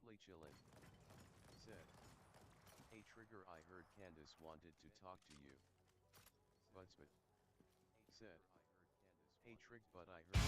gently chillin'. Said. Hey Trigger, I heard Candace wanted to talk to you. But. Said. Hey Trig, but I heard.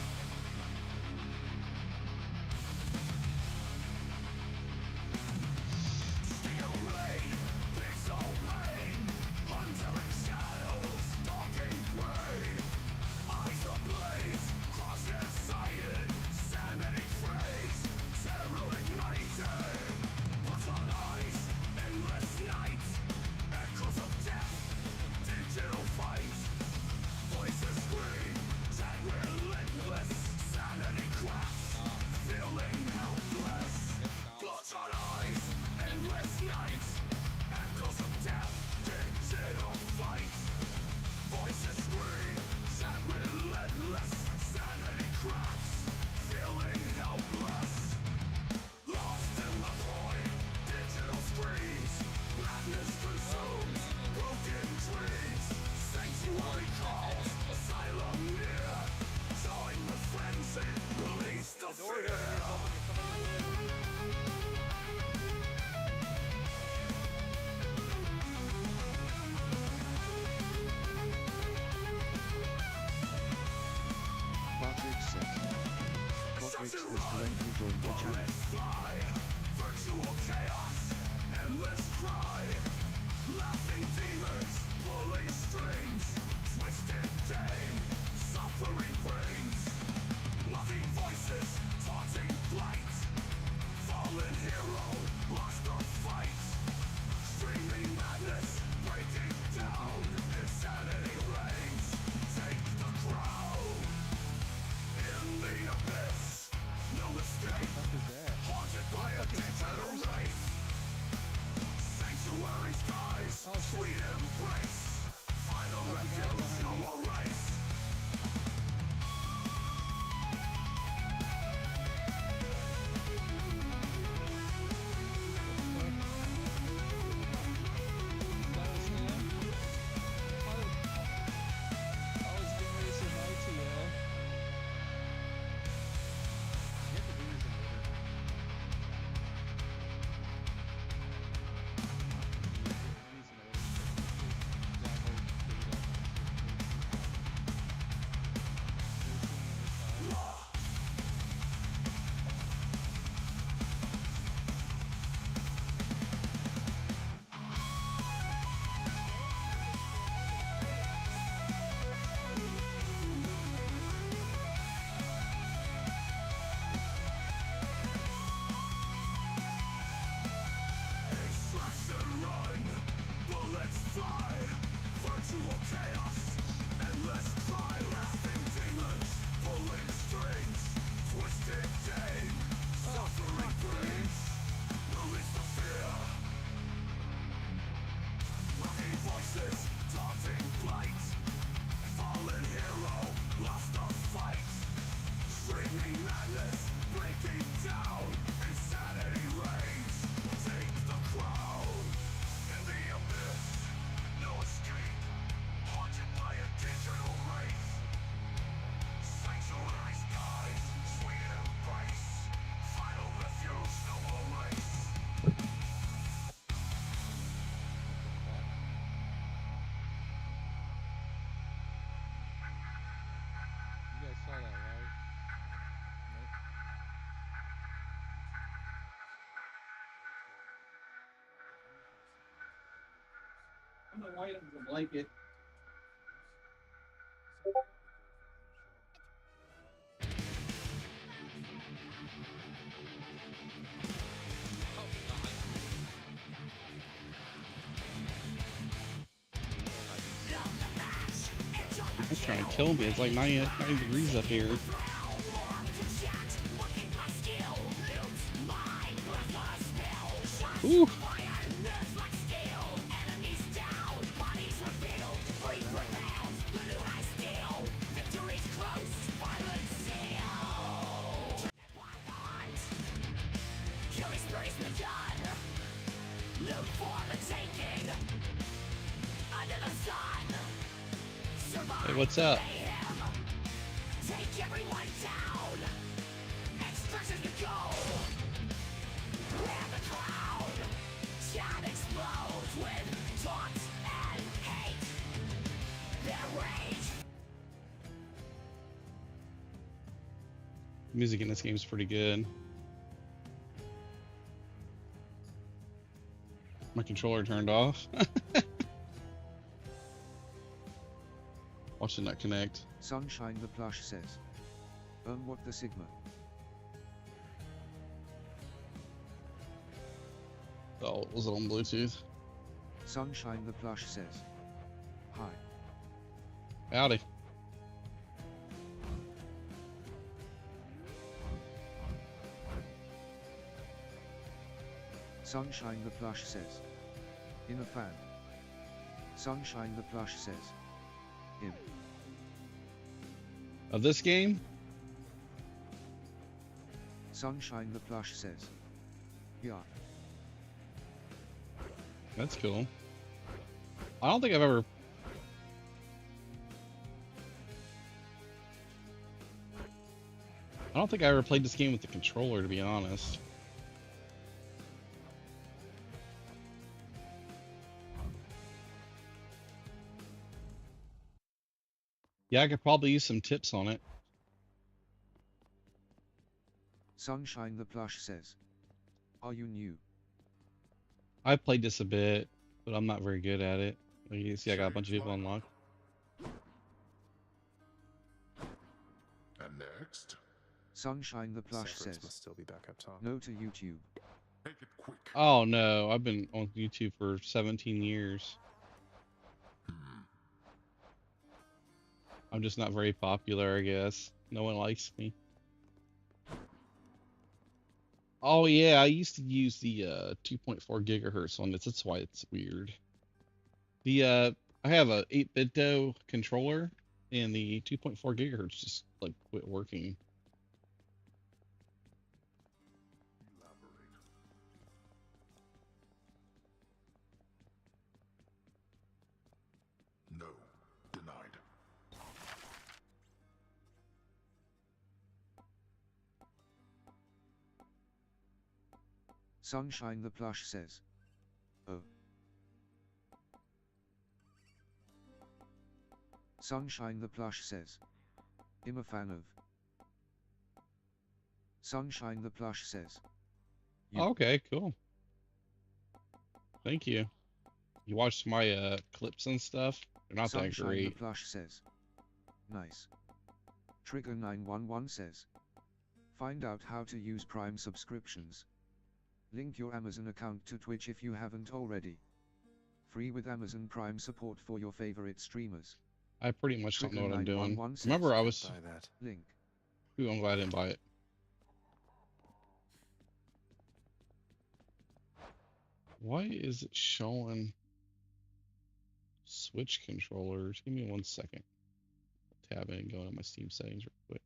What makes this lengthy join the channel? Virtual chaos, endless cry, laughing demons, pulling strings, twisted game, suffering brains, loving voices, taunting flight, fallen hero, lost the fight, streaming madness, breaking down, insanity reigns, take the crown, in the abyss, no escape, haunted by a digital race, sanctuary skies, sweet embrace, final refuge, no more race. I don't know why he doesn't like it. It's trying to kill me. It's like 99 degrees up here. Ooh. Hey, what's up? Take everyone down. Extraction to go. Music in this game's pretty good. My controller turned off. Watch it not connect. Sunshine the Plush says. What the Sigma? Oh, was it on Bluetooth? Sunshine the Plush says. Hi. Howdy. Sunshine the Plush says. In a fan. Sunshine the Plush says. In. Of this game? Sunshine the Plush says. Yeah. That's cool. I don't think I've ever... I don't think I ever played this game with the controller, to be honest. Yeah, I could probably use some tips on it. Sunshine the Plush says. Are you new? I played this a bit, but I'm not very good at it. Like you can see, I got a bunch of people unlocked. And next, Sunshine the Plush Servers says. must still be back up top. No to YouTube. make it quick. Oh no, I've been on YouTube for 17 years. I'm just not very popular, I guess. No one likes me. Oh yeah, I used to use the 2.4 gigahertz on this. That's why it's weird. The I have a 8-bit controller, and the 2.4 gigahertz just like quit working. No, denied. Sunshine the Plush says. Oh. Sunshine the Plush says. I'm a fan of. Sunshine the Plush says. You. Okay, cool. Thank you. You watched my clips and stuff? They're not that Sunshine great. the Plush says. Nice. Trigger 911 says. Find out how to use Prime subscriptions. Link your Amazon account to Twitch if you haven't already. Free with Amazon Prime support for your favorite streamers. I pretty much don't know what I'm doing. 911 says. Remember, I was... Buy that. Link. Ooh, I'm glad I didn't buy it. Why is it showing Switch controllers? Give me 1 second. Tab in and go into my Steam settings real quick.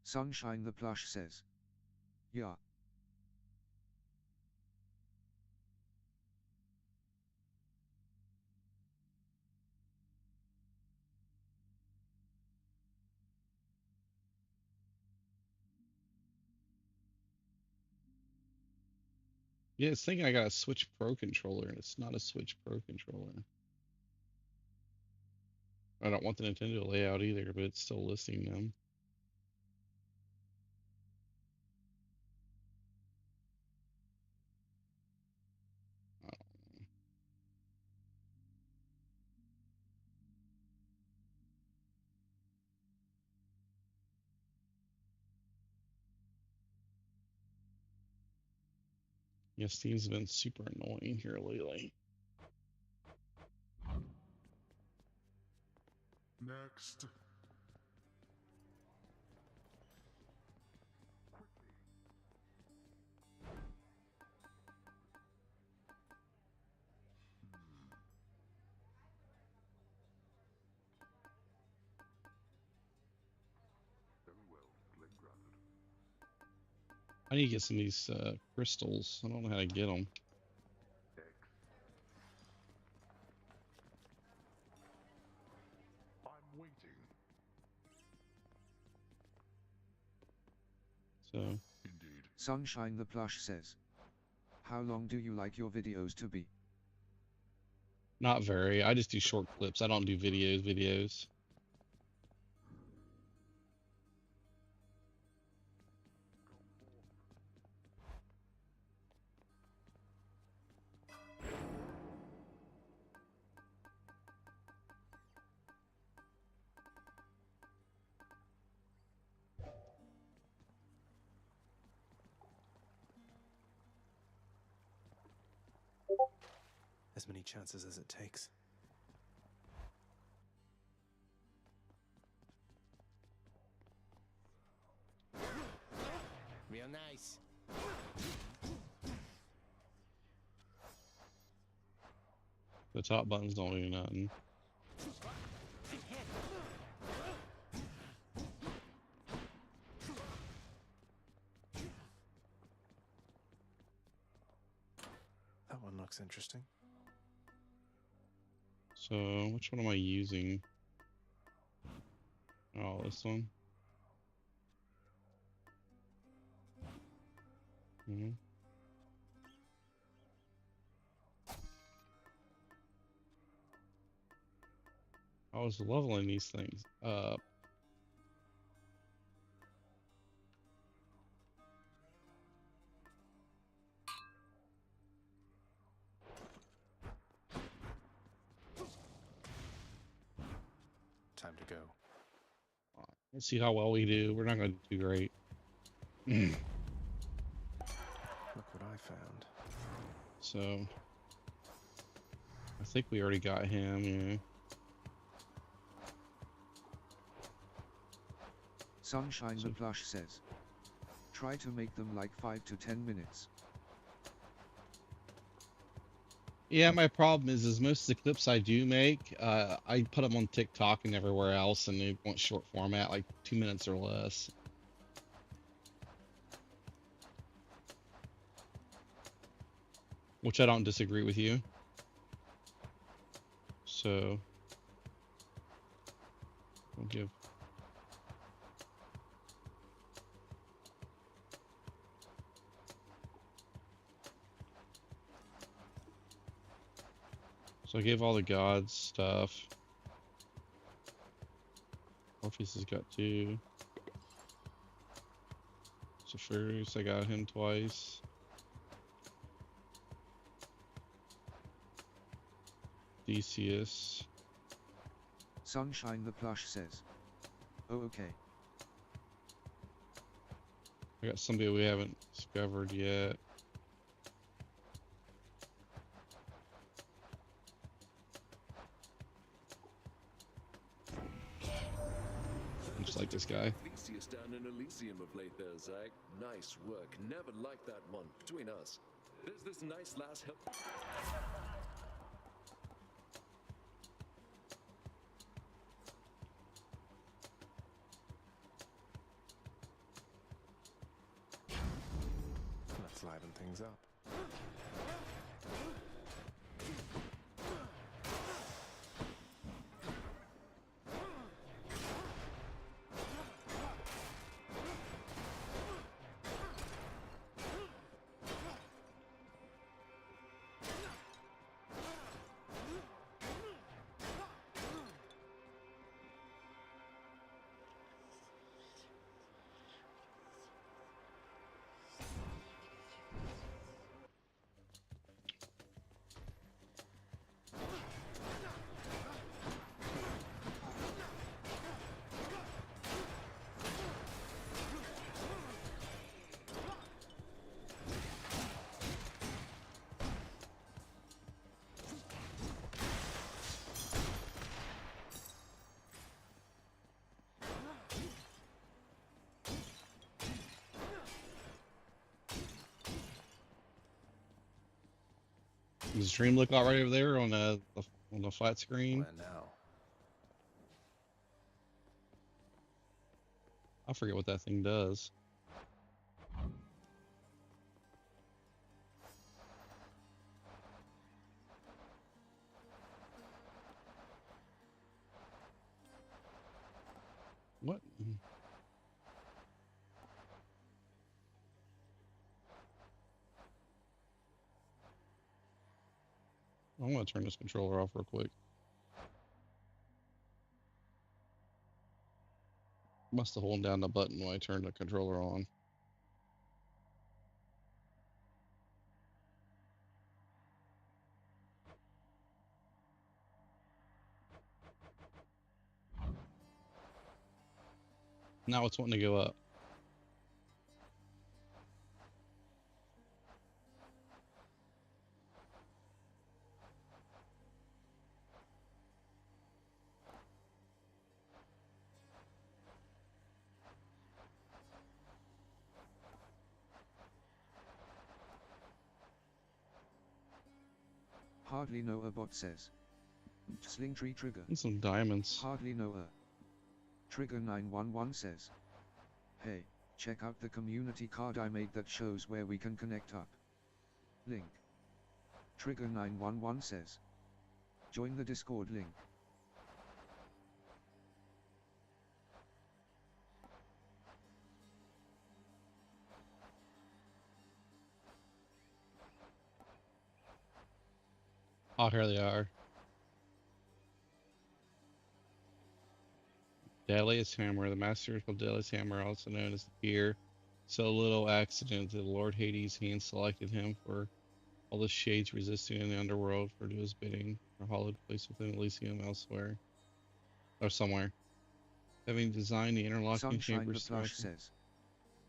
Sunshine the Plush says. Yeah. Yeah, it's thinking I got a Switch Pro controller, and it's not a Switch Pro controller. I don't want the Nintendo layout either, but it's still listing them. Yeah, Steam's been super annoying here lately. Next. Very well, claim granted. I need to get some of these crystals. I don't know how to get them. I'm waiting. So, Indeed. Sunshine the Plush says. How long do you like your videos to be? not very. I just do short clips. I don't do videos. as many chances as it takes. Real nice. The top buttons don't do nothing. That one looks interesting. So, which one am I using? Oh, this one. Hmm. I was leveling these things up. Time to go. Let's see how well we do. We're not going to do great. Look what I found. So, I think we already got him, yeah. Sunshine the Plush says, try to make them like 5 to 10 minutes. Yeah, my problem is most of the clips I do make, I put them on TikTok and everywhere else, and they want short format, like 2 minutes or less. Which I don't disagree with you. So, we'll give. So I gave all the gods stuff. Orpheus has got 2. Zephyrus, I got him twice. Theseus. Sunshine the Plush says, oh okay. I got somebody we haven't discovered yet. Just like this guy. Theseus down in Elysium of late there, Zach. Nice work. Never liked that one. Between us. There's this nice last help. Let's liven things up. Does the stream look all right over there on the flat screen? Plan now. I forget what that thing does. What? I'm gonna turn this controller off real quick. Must have holding down the button when I turned the controller on. Now it's wanting to go up. Hardly know a bot says. Slingtree trigger. And some diamonds. Hardly know a. Trigger 911 says. Hey, check out the community card I made that shows where we can connect up. Link. Trigger 911 says. Join the Discord link. Oh, here they are. Deadliest Hammer, the master of Deadliest Hammer, also known as the Peer. So little accident that Lord Hades hand selected him for all the shades resisting in the underworld for do his bidding, or hollowed place within Elysium elsewhere. Or somewhere. Having designed the interlocking Sunshine chamber the plush says.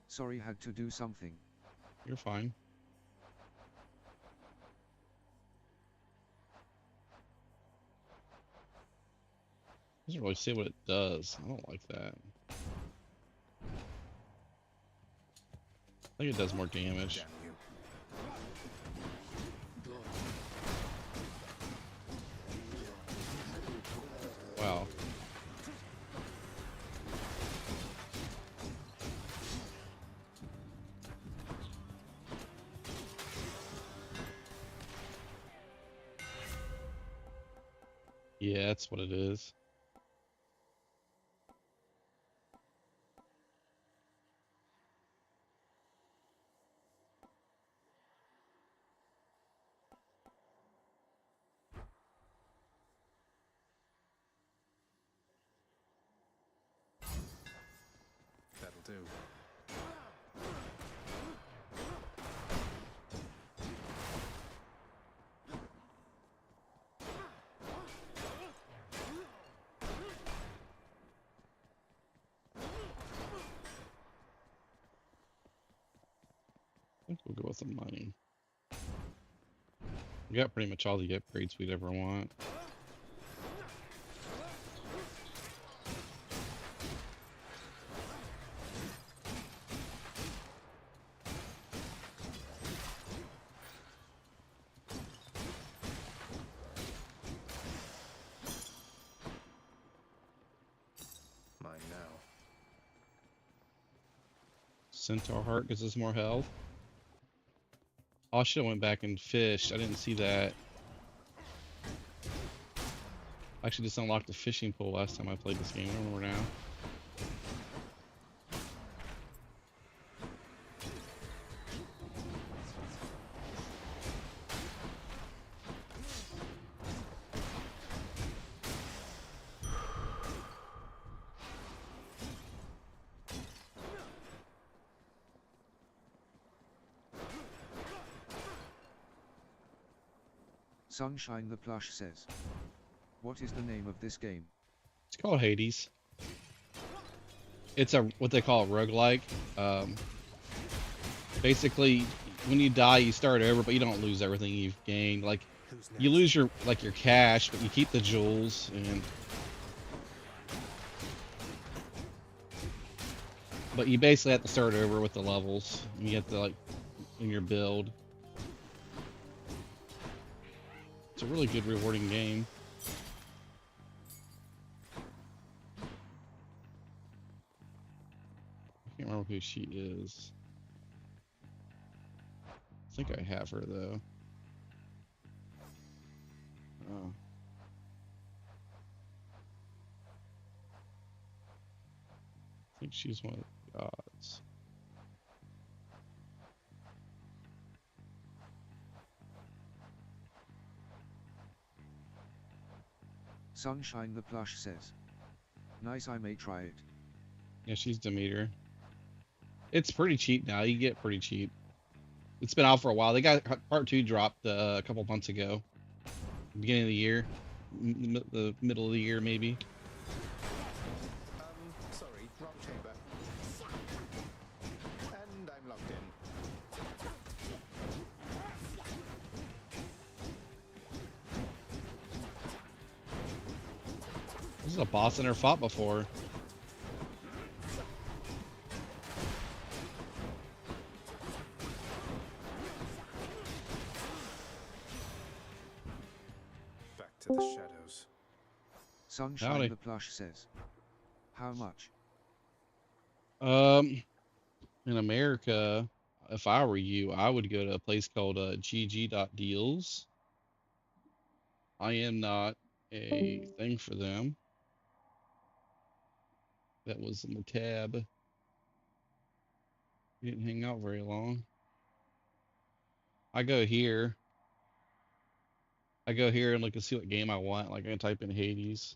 Sorry, had to do something. You're fine. Doesn't really say what it does. I don't like that. I think it does more damage. Damn you. Wow. Yeah, that's what it is. That'll do. I think we'll go with the money. We got pretty much all the upgrades we'd ever want. Mine now. Centaur Heart gives us more health. Oh, I should have went back and fished. I didn't see that. I actually just unlocked the fishing pole last time I played this game. I don't remember now. Sunshine the plush says. What is the name of this game? It's called Hades. It's a what they call a roguelike. Basically, when you die, you start over, but you don't lose everything you've gained. Like Who's you next? lose your cash, but you keep the jewels and. But you basically have to start over with the levels. You have to in your build. It's a really good, rewarding game. I can't remember who she is. I think I have her though. Oh. I think she's one of the gods. Sunshine the plush says. Nice, I may try it. Yeah, she's Demeter. It's pretty cheap now. You get pretty cheap. It's been out for a while. They got part 2 dropped a couple months ago. Beginning of the year. The middle of the year, maybe. Sorry, wrong chamber. And I'm logged in. This is a boss I never fought before. to the shadows. Sunshine Howdy. the Plush says. How much? In America, if I were you, I would go to a place called gg.deals. I am not a thing for them. That was in the tab. We didn't hang out very long. I go here. I go here and look and see what game I want. Like I can type in Hades.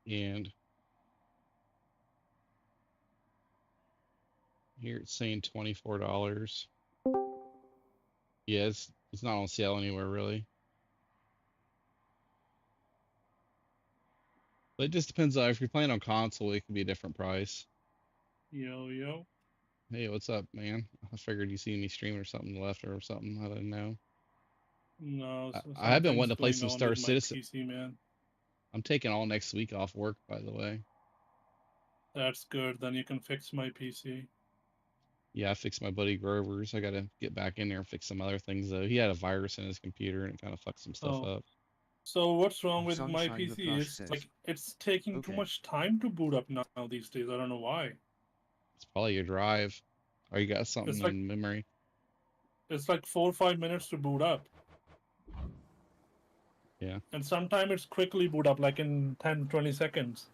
And here it's saying $24. Yeah, it's not on sale anywhere really. But it just depends on if you're playing on console, it could be a different price. Yo, yo. Hey, what's up, man? I figured you see me streaming or something left or something. I didn't know. No, I have been something's wanting to play going some on Star with my Citizen. PC, man. I'm taking all next week off work, by the way. That's good. Then you can fix my PC. Yeah, I fixed my buddy Grover's. I gotta get back in there and fix some other things though. He had a virus in his computer and it kind of fucked some stuff Oh. up. So what's wrong with my Sunshine the PC Plush is says. like it's taking too Okay. much time to boot up now these days. I don't know why. It's probably your drive, or you got something like- in memory. It's like 4 or 5 minutes to boot up. Yeah. And sometimes it's quickly boot up, like in 10, 20 seconds.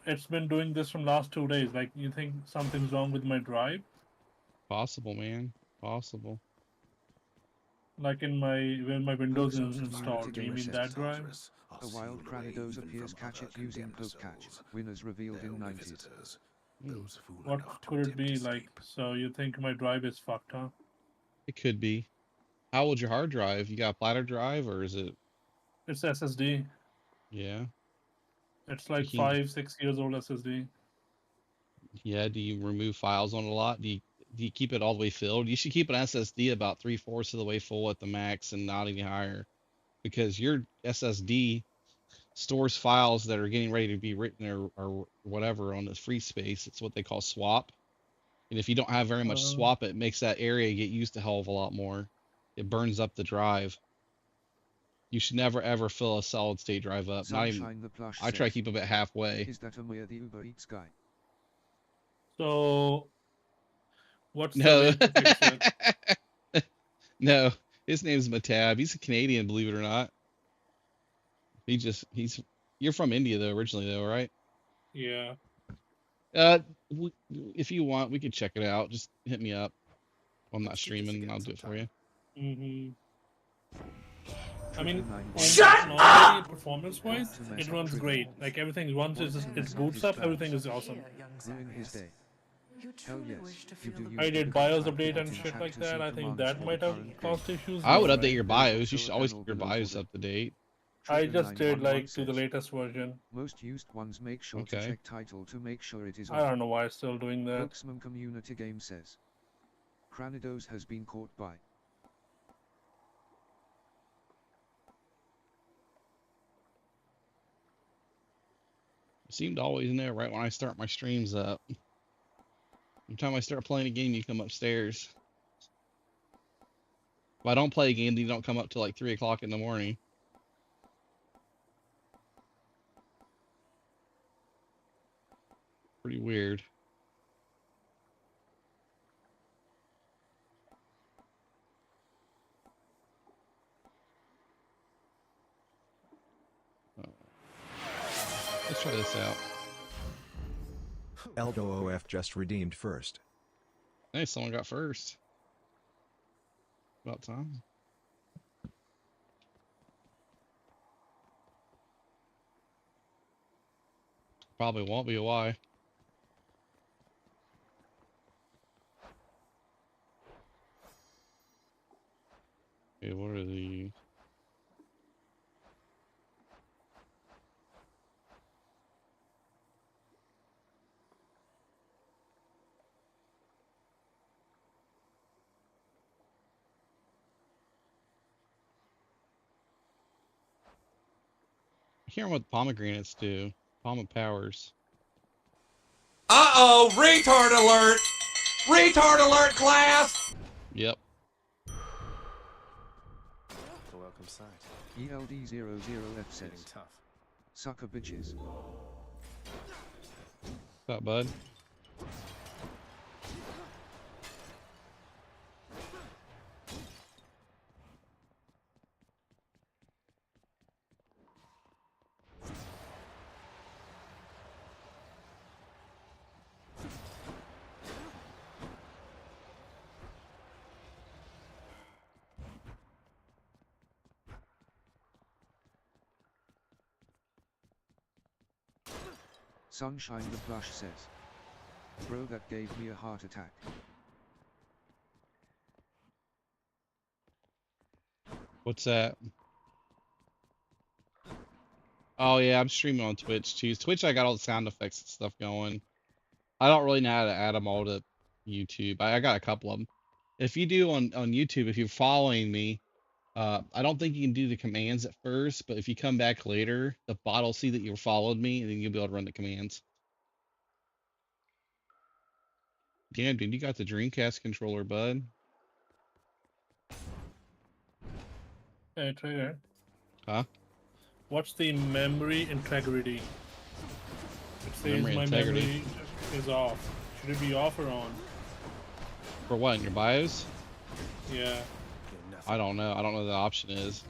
It's been doing this from last 2 days. Like, you think something's wrong with my drive? Possible, man. Possible. Like in where my Windows is Microsoft installed. Community Do you mean Gamer that says, drive? A wild Cranidos appears catch it using poke catch. Winners revealed in 90s. What could it be like? So you think my drive is fucked, huh? It could be. How old's your hard drive? You got a platter drive or is it? It's SSD. Yeah. It's like You can- 5, 6 years old SSD. Yeah. Do you remove files on it a lot? Do you keep it all the way filled? You should keep an SSD about 3/4 of the way full at the max and not any higher, because your SSD stores files that are getting ready to be written or whatever on the free space. It's what they call swap. And if you don't have very much Oh. swap, it makes that area get used a hell of a lot more. It burns up the drive. You should never ever fill a solid state drive up. Not even. Sunshine the Plush I try to says, keep it at halfway. Is that Amir the Uber Eats guy? So, what's the No. way to fix it? No, his name's Matab. He's a Canadian, believe it or not. You're from India though, originally though, right? Yeah. If you want, we can check it out. Just hit me up. I'm not streaming, and I'll do it for you. Mm-hmm. I mean, Shut normally performance-wise, it runs great. Like everything, once it boots up, everything is awesome. Ruin his day. Hell yes, you do use I did the BIOS Big update Bot and to shit chat like to that. see I think commands that for might the have current day. caused issues. I would but update your BIOS. You should always Also keep your below BIOS border. up to date. I Trigger just did 911 like to the says, latest version. Most used ones make sure Okay. to check title to make sure it is I on. don't know why it's still doing that. Spokesman Community Game says. Cranidos has been caught by. You seem to always know right when I start my streams up. Every time I start playing a game, you come upstairs. If I don't play a game, then you don't come up till like 3 o'clock in the morning. Pretty weird. Let's try this out. Eldo OF just redeemed first. Hey, someone got first. About time. Probably won't be a why. Okay, what are the... I can't remember what pomegranates do. Pomegranate powers. Uh-oh, retard alert! Retard alert, class! Yep. sight. ELD00F says, Getting tough. sucker bitches. What's up, bud? Sunshine the Plush says, bro, that gave me a heart attack. What's that? Oh yeah, I'm streaming on Twitch too. Twitch, I got all the sound effects and stuff going. I don't really know how to add them all to YouTube. I got a couple of them. If you do on YouTube, if you're following me, I don't think you can do the commands at first, but if you come back later, the bot will see that you followed me, and then you'll be able to run the commands. Damn, dude, you got the Dreamcast controller, bud. Hey, Trigger. Huh? What's the memory integrity? It says Memory my integrity. memory is off. Should it be off or on? For what, in your BIOS? Yeah. You're nothing. I don't know. I don't know what the option is.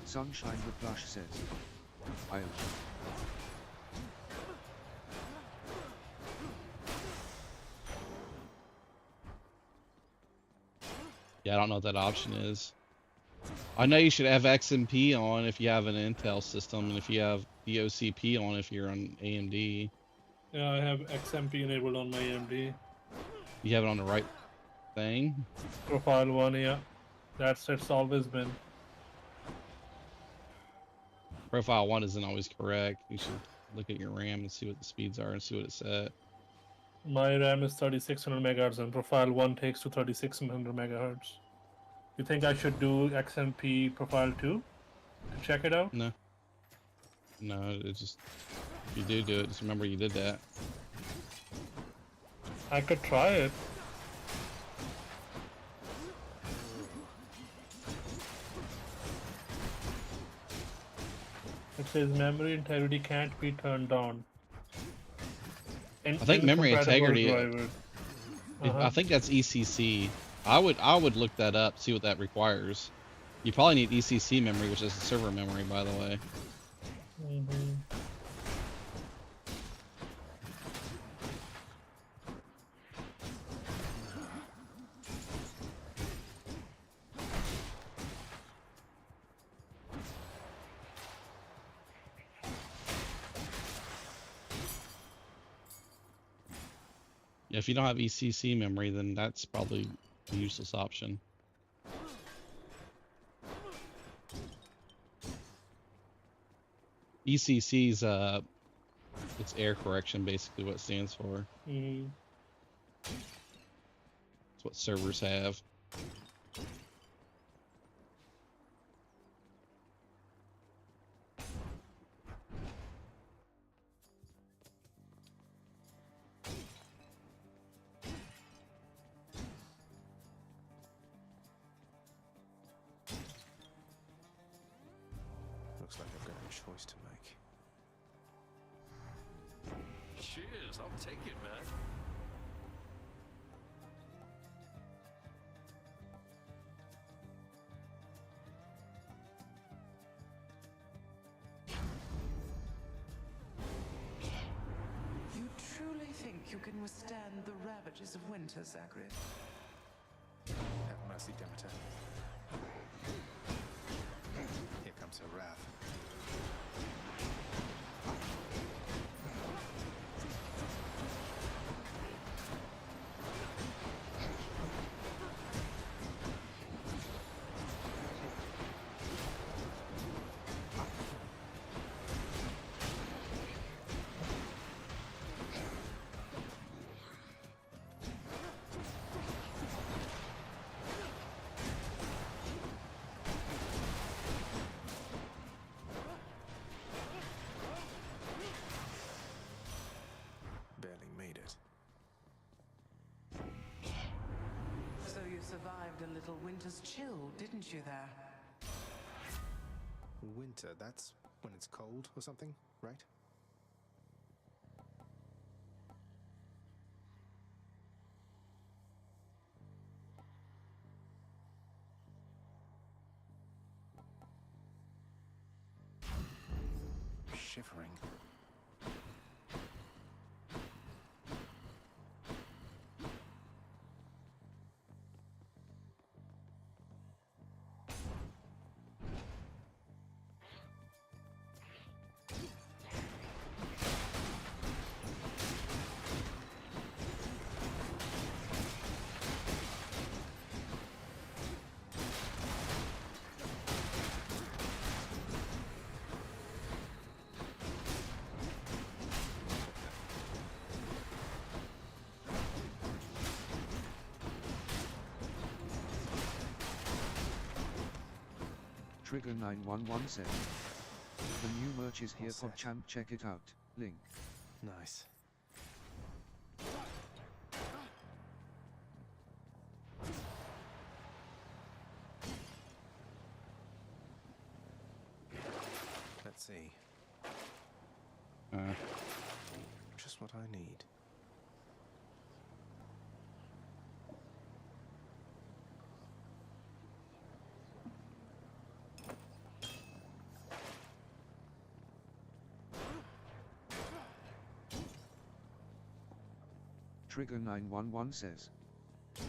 Sunshine the Plush says, I am. Yeah, I don't know what that option is. I know you should have XMP on if you have an Intel system, and if you have DOCP on if you're on AMD. Yeah, I have XMP enabled on my AMD. You have it on the right thing. Profile 1, yeah. It's always been. Profile 1 isn't always correct. You should look at your RAM and see what the speeds are and see what it's set. My RAM is 3600 megahertz and profile 1 takes to 3600 megahertz. You think I should do XMP profile 2 to check it out? No. No, it's just, if you do it, just remember you did that. I could try it. It says memory integrity can't be turned on. I think memory integrity, driver. I think that's ECC. I would look that up, see what that requires. You probably need ECC memory, which is server memory, by the way. Mm-hmm. Yeah, if you don't have ECC memory, then that's probably a useless option. ECC's it's error correction, basically what it stands for. Mm-hmm. It's what servers have. Looks like I've got a choice to make. Cheers, I'll take it, man. You truly think you can withstand the ravages of winter, Zagreus? Have mercy, Demeter. Here comes her wrath. Barely made it. So you survived a little winter's chill, didn't you there? Winter, that's when it's cold or something, right? Shivering. Trigger 911 said. The new merch is here All for set. champ, check it out. Link. Nice. Let's see. Just what I need. Trigger 911 says.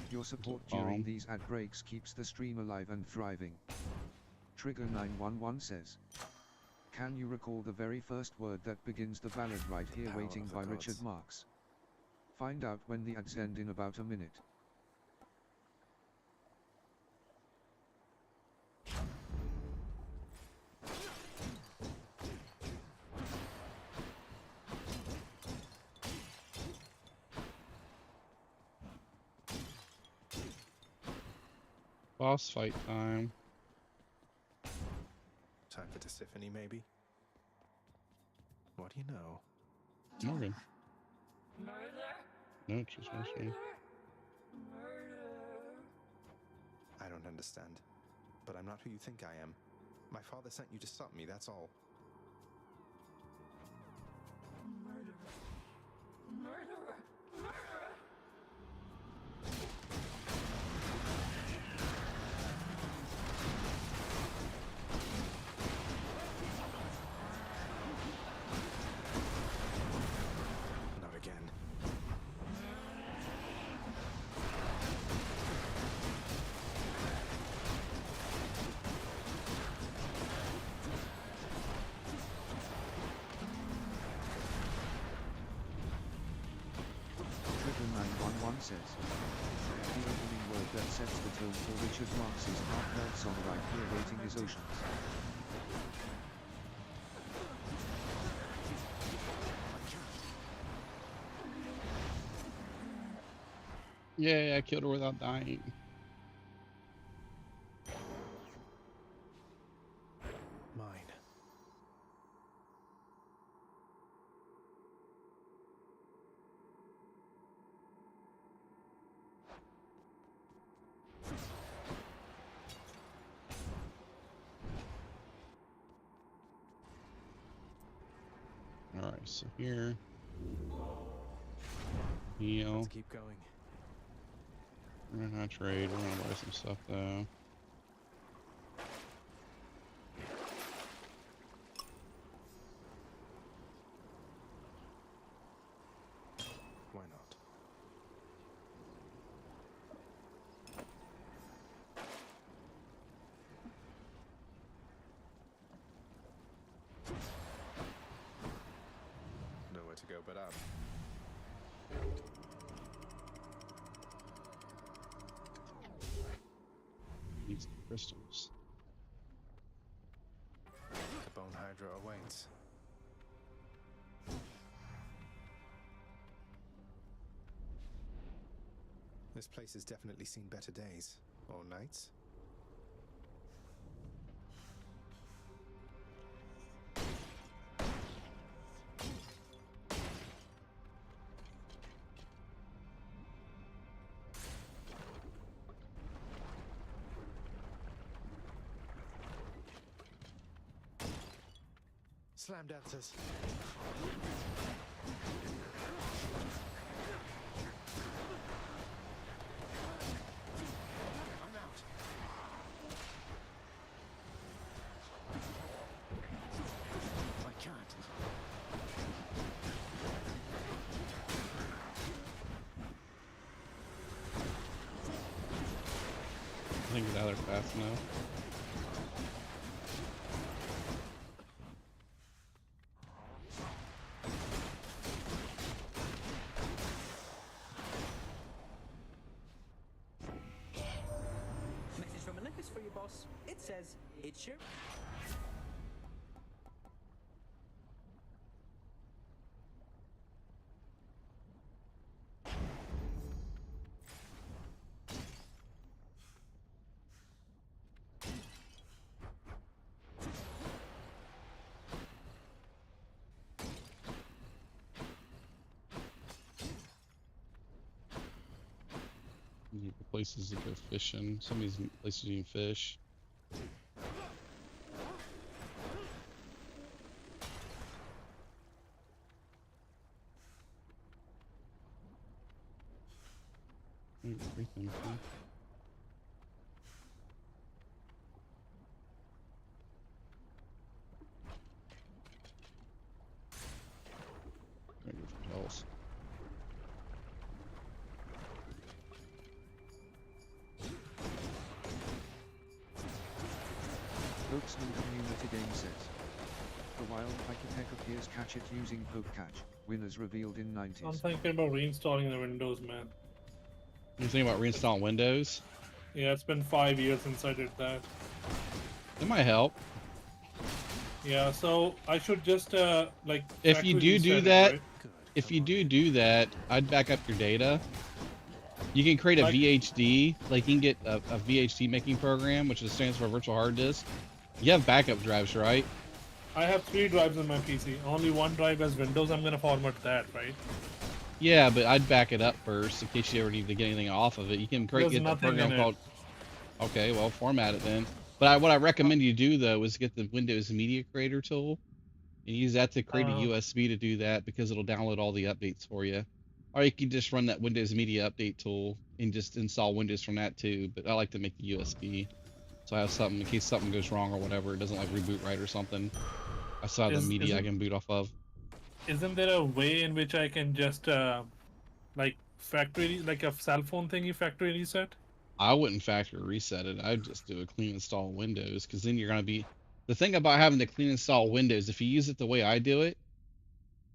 Your support during these ad breaks keeps the stream alive and thriving. Trigger 911 says. Can you recall the very first word that begins the ballad right here Power waiting of the by gods. Richard Marx? Find out when the ads end in about a minute. Boss fight time. Time for Tisiphone, maybe? What do you know? Morgan. No, she's missing. I don't understand. But I'm not who you think I am. My father sent you to stop me, that's all. Not again. Trigger 911 says. The opening word that sets the tone for Richard Marx's heartfelt song right here waiting is oceans. Yay, I killed her without dying. Mine. Alright, so here. Heal. Let's keep going. We're gonna trade. We're gonna buy some stuff though. Why not? Nowhere to go but up. Needs the crystals. The Bone Hydra awaits. This place has definitely seen better days. Or nights. Slam dancers. I'm out. I can't. I think get out of there fast enough. Message from Olympus for you, boss. It says, it's your... Need places to go fishing. Some of these places you can fish. Everything. Gotta go for health. Spokesman Community Game says. The wild Pike appears catch it using poke catch. Winners revealed in 90s. I'm thinking about reinstalling the Windows, man. You thinking about reinstalling Windows? Yeah, it's been 5 years since I did that. It might help. Yeah, so I should just like. If you factory do reset it, that, right? if you do that, I'd back up your data. You can create a Like- VHD, like you can get a VHD making program, which stands for virtual hard disk. You have backup drives, right? I have 3 drives on my PC. Only 1 drive has Windows. I'm gonna format that, right? Yeah, but I'd back it up first in case you ever need to get anything off of it. You can There's get a nothing program in it. called. Okay, well, format it then. But what I recommend you do though is get the Windows Media Creator tool and use that to create a USB to do that because it'll download all the updates for you. Or you can just run that Windows Media Update tool and just install Windows from that too. But I like to make the USB, so I have something in case something goes wrong or whatever. It doesn't like reboot right or something. I still have the media I can boot off of. Isn't there a way in which I can just like factory, like a cell phone thingy, factory reset? I wouldn't factory reset it. I'd just do a clean install Windows because then you're gonna be. The thing about having to clean install Windows, if you use it the way I do it,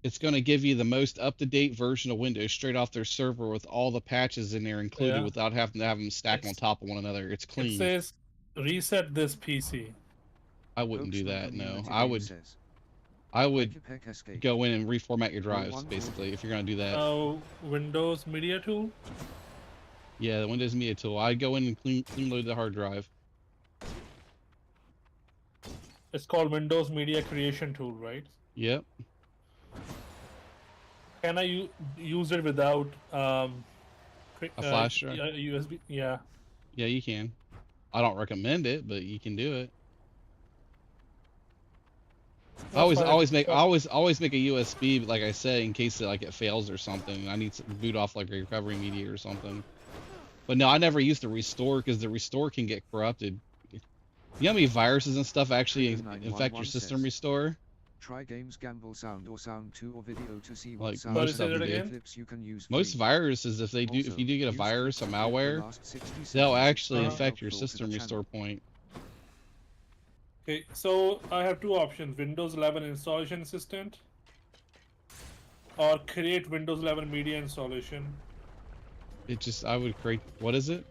it's going to give you the most up-to-date version of Windows straight off their server with all the patches in there included Yeah. without having to have them stack on top of one another. It's It clean. says reset this PC. I wouldn't do Spokesman that. No, Community I Game would. says. I would Pike escape. go in and reformat your drives 140. basically if you're going to do that. Windows Media Tool. Yeah, the Windows Media Tool. I'd go in and clean load the hard drive. It's called Windows Media Creation Tool, right? Yep. Can I use it without A flash drive? USB? Yeah. Yeah, you can. I don't recommend it, but you can do it. I always make a USB, like I said, in case it fails or something. I need to boot off like a recovery media or something. But no, I never used the restore because the restore can get corrupted. You know how many viruses and stuff actually infect your system restore? Try games gamble sound or sound 2 or video to see Like what sound most of them clips you can use. Most free. viruses, if you do get a use virus or clips malware, last 60 they'll seconds. actually It's affect your helpful to system the restore channel. point. Okay, so I have 2 options: Windows 11 Installation Assistant, or create Windows 11 Media Installation. I would create. What is it?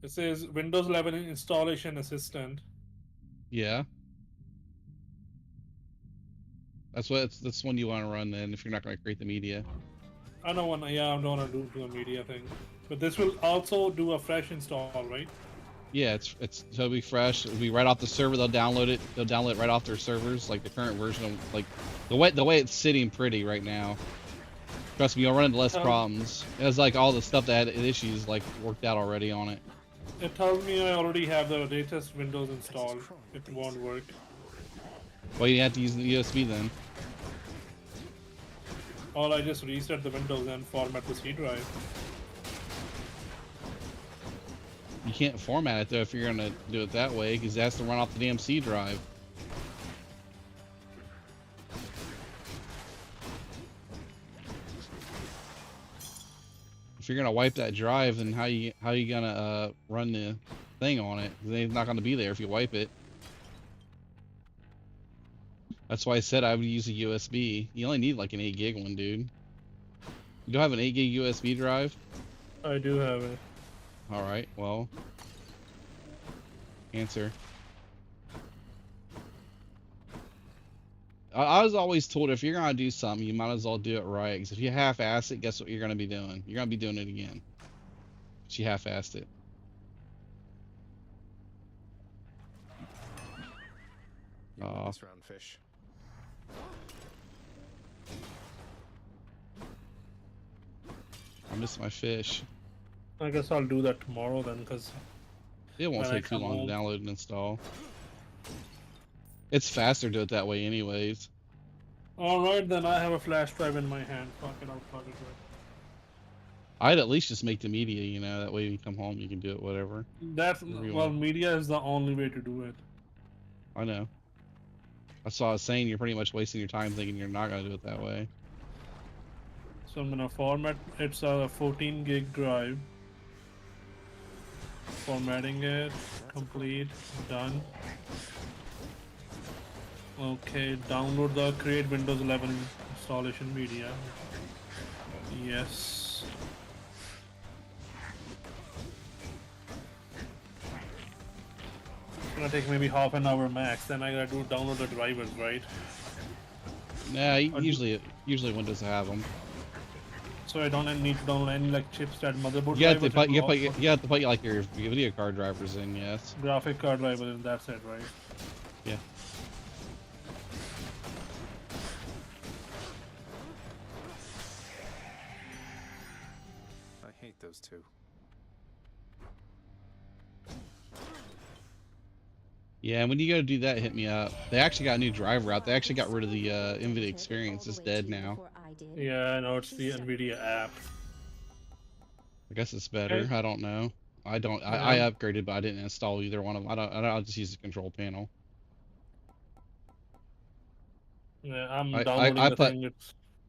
It says Windows 11 Installation Assistant. Yeah. That's one you want to run then if you're not going to create the media. I don't want to. Yeah, I don't want to do the media thing. But this will also do a fresh install, right? Yeah, it'll be fresh. It'll be right off the server. They'll download it. They'll download it right off their servers, like the current version of like the way it's sitting pretty right now. Trust me, you'll run into less problems. It has like all the stuff that had issues like worked out already on it. It tells me I already have the latest Windows installed. It won't work. Well, you have to use the USB then. Or I just reset the Windows and format the C drive. You can't format it though if you're gonna do it that way, because it has to run off the damn C drive. If you're gonna wipe that drive, then how you gonna run the thing on it? 'Cause it's not gonna be there if you wipe it. That's why I said I would use a USB. You only need like an 8 gig one, dude. You don't have an 8 gig USB drive? I do have it. All right, well, answer. I was always told if you're gonna do something, you might as well do it right. Because if you half-ass it, guess what you're gonna be doing? You're gonna be doing it again. But you half-assed it. You win this round, fish. I miss my fish. I guess I'll do that tomorrow then, because It won't take too long to download and install. It's faster to do it that way anyways. Alright, then I have a flash drive in my hand. Fuck it, I'll plug it right. I'd at least just make the media, you know, that way when you come home you can do it whatever. That's, well, media is the only way to do it. I know. That's what I was saying, you're pretty much wasting your time thinking you're not gonna do it that way. So I'm gonna format, it's a 14 gig drive. Formatting it, complete, done. Okay, download the create Windows 11 installation media. Yes. It's gonna take maybe half an hour max, then I gotta download the drivers, right? Nah, usually Windows have them. So I don't need to download any like chips that motherboard You have to drivers. put you have to put like your video card drivers in, yes. Graphic card drivers, and that's it, right? Yeah. I hate those two. Yeah, and when you go to do that, hit me up. They actually got a new driver out. They actually got rid of the NVIDIA Experience. It's dead now. Yeah, I know, it's the NVIDIA app. I guess it's better. I don't know. I upgraded, but I didn't install either one of them. I'll just use the control panel. Yeah, I'm downloading the thing.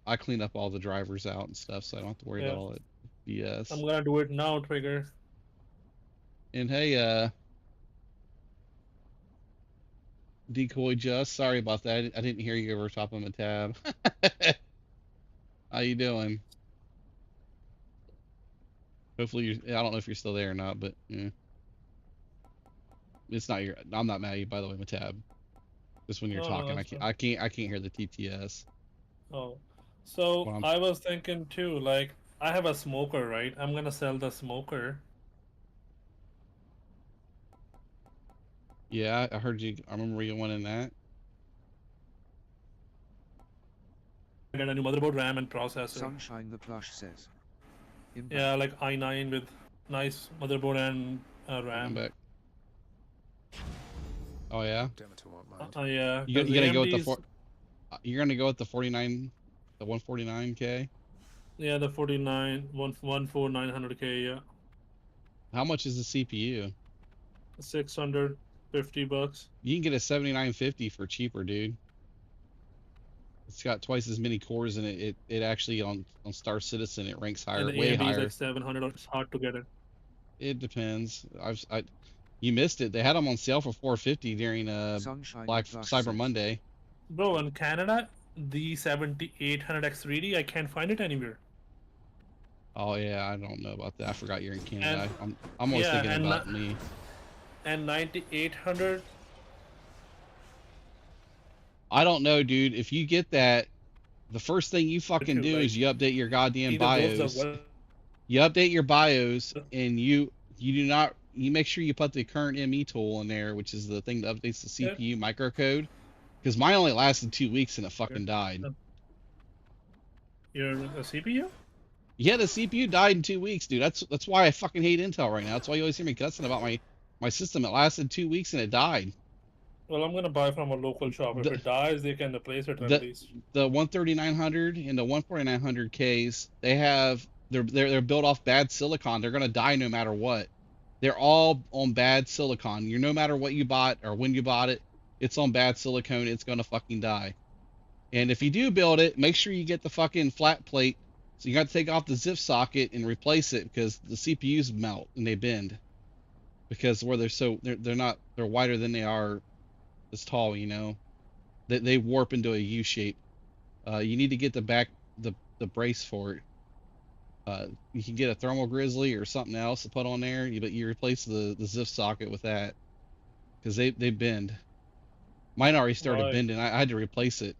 I cleaned up all the drivers out and stuff, so I don't have to worry about all that BS. I'm gonna do it now, Trigger. And hey, Decoy Just, sorry about that. I didn't hear you over top of my tab. How you doing? Hopefully I don't know if you're still there or not, but yeah. It's not I'm not mad at you, by the way, Matab. Just when you're talking, I can't hear the TTS. Oh. So I was thinking too, like I have a smoker, right? I'm gonna sell the smoker. Yeah, I heard you. I remember you wanting that. I got a new motherboard, RAM, and processor. Sunshine the Plush says. Yeah, like i9 with nice motherboard and RAM. Back. Oh yeah. Yeah. You're gonna go with the You're gonna go with the 49, the 149K. Yeah, the 14900K. Yeah. How much is the CPU? $650. You can get a 7950 for cheaper, dude. It's got twice as many cores in it. It actually on Star Citizen it ranks higher, and way AMD higher. Is like 700. It's hard to get it. It depends. You missed it. They had them on sale for 450 during Cyber Monday. Bro, in Canada, the 7800X3D, I can't find it anywhere. Oh yeah, I don't know about that. I forgot you're in Canada. I'm always thinking about me. And 9800. I don't know, dude. If you get that, the first thing you fucking do is you update your goddamn BIOS. You update your BIOS, and you make sure you put the current ME tool in there, which is the thing that updates the CPU microcode. Because mine only lasted 2 weeks and it fucking died. Your CPU? Yeah, the CPU died in 2 weeks, dude. That's why I fucking hate Intel right now. That's why you always hear me cussing about my system. It lasted 2 weeks and it died. Well, I'm gonna buy from a local shop. If it dies, they can replace it at the least. the 13900 and the 14900Ks, they're built off bad silicon. They're gonna die no matter what. They're all on bad silicon. No matter what you bought or when you bought it, it's on bad silicone. It's gonna fucking die. And if you do build it, make sure you get the fucking flat plate. So you got to take off the zip socket and replace it because the CPUs melt and they bend because where they're wider than they are as tall. They warp into a U shape. You need to get the brace for it. You can get a thermal grizzly or something else to put on there, but you replace the zip socket with that because they bend. Mine already started Right. bending. I had to replace it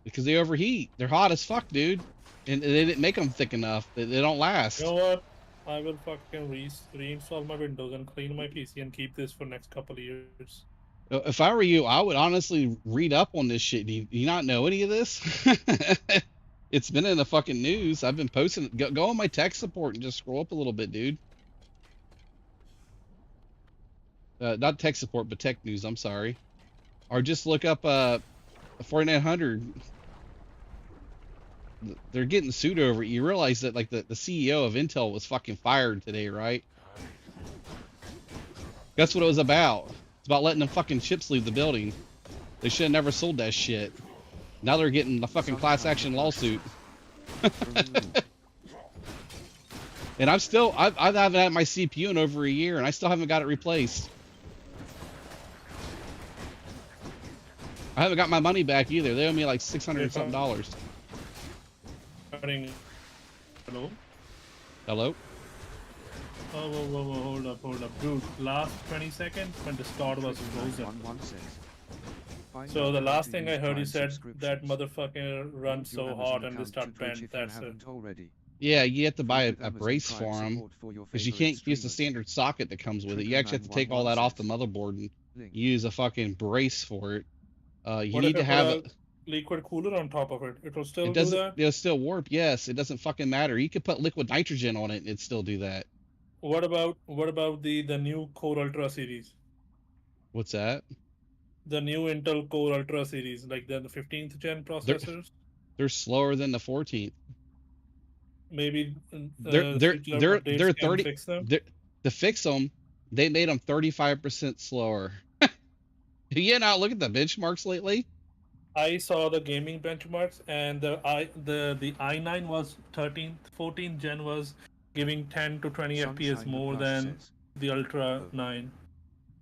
because they overheat. They're hot as fuck, dude, and they didn't make them thick enough. They don't last. You know what? I will fucking reinstall my Windows and clean my PC and keep this for next couple of years. If I were you, I would honestly read up on this shit. Do you not know any of this? It's been in the fucking news. I've been posting. Go on my tech support and just scroll up a little bit, dude. Not tech support, but tech news. I'm sorry. Or just look up 4900. They're getting sued over it. You realize that like the CEO of Intel was fucking fired today, right? That's what it was about. It's about letting them fucking ships leave the building. They should have never sold that shit. Now they're getting the fucking class action lawsuit. And I haven't had my CPU in over a year, and I still haven't got it replaced. I haven't got my money back either. They owe me like $600 something. Hello? Hello? Oh, whoa, hold up. Dude, last 20 seconds when the store was frozen. So the last thing I heard, you said that motherfucker runs so hot and they start bent. That's it. Yeah, you have to buy a brace for them because you can't use the standard socket that comes with it. You actually have to take all that off the motherboard and use a fucking brace for it. You What need if to I have put a liquid cooler on top of it? It'll still it do doesn't. that? It'll still warp. Yes, it doesn't fucking matter. You could put liquid nitrogen on it and it'd still do that. What about the new Core Ultra series? What's that? The new Intel Core Ultra series, like the 15th gen processors. They're slower than the 14th. Maybe They're updates can 30. fix them. To fix them, they made them 35% slower. You not look at the benchmarks lately. I saw the gaming benchmarks, and the i9 was 14th gen was giving 10 to 20 FPS more than the Ultra 9.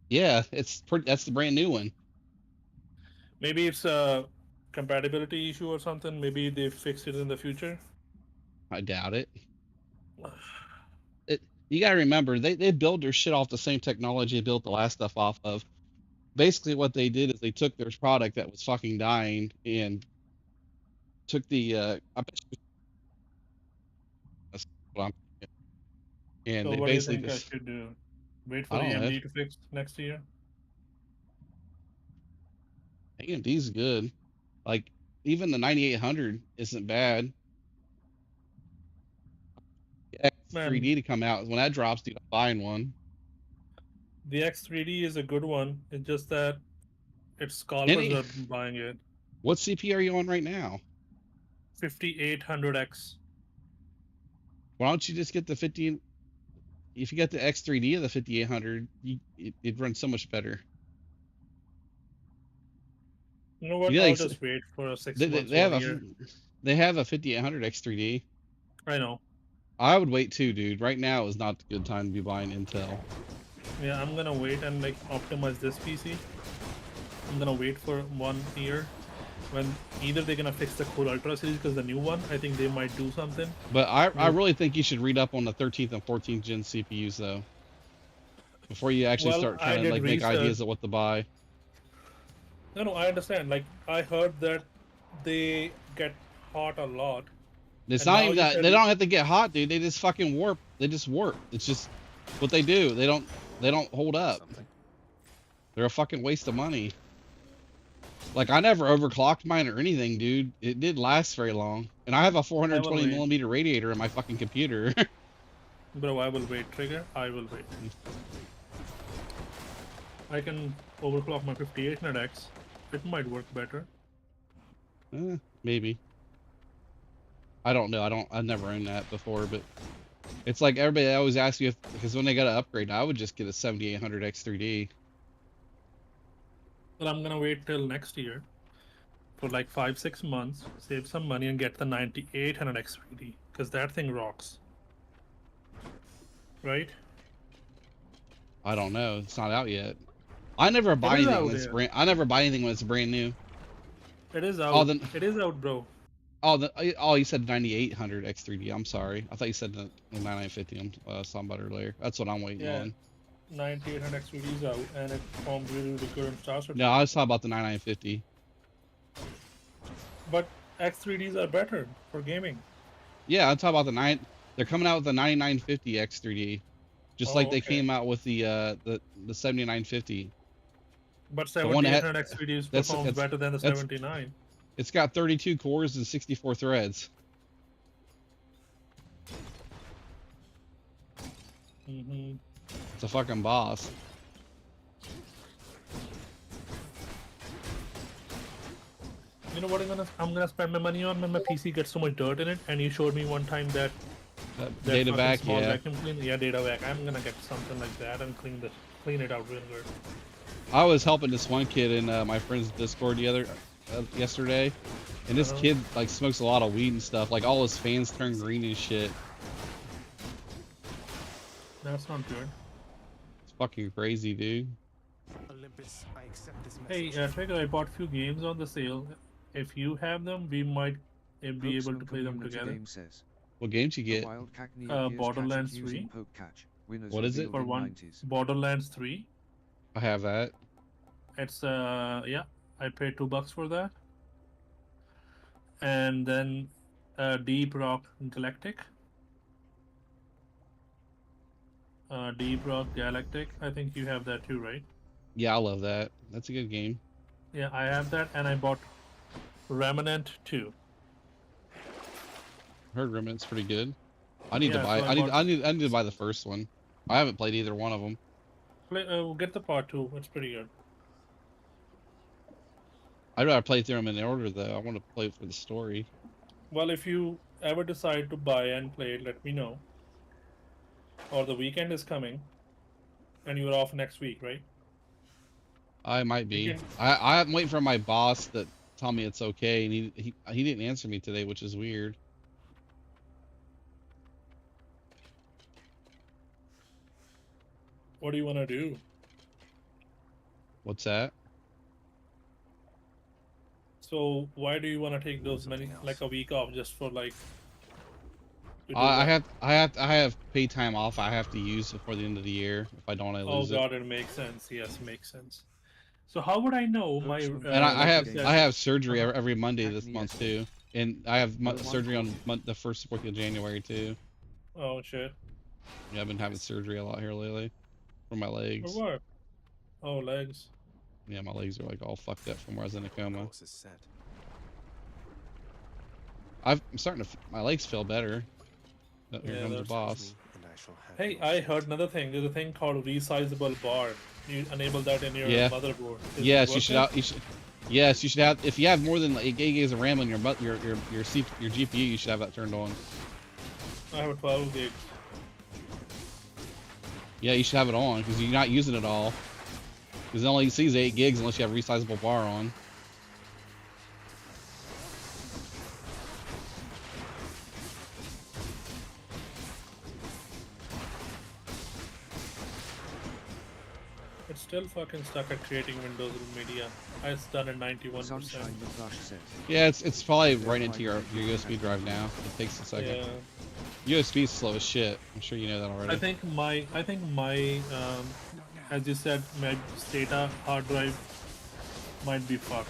Yeah, that's the brand new one. Maybe it's a compatibility issue or something. Maybe they fix it in the future. I doubt it. You gotta remember, they build their shit off the same technology they built the last stuff off of. Basically, what they did is they took their product that was fucking dying and took the I bet you, that's what I'm thinking. And So they what do you basically think I just should do? Wait for I don't know. AMD to fix next year? AMD's good. Like even the 9800 isn't bad. X3D to come out when that drops, dude, I'm buying one. The X3D is a good one. It's just that it's scalpers are buying it. What CPU are you on right now? 5800X. Why don't you just get the 50? If you got the X3D of the 5800, it runs so much better. You know what? I'll just wait for 6 months. They have a 5800 X3D. I know. I would wait too, dude. Right now is not a good time to be buying Intel. Yeah, I'm gonna wait and like optimize this PC. I'm gonna wait for 1 year when either they're gonna fix the Core Ultra series because the new one, I think they might do something. But I really think you should read up on the 13th and 14th gen CPUs though, before you actually start trying to like make ideas of what to buy. No, I understand. Like I heard that they get hot a lot. It's not even that they don't have to get hot, dude. They just fucking warp. They just warp. It's just what they do. They don't hold up. They're a fucking waste of money. Like I never overclocked mine or anything, dude. It didn't last very long. And I have a 420 millimeter radiator in my fucking computer. Bro, I will wait, Trigger. I will wait. I can overclock my 5800X. It might work better. Maybe. I don't know. I've never owned that before, but it's like everybody always asks you because when they got to upgrade, I would just get a 7800X 3D. Well, I'm gonna wait till next year for like 5-6 months, save some money, and get the 9800X 3D because that thing rocks. Right? I don't know. It's not out yet. I never buy anything when it's brand. I never buy anything when it's brand new. It is out. It is out, bro. Oh, you said 9800 X3D. I'm sorry. I thought you said the 9950. I'm talking about earlier. That's what I'm waiting on. 9800 X3D is out, and it performed really, really good in Star Citizen. No, I was talking about the 9950. But X3Ds are better for gaming. Yeah, I'm talking about the 9. They're coming out with the 9950 X3D, just like they came out with the 7950. But 7800 X3D performs better than the 79. It's got 32 cores and 64 threads. It's a fucking boss. You know what I'm gonna spend my money on when my PC gets so much dirt in it? And you showed me one time that data vac, vacuum cleaner. Yeah, data vac. I'm gonna get something like that and clean it out real good. I was helping this one kid in my friend's Discord yesterday, and this kid like smokes a lot of weed and stuff. Like all his fans turn green and shit. That's not good. It's fucking crazy, dude. Olympus, I accept this message. Hey, Trigger, I bought a few games on the sale. If you have them, we might be able to play them together. What games you get? Borderlands 3. What is it? For one, Borderlands 3. I have that. It's yeah, I paid $2 for that. And then Deep Rock Galactic. Deep Rock Galactic. I think you have that too, right? Yeah, I love that. That's a good game. Yeah, I have that, and I bought Remnant 2. I heard Remnant's pretty good. I need to buy. I need to buy the first one. I haven't played either one of them. Get the part 2. It's pretty good. I'd rather play through them in order, though. I want to play for the story. Well, if you ever decide to buy and play it, let me know. Or the weekend is coming, and you're off next week, right? I might be. I'm waiting for my boss to tell me it's okay, and he didn't answer me today, which is weird. What do you want to do? What's that? So why do you want to take those like a week off just for like? I have paid time off. I have to use before the end of the year. If I don't, I lose it. Oh God, it makes sense. Yes, makes sense. So how would I know my? And I have surgery every Monday this month too, and I have surgery on the first week of January too. Oh shit. Yeah, I've been having surgery a lot here lately, for my legs. For what? Oh, legs. Yeah, my legs are like all fucked up from where I was in a coma. I'm starting to. My legs feel better. Here comes the boss. Hey, I heard another thing. There's a thing called resizable bar. You enable that in your motherboard. Yes, you should. Yes, you should have. If you have more than 8 gigs of RAM on your GPU, you should have that turned on. I have a 12 gig. Yeah, you should have it on because you're not using it all. Because it only sees 8 gigs unless you have resizable bar on. It's still fucking stuck at creating Windows media. It's done at 91%. Yeah, it's probably right into your USB drive now. It takes a second. Yeah. USB is slow as shit. I'm sure you know that already. I think my as you said, my SATA hard drive might be fucked,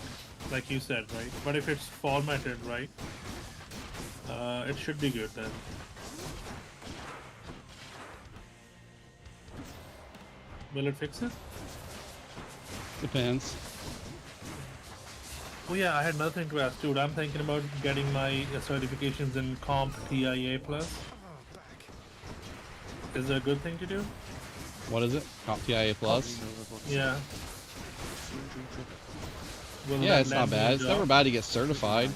like you said, right? But if it's formatted right, it should be good then. Will it fix it? Depends. Oh yeah, I had another thing to ask, dude. I'm thinking about getting my certifications in Comp TIA+. Is that a good thing to do? What is it? CompTIA Plus? Yeah. Will Yeah, that it's not land me a bad. It's job? never bad to get certified.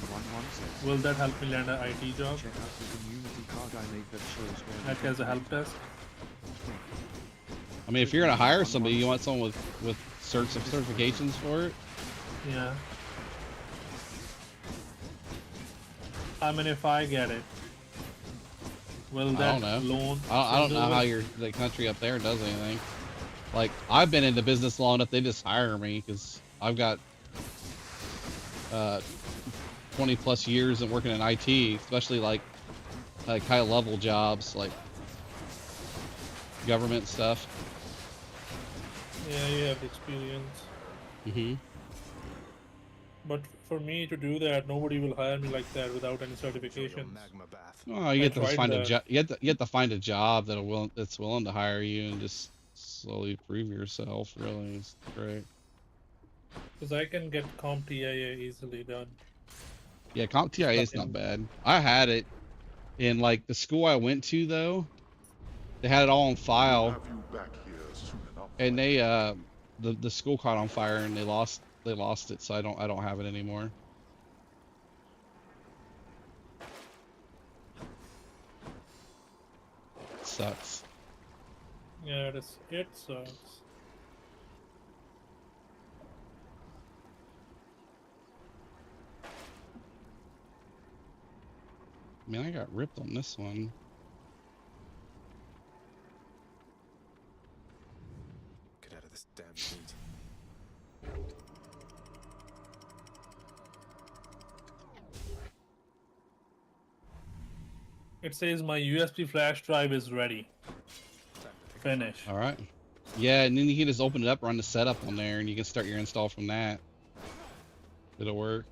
Will that help me land an IT job? Check out the community card I made that shows where Like as a help desk? I mean, if you're gonna hire somebody, you want someone with certifications for it. Yeah. I mean, if I get it, will I that don't know. loan? I don't know how your the country up there does anything. Like, I've been in the business long enough, they just hire me because I've got 20 plus years of working in IT, especially like high level jobs like government stuff. Yeah, you have the experience. Mm-hmm. But for me to do that, nobody will hire me like that without any certifications. Well, you I have to tried find a that. job. You have to find a job that's willing to hire you and just slowly prove yourself. Really, it's great. Because I can get CompTIA easily done. Yeah, CompTIA is not bad. I had it in like the school I went to though. They had it all on file, and they the school caught on fire and they lost it, so I don't have it anymore. It sucks. Yeah, it sucks. I mean, I got ripped on this one. Get out of this damn heat. It says my USB flash drive is ready. Finish. All right. Yeah, and then you can just open it up, run the setup on there, and you can start your install from that. It'll work.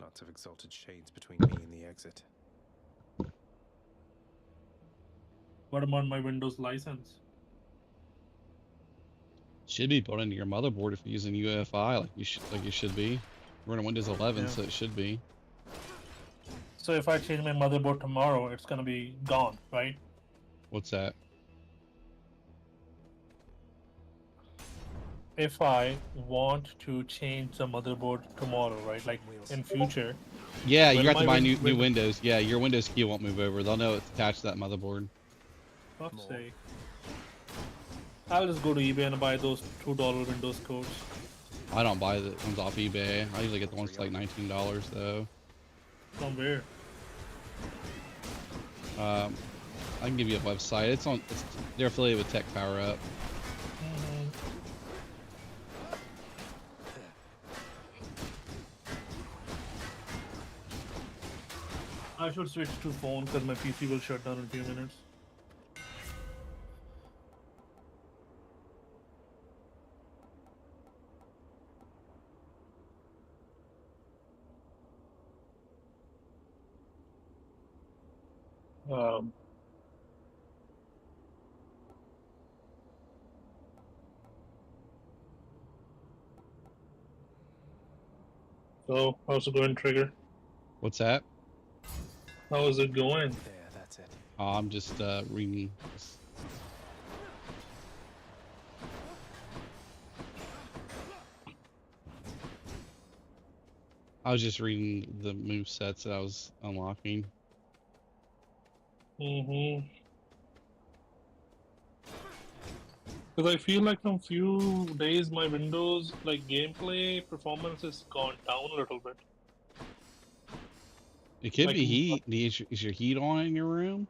Lots of exalted shades between me and the exit. What about my Windows license? Should be built into your motherboard if you're using UEFI, like you should be. We're running Windows 11, Yeah. so it should be. So if I change my motherboard tomorrow, it's gonna be gone, right? What's that? If I want to change the motherboard tomorrow, right? Like in future. Yeah, you will have to my buy Win- new Windows. Yeah, your Windows key won't move over. They'll know it's attached to that motherboard. Fuck's sake. I'll just go to eBay and buy those $2 Windows codes. I don't buy the ones off eBay. I usually get the ones for like $19 though. From where? I can give you a website. They're affiliated with Tech Power Up. I should switch to phone because my PC will shut down in a few minutes. So, how's it going, Trigger? What's that? How is it going? There, that's it. Oh, I'm just reading. I was just reading the move sets that I was unlocking. Because I feel like from few days my Windows like gameplay performance has gone down a little bit. It could Like, be heat. Is your heat on in your room?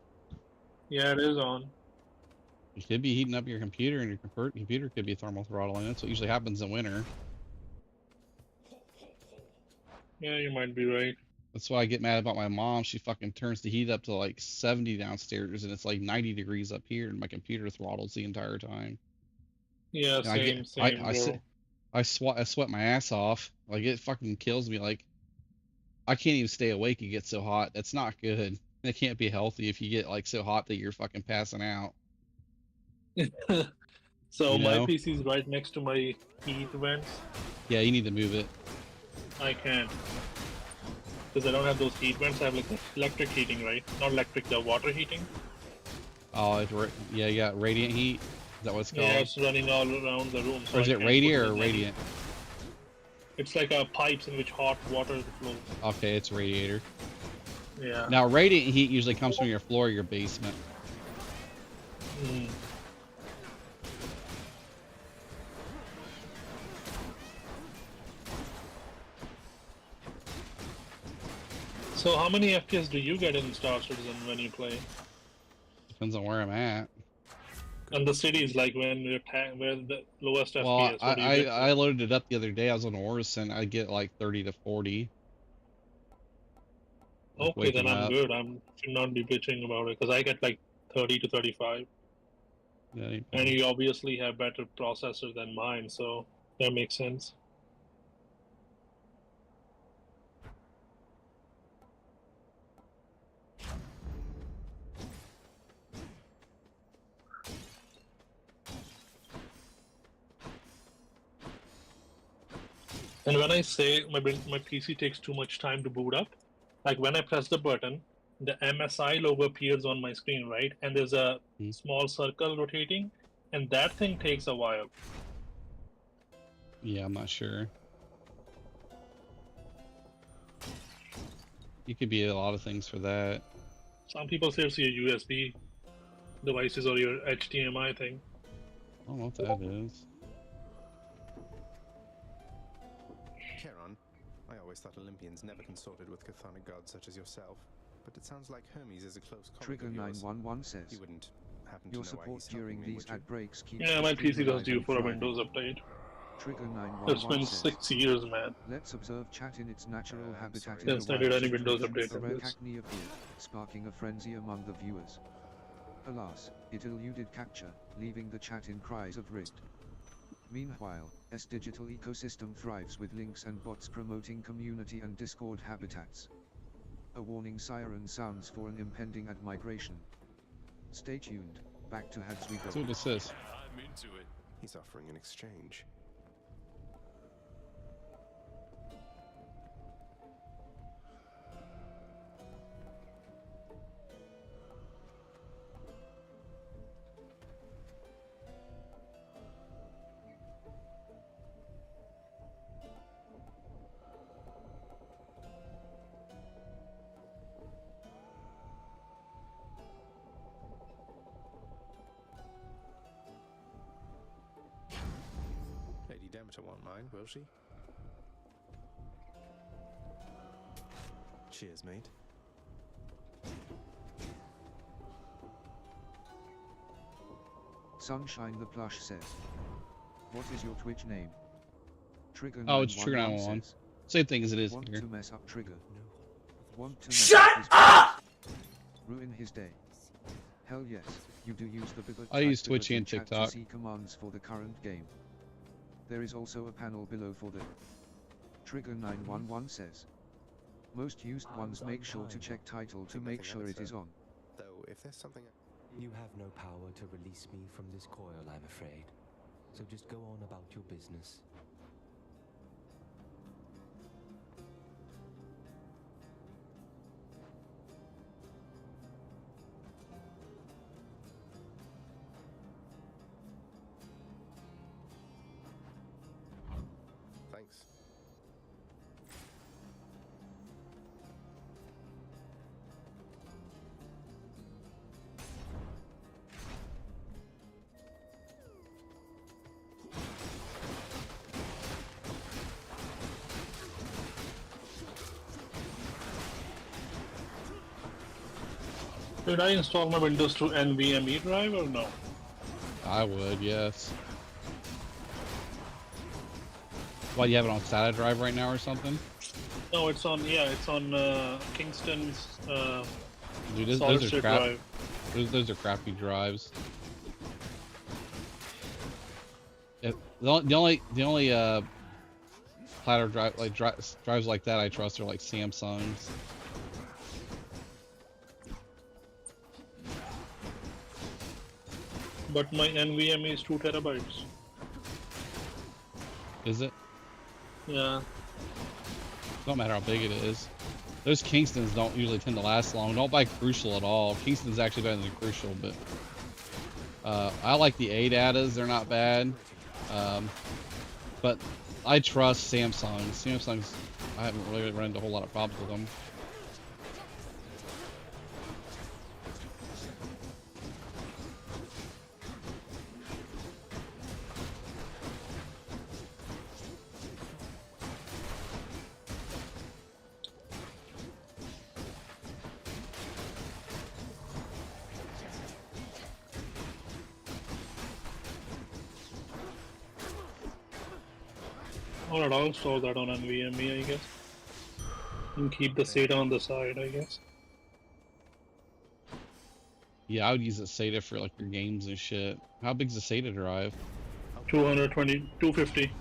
Yeah, it is on. It could be heating up your computer, and your computer could be thermal throttling. That's what usually happens in winter. Yeah, you might be right. That's why I get mad about my mom. She fucking turns the heat up to like 70 downstairs, and it's like 90 degrees up here, and my computer throttles the entire time. Yeah, And same, bro. I sweat my ass off. Like, it fucking kills me. Like, I can't even stay awake. It gets so hot. That's not good. It can't be healthy if you get like so hot that you're fucking passing out. So You my know? PC is right next to my heat vents. Yeah, you need to move it. I can't. Because I don't have those heat vents. I have like the electric heating, right? Not electric, the water heating. Oh, yeah, you got radiant heat. Is that what it's called? Yeah, it's running all around the room. So Or is I it can't radiant put or it in radiant? It's like a pipes in which hot water flows. Okay, it's radiator. Yeah. Now, radiant heat usually comes from your floor or your basement. Mm. So how many FPS do you get in Star Citizen when you play? Depends on where I'm at. And the cities, like when you're where the lowest Well, FPS, what do you get? I loaded it up the other day. I was on Orison. I get like 30 to 40. Like Okay, then waking I'm up. good. Should not be bitching about it because I get like 30 to 35. Yeah, And you obviously have better processor than mine, so that makes sense. And when I say my PC takes too much time to boot up, like when I press the button, the MSI logo appears on my screen, right? And there's a small circle rotating, and that thing takes a while. Yeah, I'm not sure. You could be a lot of things for that. Some people say it's your USB devices or your HDMI thing. I don't know what that is. Charon, I always thought Olympians never consorted with chthonic gods such as yourself, but it sounds like Hermes is a close colleague Trigger of yours. 911 says, You wouldn't happen to your know why support he's helping during me, these would you? ad breaks keeps Yeah, the my stream PC was alive due and for a thriving. Windows update. Trigger 911 It's been says, 6 years, man. let's observe chat in its natural habitat. Yes, I did any Windows update The of red this. acne appeared, sparking a frenzy among the viewers. Alas, it eluded capture, leaving the chat in cries of rigged. Meanwhile, S digital ecosystem thrives with links and bots promoting community and Discord habitats. A warning siren sounds for an impending ad migration. Stay tuned, back to ads we go. That's what it says. I'm into it. He's offering an exchange. Lady Demeter won't mind, will she? Cheers, mate. Sunshine the Plush says, what is your Twitch name? Trigger Oh, it's Trigger 911. says, Same thing as it is want here. to mess up Trigger. Want to mess up his up! Ruin his day. Hell yes, you do use the BitBot I use type Twitch button and chat TikTok. to see commands for the current game. There is also a panel below for the Trigger 911 says. Most used ones make sure to check title to make sure it is on. Though, if there's something... You have no power to release me from this coil, I'm afraid. So just go on about your business. Thanks. Should I install my Windows through NVMe drive or no? I would, yes. Why, you have it on SATA drive right now or something? No, it's on, it's on Kingston's Dude, those solid are state crap. drive. Those are crappy drives. The only platter drive drives like that I trust are like Samsung's. But my NVMe is 2 terabytes. Is it? Yeah. Don't matter how big it is. Those Kingstons don't usually tend to last long. Don't buy Crucial at all. Kingston's actually better than Crucial, but I like the 8-ATAs. They're not bad. But I trust Samsung. Samsung's, I haven't really run into a whole lot of problems with them. Alright, I'll install that on NVMe, I guess. And keep the SATA on the side, I guess. Yeah, I would use a SATA for like your games and shit. How big's the SATA drive? 250.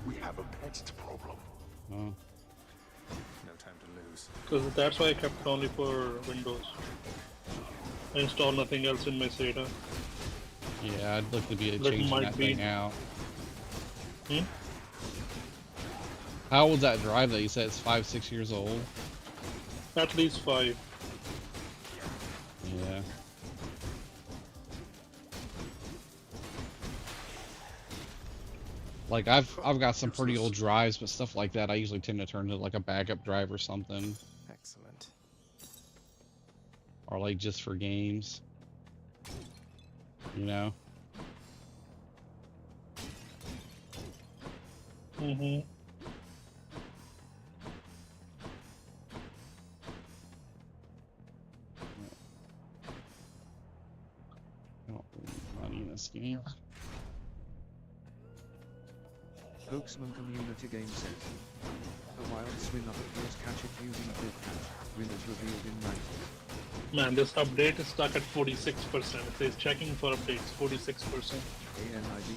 We have a pest problem. Oh. No time to lose. Because that's why I kept it only for Windows. I install nothing else in my SATA. Yeah, I'd look to be That changing might that be- thing out. Hmm? How old's that drive that you said it's 5-6 years old? At least 5. Yeah. Like I've got some pretty old drives, but stuff like that I usually tend to turn to like a backup drive or something, Excellent. or like just for games. You know. Mm-hmm. I don't really money in this game. Hoaxman Community Game says. A wild swing up appears catch it using BitBot. Winners revealed in night. Man, this update is stuck at 46%. It says checking for updates, 46%.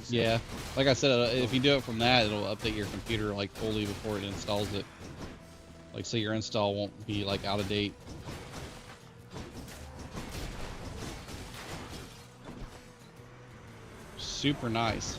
Yeah, like I said, if you do it from that, it'll update your computer like fully before it installs it. Like, so your install won't be like out of date. Super nice.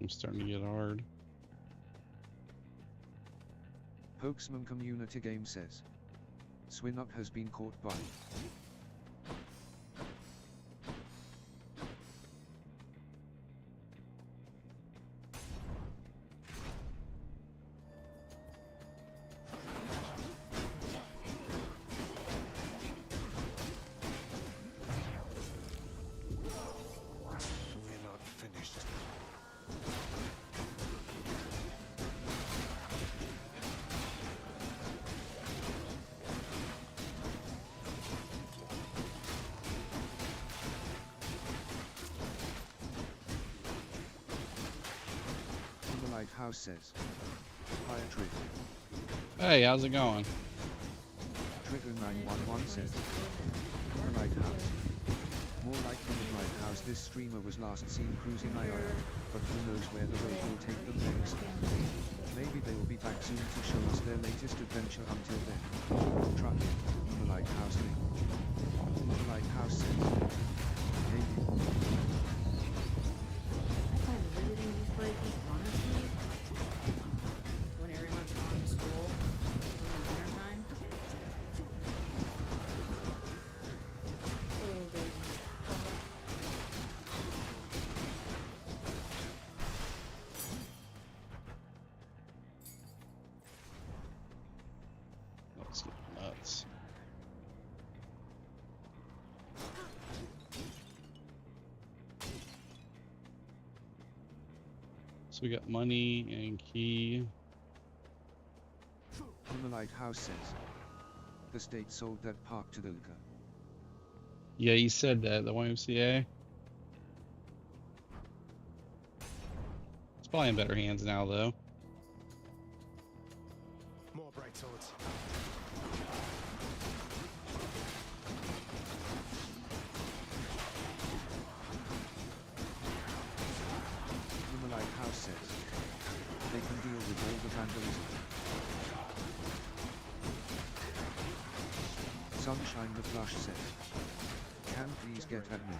I'm starting to get hard. Hoaxman Community Game says. Swinnock has been caught by. We're not finished. The Lighthouse says. Fire Trigger. Hey, how's it going? Trigger 911 says. The Lighthouse. More like the Lighthouse, this streamer was last seen cruising IR, but who knows where the road will take them next. Maybe they will be back soon to show us their latest adventure. Until then, truck. The Lighthouse link. The Lighthouse says. Maybe. When everyone's gone to school in the wintertime. Oh, baby. Let's get nuts. So we got money and key. Himalite House says, the state sold that park to the liquor. Yeah, you said that, the YMCA. It's probably in better hands now, though. More bright swords. Himalite House says, they can deal with all the vandalism. Sunshine the Flush says, can please get admin.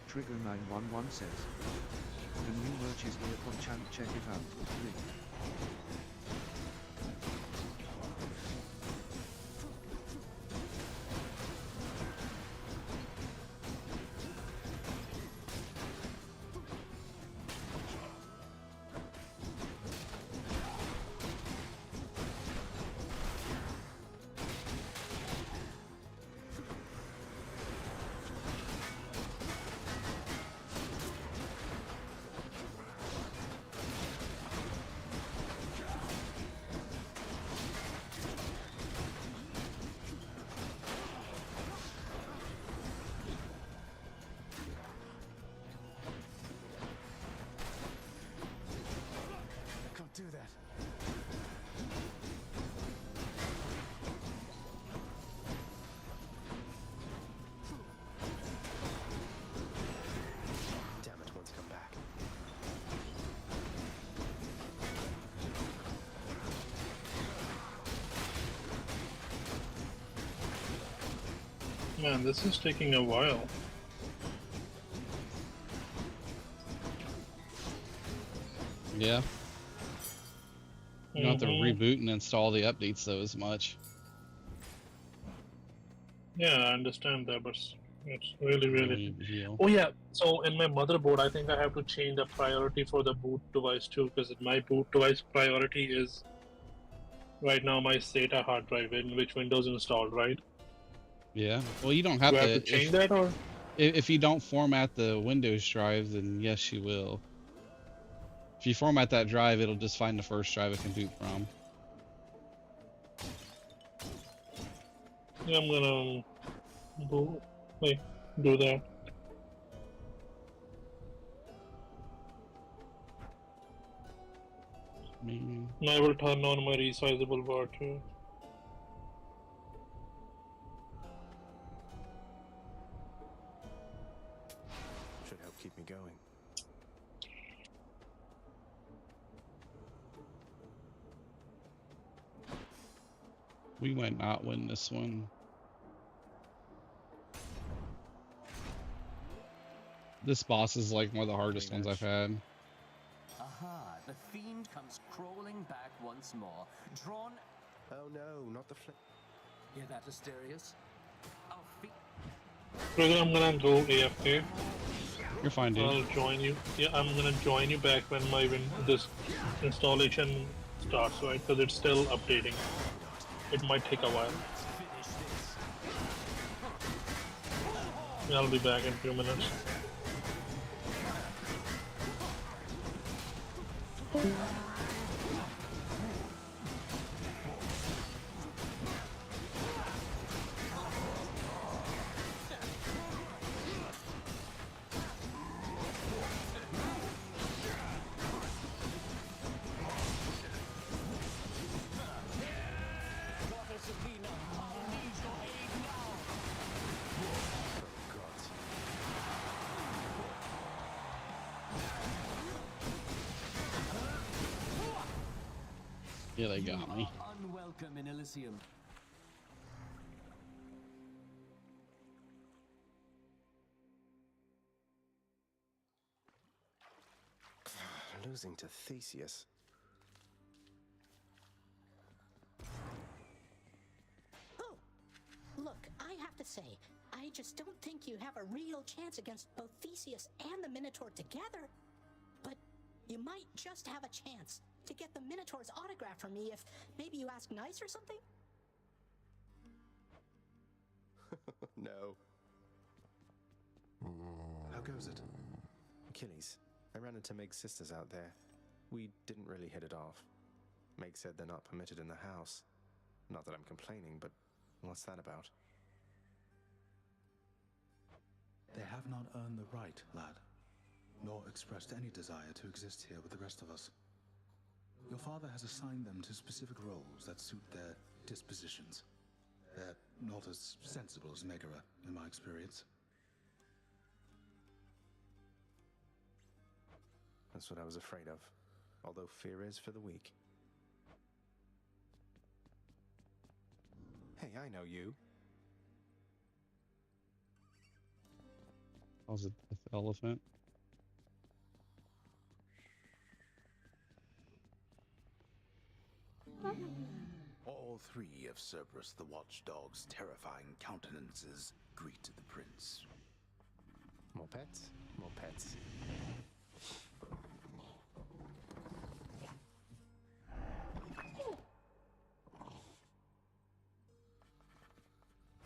Trigger 911 says, the new merch is here from Champ, check it out. Link. Do that. Damn it, one's come back. Man, this is taking a while. Yeah. You don't have to reboot and install the updates though as much. Yeah, I understand that, but it's really. Deal. Oh yeah, so in my motherboard, I think I have to change the priority for the boot device too, because my boot device priority is right now my SATA hard drive in which Windows installed, right? Yeah. Well, you don't have Do I to. have to change that, or if you don't format the Windows drive, then yes, you will. If you format that drive, it'll just find the first drive it can boot from. yeah, I'm gonna do that. I will turn on my resizable bar too. Should help keep me going. We might not win this one. This boss is like one of the hardest ones I've had. Aha, the fiend comes crawling back once more. Drawn. Oh no, not the flip. Hear that, Asterius? Trigger, I'm gonna go AFK. You're fine, dude. I'll join you. Yeah, I'm gonna join you back when this installation starts, right? Because it's still updating. It might take a while. I'll be back in a few minutes. Yeah, they got me. Unwelcome in Elysium. Losing to Theseus. Oh, look, I have to say, I I just don't think you have a real chance against both Theseus and the Minotaur together. But you might just have a chance to get the Minotaur's autograph from me if maybe you ask nice or something. No. How goes it? Achilles, I ran into Meg's sisters out there. We didn't really hit it off. Meg said they're not permitted in the house. Not that I'm complaining, but what's that about? They have not earned the right, lad, nor expressed any desire to exist here with the rest of us. Your father has assigned them to specific roles that suit their dispositions. They're not as sensible as Megara, in my experience. That's what I was afraid of. Although fear is for the weak. Hey, I know you. How's it with the elephant? All three of Cerberus the Watchdog's terrifying countenances greet the prince. More pets? More pets.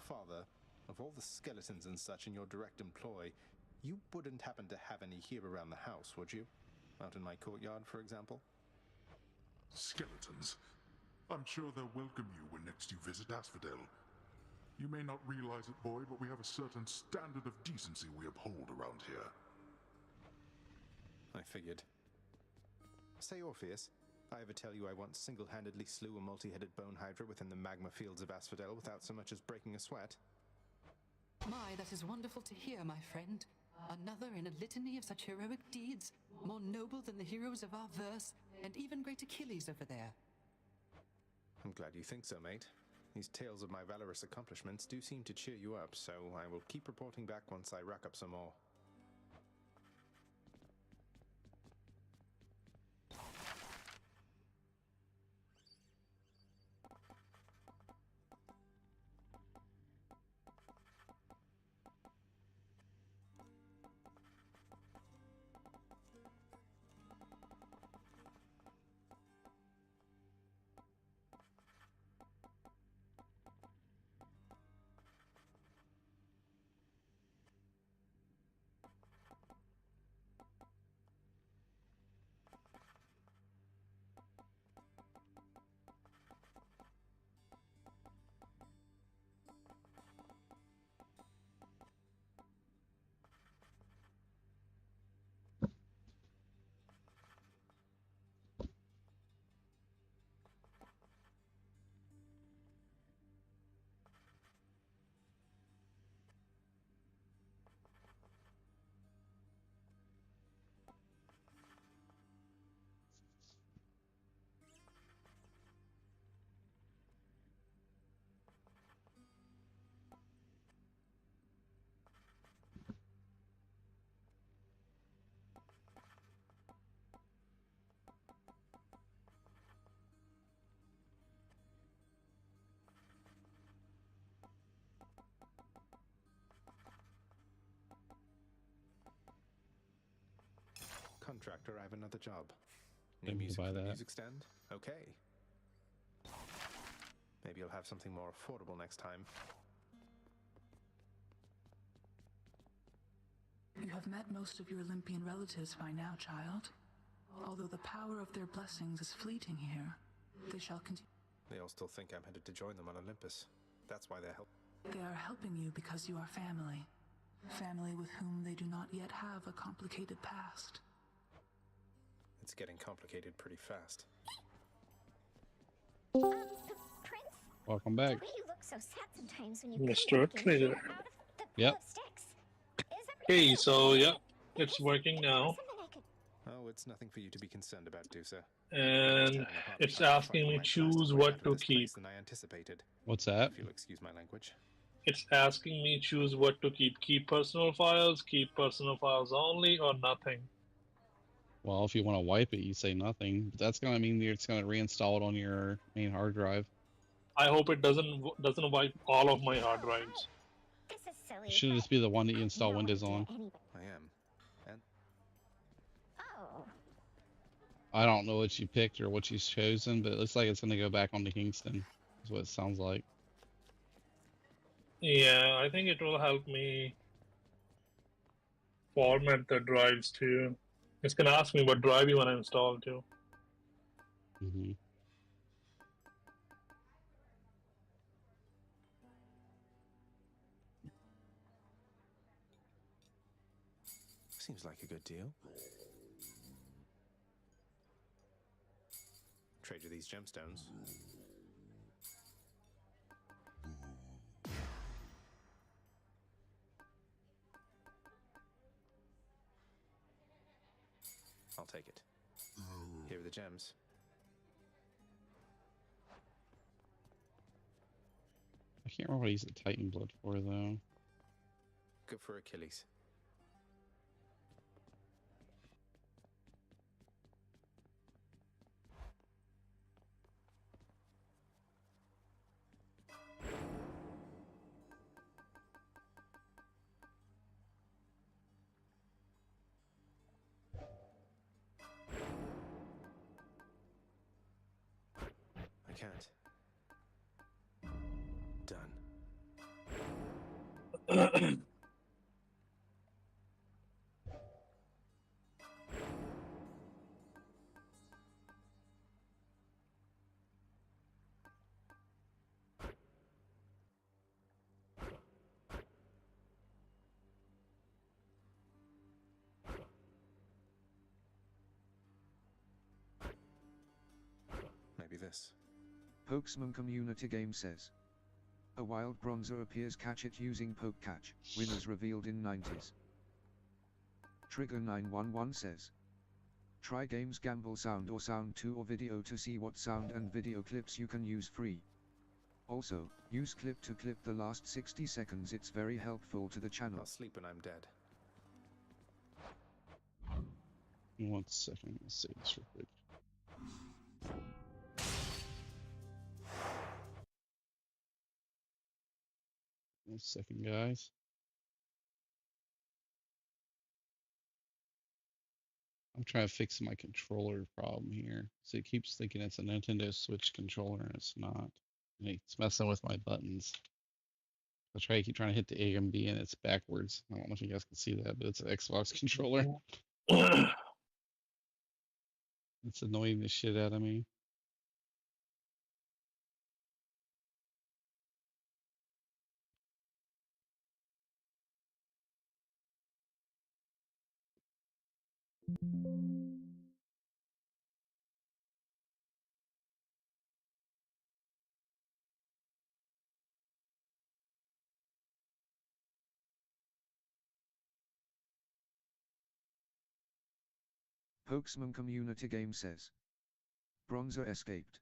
Father, of all the skeletons and such in your direct employ, you wouldn't happen to have any here around the house, would you? Out in my courtyard, for example? Skeletons? I'm sure they'll welcome you when next you visit Asphodel. You may not realize it, boy, but we have a certain standard of decency we uphold around here. I figured. Say, Orpheus, I ever tell you I once single-handedly slew a multi-headed bone hydra within the magma fields of Asphodel without so much as breaking a sweat? My, that is wonderful to hear, my friend. Another in a litany of such heroic deeds, more noble than the heroes of our verse, and even great Achilles over there. I'm glad you think so, mate. These tales of my valorous accomplishments do seem to cheer you up, so I will keep reporting back once I rack up some more. Contractor, I have another job. New Maybe music buy for the that. music stand? Okay. Maybe you'll have something more affordable next time. You have met most of your Olympian relatives by now, child. Although the power of their blessings is fleeting here, they shall continue. They all still think I'm headed to join them on Olympus. That's why they're They are helping you because you are family. Family with whom they do not yet have a complicated past. It's getting complicated pretty fast. Prince? Welcome back. The way you look so sad sometimes when you Mr. Treasure. Yep. Hey, so yeah, it's working now. Oh, it's nothing for you to be concerned about, Dusa. And it's asking me choose what to keep. Than I anticipated. What's that? If you'll excuse my language. It's asking me choose what to keep. Keep personal files, keep personal files only, or nothing. Well, if you want to wipe it, you say nothing. But that's gonna mean it's gonna reinstall it on your main hard drive. I hope it doesn't wipe all of my hard drives. This is silly. It should but just be the one that you I install have no Windows idea on. anyway. I am. And Oh. I don't know what you picked or what you've chosen, but it looks like it's going to go back onto Kingston. Is what it sounds like. Yeah, I think it will help me format the drives too. It's gonna ask me what drive you want to install too. Mm-hmm. seems like a good deal. Trade you these gemstones. I'll take it. Here are the gems. I can't remember what he's a Titan blood for though. Good for Achilles. I can't. Done. Maybe this. Pokesman Community Game says. A wild bronzer appears, catch it using poke catch, winners revealed in 90s. Trigger 911 says. Try games gamble sound or sound 2 or video to see what sound and video clips you can use free. Also, use clip to clip the last 60 seconds, it's very helpful to the channel. I'll sleep when I'm dead. 1 second, let's save this real quick. 1 second, guys. I'm trying to fix my controller problem here. So it keeps thinking it's a Nintendo Switch controller and it's not. And it's messing with my buttons. I keep trying to hit the A and B and it's backwards. I don't know if you guys can see that, but it's an Xbox controller. It's annoying the shit out of me. Pokesman Community Game says. Bronzer escaped.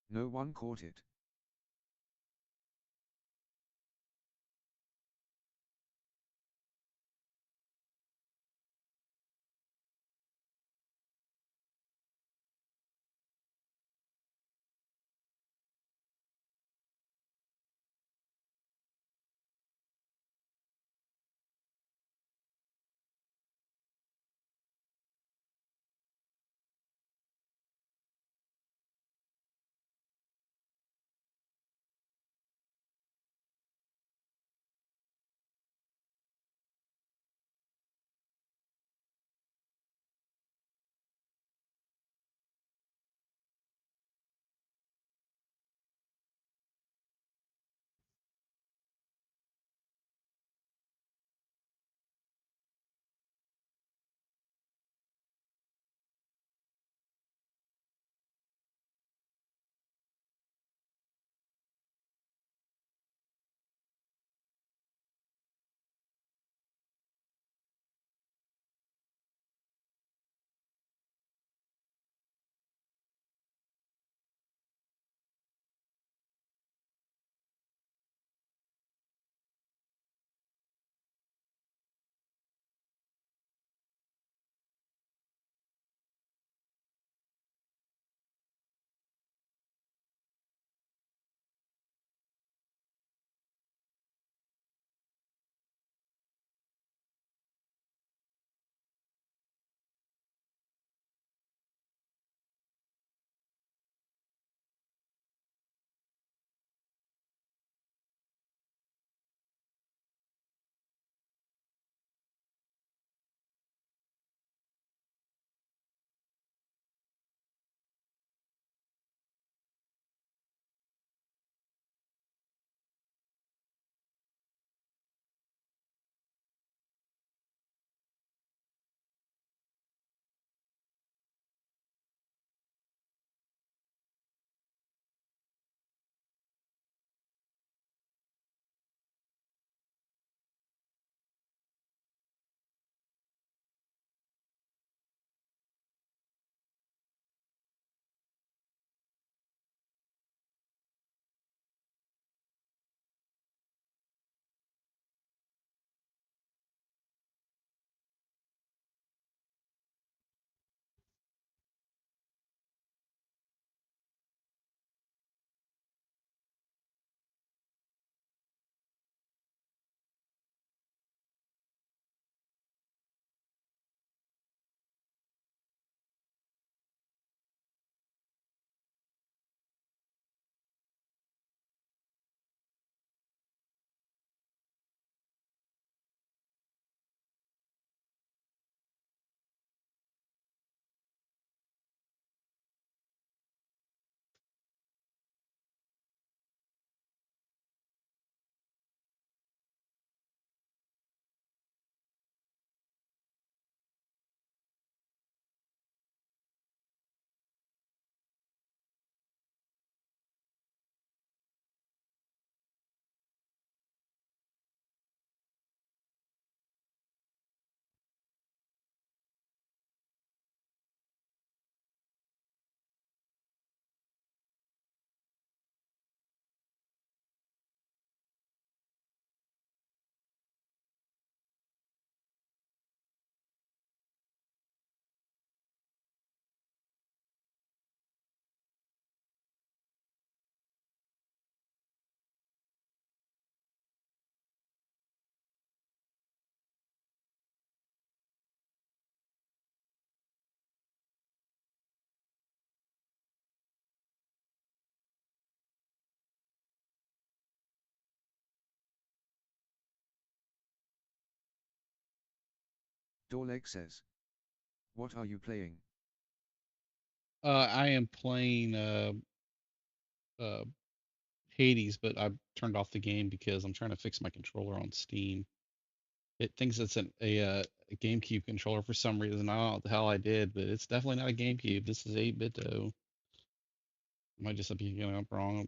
No one caught it. Dorleg says. What are you playing? I am playing Hades, but I turned off the game because I'm trying to fix my controller on Steam. It thinks it's a GameCube controller for some reason. I don't know what the hell I did, but it's definitely not a GameCube. This is 8-bit though. Might just be getting up wrong.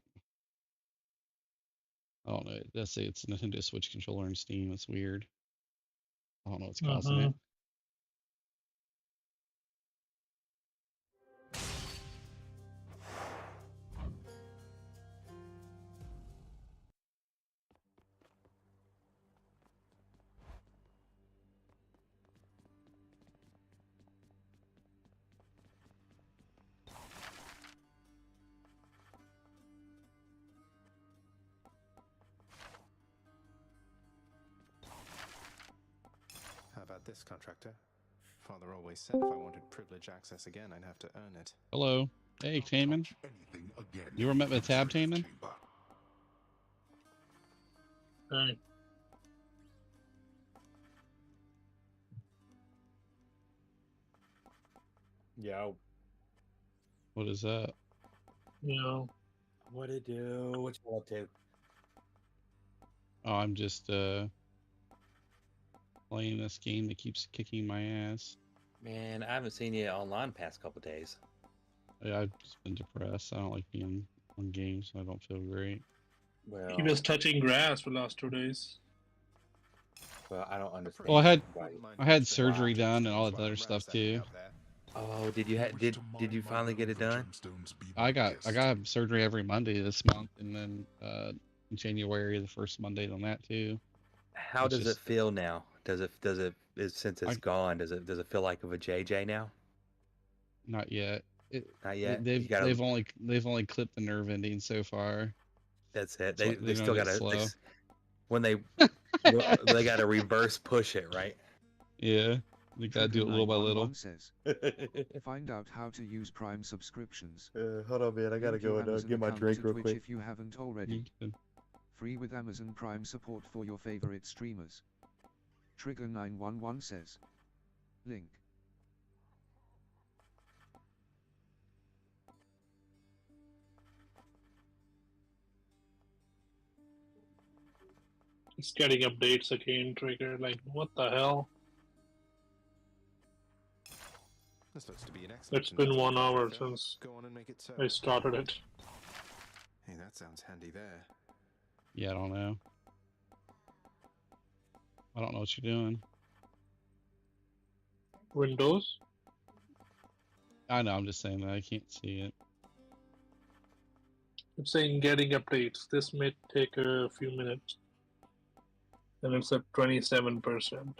I don't know. It does say it's a Nintendo Switch controller in Steam. It's weird. I don't know what's causing it. How about this, contractor? Father always said if I wanted privilege access again, I'd have to earn it. Hello. Hey, Taman. Anything again. You ever met with Tab, Taman? Hey. Yo. What is that? Yeah. What it do? What you up to? Oh, I'm just playing this game that keeps kicking my ass. Man, I haven't seen you online past couple days. Yeah, I've just been depressed. I don't like being on games, so I don't feel great. Well, He was touching grass for the last 2 days. Well, I don't understand. Well, why. I had surgery done and all that other stuff too. Oh, did you did you finally get it done? I got surgery every Monday this month, and then January the first Monday on that too. How does it feel now? Does it since it's gone? Does it feel like of a JJ now? Not yet. Not yet. They've only clipped the nerve ending so far. That's it. So They still got to when they got to reverse push it, right? Yeah, they got to do it little by little. Says, find out how to use Prime subscriptions. Hold on, man. I gotta go and get my drink real quick. If you haven't already. Free with Amazon Prime support for your favorite streamers. Trigger911 says. Link. It's getting updates again, Trigger. Like, what the hell? This looks to be an excellent. It's been 1 hour since Go on and make it so. I started it. Hey, that sounds handy there. Yeah, I don't know. I don't know what you're doing. Windows? I know, I'm just saying that I can't see it. It's saying getting updates. This may take a few minutes. And it's at 27%.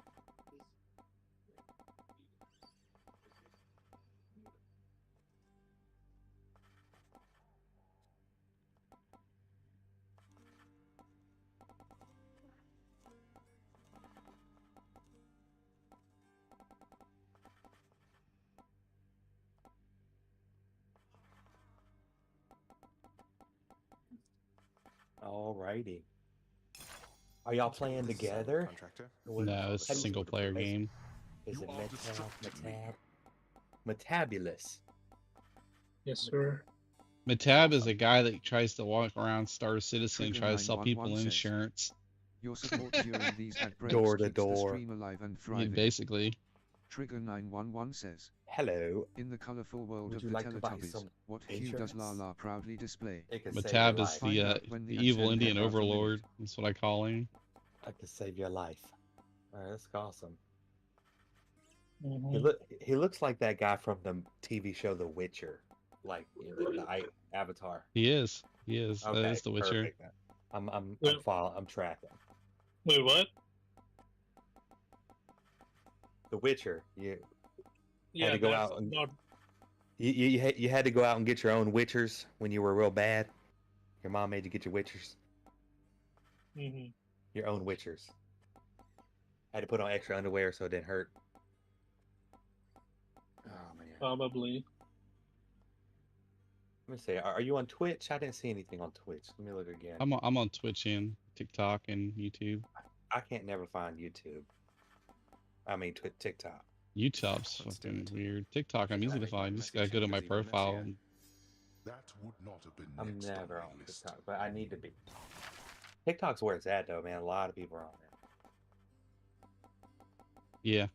Alrighty. Are y'all playing together? No, it's a single player game. Is it Metabulous? Yes, sir. Matab is a guy that tries to walk around Star Citizen and try to sell people insurance. Your support during these ad breaks Door to keeps the door. stream alive and Yeah, thriving. basically. Trigger911 says. Hello. In the colorful world Would of you the like to buy Teletubbies, some what hue does Lala proudly display? Matab is the evil Indian overlord. That's what I call him. I could save your life. Alright, that's awesome. Mm-hmm. He looks like that guy from the TV show The Witcher, like the Avatar. He is. Okay, That is the Witcher. Perfect. I'm tracking. Wait, what? The Witcher. You Yeah, had to go that's out and not. you had to go out and get your own Witchers when you were real bad. Your mom made you get your Witchers. Mm-hmm. Your own Witchers. Had to put on extra underwear so it didn't hurt. Oh man. Probably. Let me see. Are you on Twitch? I didn't see anything on Twitch. Let me look again. I'm on Twitch and TikTok and YouTube. I can't never find YouTube. I mean, TikTok. YouTube's fucking weird. TikTok, I'm easy to find. Just gotta go to my profile. And... That would not have been I'm next never on on my list. TikTok, but I need to be. TikTok's where it's at, though, man. A lot of people are on there. Yeah.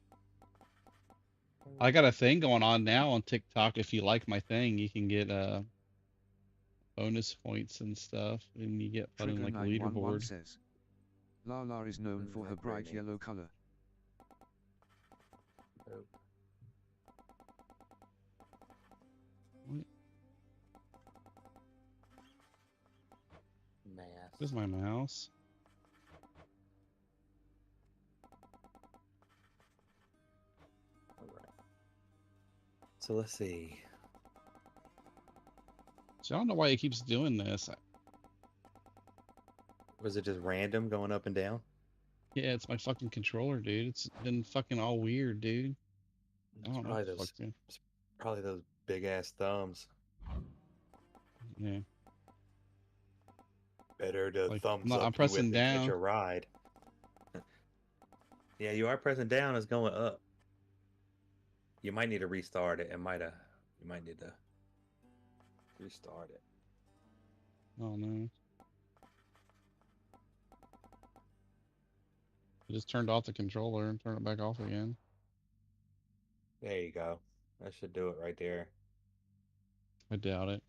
I got a thing going on now on TikTok. If you like my thing, you can get bonus points and stuff, and you get put in like a leaderboard. Says, Lala is known for her bright yellow color. Where's my mouse? All right. So let's see. So I don't know why it keeps doing this. Was it just random going up and down? Yeah, it's my fucking controller, dude. It's been fucking all weird, dude. I don't know. It's probably those big ass thumbs. Yeah. Better to like, thumbs no, up I'm pressing with and catch a down. ride. Yeah, you are pressing down. It's going up. You might need to restart it. You might need to restart it. Oh no. I just turned off the controller and turned it back off again. There you go. That should do it right there. I doubt it.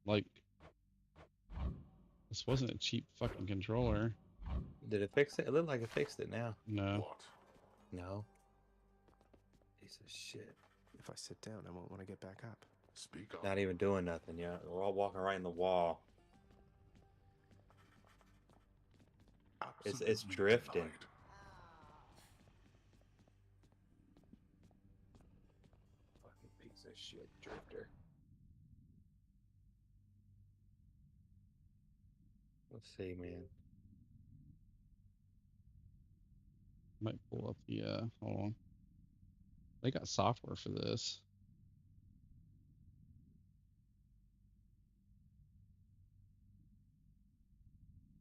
Like, this wasn't a cheap fucking controller. Did it fix it? It looked like it fixed it now. No. What? No. Piece of shit. If I sit down, I won't want to get back up. Speak up. Not even doing nothing, yeah. We're all walking right in the wall. It's drifting. Denied. Fucking piece of shit drifter. Let's see, man. Might pull up the hold on. They got software for this.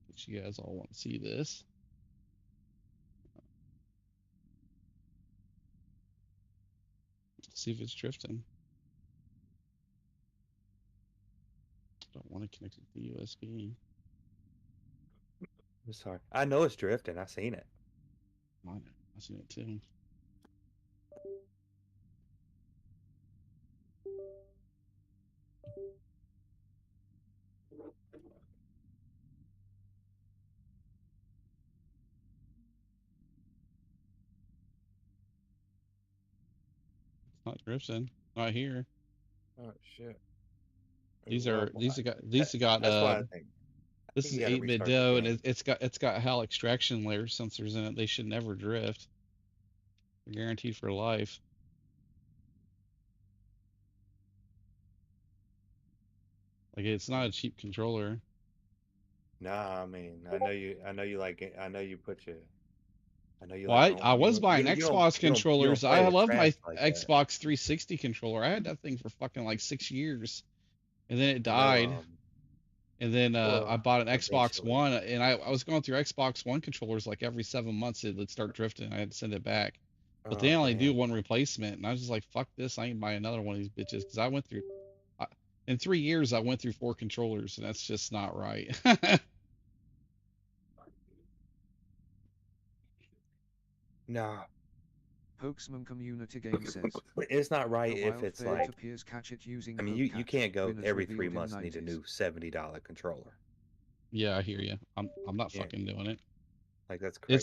But you guys all want to see this. Let's see if it's drifting. Don't want to connect it to USB. I'm sorry. I know it's drifting. I've seen it. I know. I've seen it too. It's not drifting. Not here. Oh shit. These have got That's why I think. This is 8-bit dough, and it's got HAL extraction layer sensors in it. They should never drift. They're guaranteed for life. Like, it's not a cheap controller. Nah, I mean, I know you like it. I know you put your. I know you Well, like. I was buying Xbox controllers. I love my like Xbox 360 controller. I had that thing for fucking like 6 years, and then it died. And then I bought an Xbox One, and I was going through Xbox One controllers like every 7 months. It would start drifting. I had to send it back. But they only do one replacement, and I was just like, "Fuck this! I ain't buying another one of these bitches." Because I went through, in 3 years, I went through 4 controllers, and that's just not right. Nah. Pokemon Community Game says it's not right if it's like. Appears catch it using I mean, you can't go every 3 months and need a new $70 controller. Yeah, I hear you. I'm not fucking doing it. Like, that's crazy.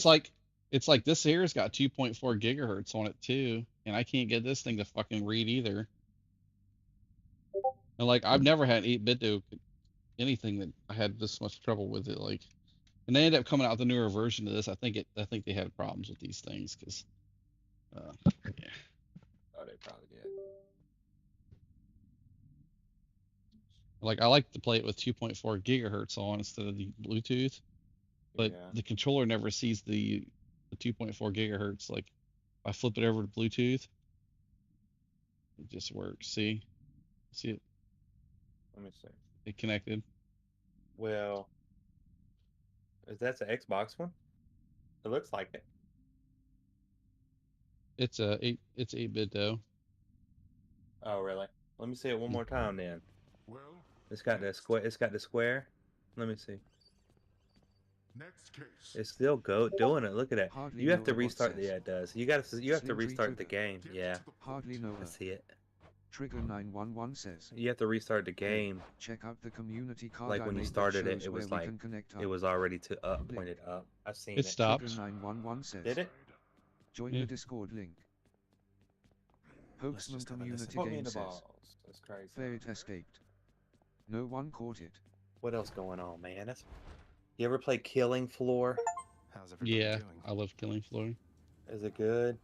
It's like this here's got 2.4 gigahertz on it too, and I can't get this thing to fucking read either. And like, I've never had 8-bit do anything that I had this much trouble with it. Like, and they ended up coming out with a newer version of this. I think they had problems with these things because, yeah. Oh, they probably did. Like, I like to play it with 2.4 gigahertz on instead of the Bluetooth, but the controller never sees the 2.4 gigahertz. Like, if I flip it over to Bluetooth, it just works. See it? Let me see. It connected. Well, that's an Xbox one. It looks like it. It's 8-bit though. Oh, really? Let me see it one more time then. Well, It's got the square. It's got the square. Let me see. next case. It's still doing it. Look at that. Hardly You have to know what restart. says. Yeah, it does. You have to Slim restart the Trigger. game. Yeah, Hardly know I her. see it. Trigger 911 says. You have to restart the game. Check out the community card Like I when you made that started it, shows it where was we like can connect it up. was already to up, pointed up. I've seen It it. stopped. Trigger 911 says. Did it? Join Yeah. the Discord link. Pokesman just have a listen. community Put me in game the says. balls. That's crazy. Ferret escaped. No one caught it. What else going on, man? That's. You ever play Killing Floor? How's everybody Yeah, doing? I love Killing Floor. Is it good?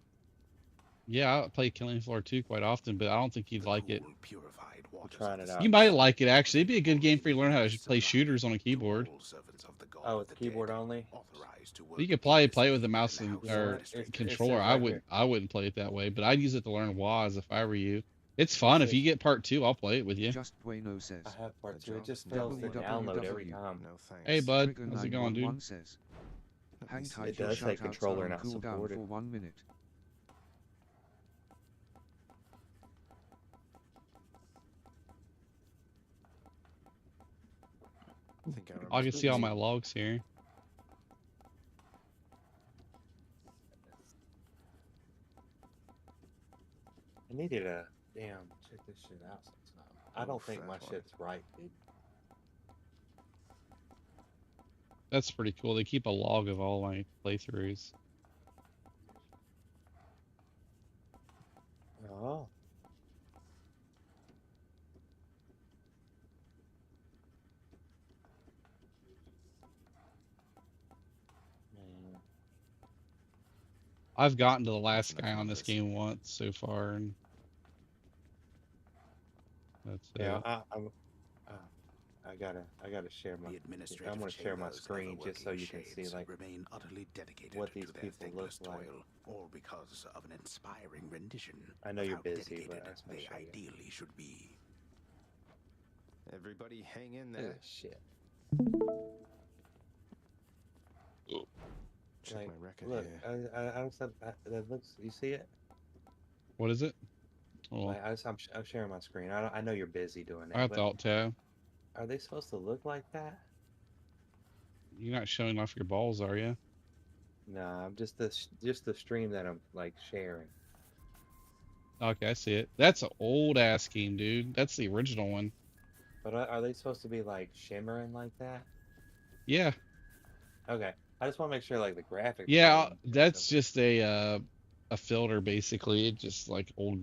Yeah, I play Killing Floor 2 quite often, but I don't think you'd like it. Cool, purified I'm waters trying of it the out. You might like it actually. It'd be a good game for you to learn how to play shooters on a keyboard. servants of the god Oh, of it's the keyboard dead, only. authorized to work You could in probably this play with a in mouse the and house or district. controller. right here. I wouldn't play it that way, but I'd use it to learn WAS if I were you. It's fun. It If you get part 2, I'll play it with you. Just Bueno says. I have part The 2. It job just is fails to download every www. time. No thanks. Hey, bud. Trigger How's it going, 911 dude? says. At Hang least tight, It your does say shoutouts controller are on not cooldown supported. for 1 minute. I think I remember I can see all speaking- my logs here. I needed a damn check this shit out sometime. I don't think my fair shit's right, dude. That's pretty cool. They keep a log of all my playthroughs. Oh. Man. I've gotten to the last guy on this game once so far, and that's Yeah, it. I gotta share my. The administrative I'm gonna share my chambers of screen the just so working you can see shades like remain utterly dedicated what to these their people look thankless like. toil, all because of an inspiring rendition. I know of you're how busy, dedicated but I just wanna they show you. ideally should be. Everybody hang in Look there. at this shit. Check Like, my record look, here. that looks. You see it? What is it? Oh, Like, I'm sharing my screen. I know you're busy doing I that, have to but alt tab. are they supposed to look like that? You're not showing off your balls, are you? Nah, I'm just the stream that I'm like sharing. Okay, I see it. That's an old ass game, dude. That's the original one. But are they supposed to be like shimmering like that? Yeah. Okay, I just want to make sure like the graphics. Yeah, that's just a filter basically. It's just like old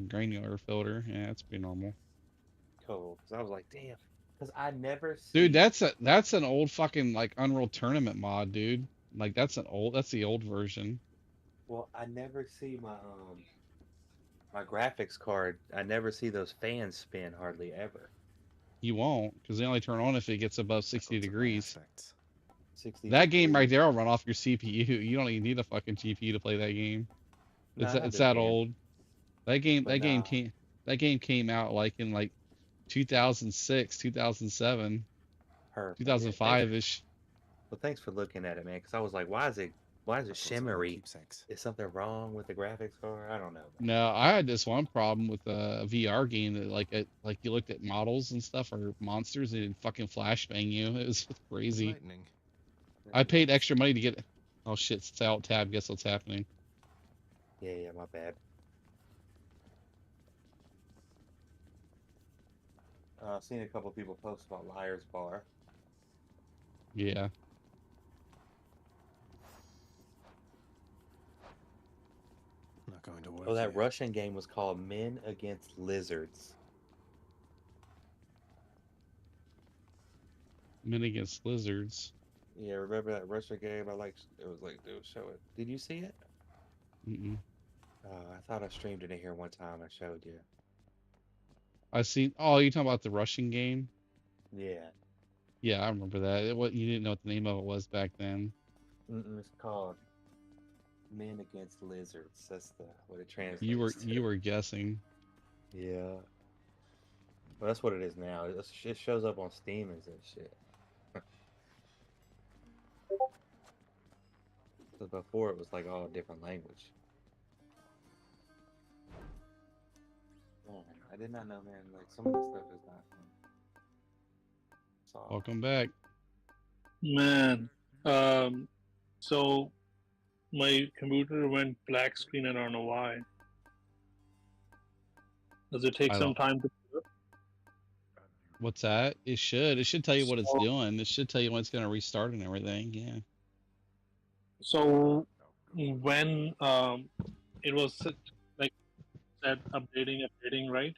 granular filter. Yeah, it's pretty normal. Cool. Because I was like, damn. Because I never see. Dude, that's an old fucking like Unreal Tournament mod, dude. Like that's the old version. Well, I never see my graphics card. I never see those fans spin hardly ever. You won't, because they only turn on if it gets above 60 degrees. 60 That game right there will run off your CPU. You don't even need a fucking GPU to play that game. No, I It's that understand. old. That game But nah. came out like in like 2006, 2007, Perfect. 2005 ish. Well, thanks for looking at it, man. Because I was like, why is it shimmery? Is something wrong with the graphics card? I don't know. No, I had this one problem with a VR game that like you looked at models and stuff or monsters and it'd fucking flashbang you. It was crazy. Lightning. I paid extra money to get. Oh shit! It's alt tab. Guess what's happening? Yeah, my bad. I've seen a couple people post about Liar's Bar. Yeah. Not going to work. Oh, that Russian game was called Men Against Lizards. Men Against Lizards. Yeah, remember that Russian game? It was like they would show it. Did you see it? Mm-mm. I thought I streamed it in here one time. I showed you. I seen. Oh, you talking about the Russian game? Yeah. Yeah, I remember that. What you didn't know what the name of it was back then. It's called Men Against Lizards. That's what it translates. You were guessing. Yeah. Well, that's what it is now. It shows up on Steam and shit. Because before it was like all a different language. I did not know, man. Like some of this stuff is not. So, Welcome back. Man, so my computer went black screen. I don't know why. Does it take I some don't. time to? What's that? It should. It should tell you what it's So, doing. It should tell you when it's going to restart and everything. Yeah. so when it was like said updating right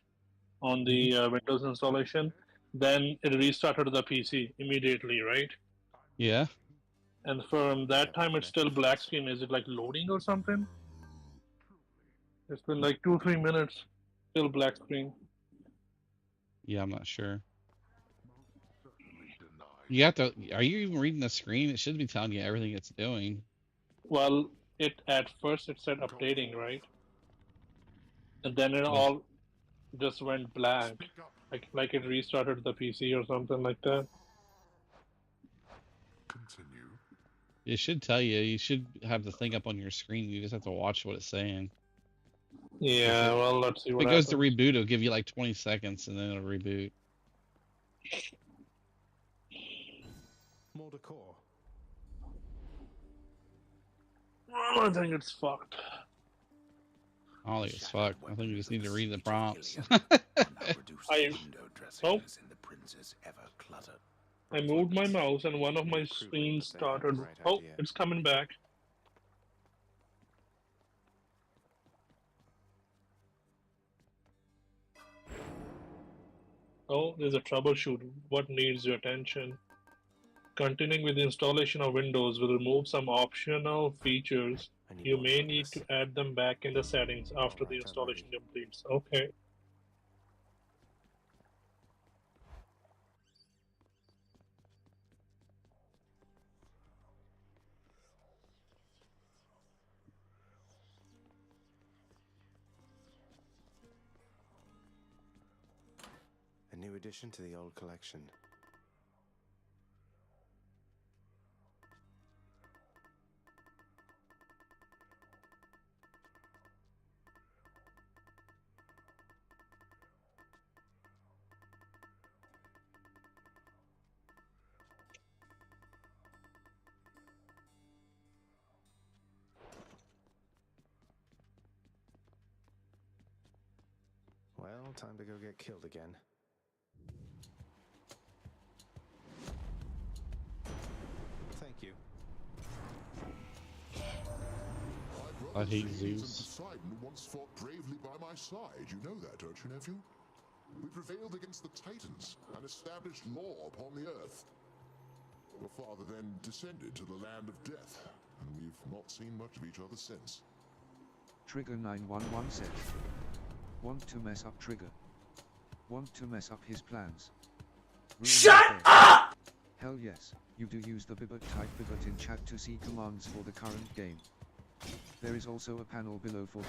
on the Windows installation, then it restarted the PC immediately, right? Yeah. And from that time, it's still black screen. Is it like loading or something? It's been like 2-3 minutes, still black screen. Yeah, I'm not sure. You have to. Are you even reading the screen? It should be telling you everything it's doing. Well, it at first it said updating, right? And then it Well, all just went blank, like it restarted the PC or something like that. it should tell you. You should have the thing up on your screen. You just have to watch what it's saying. Yeah, well, let's see If what it goes to happens. reboot, it'll give you like 20 seconds and then it'll reboot. More decor. Well, I think it's fucked. I don't think it's fucked. I think you just need to read the prompts. I moved my mouse and one of my screens started. Oh, it's coming back. Oh, there's a troubleshoot. What needs your attention? Continuing with the installation of Windows will remove some optional features. You may need to add them back in the settings after the installation completes. Okay. A new addition to the old collection. Well, time to go get killed again. Thank you. I hate Hades zoos. and Poseidon once fought bravely by my side. You know that, don't you, nephew? We prevailed against the Titans and established law upon the earth. Your father then descended to the land of death, and we've not seen much of each other since. Trigger 911 says, want to mess up Trigger. Want to mess up his plans. Shut up! Hell yes, you do use the BitBot. Type BitBot in chat to see commands for the current game. There is also a panel below for the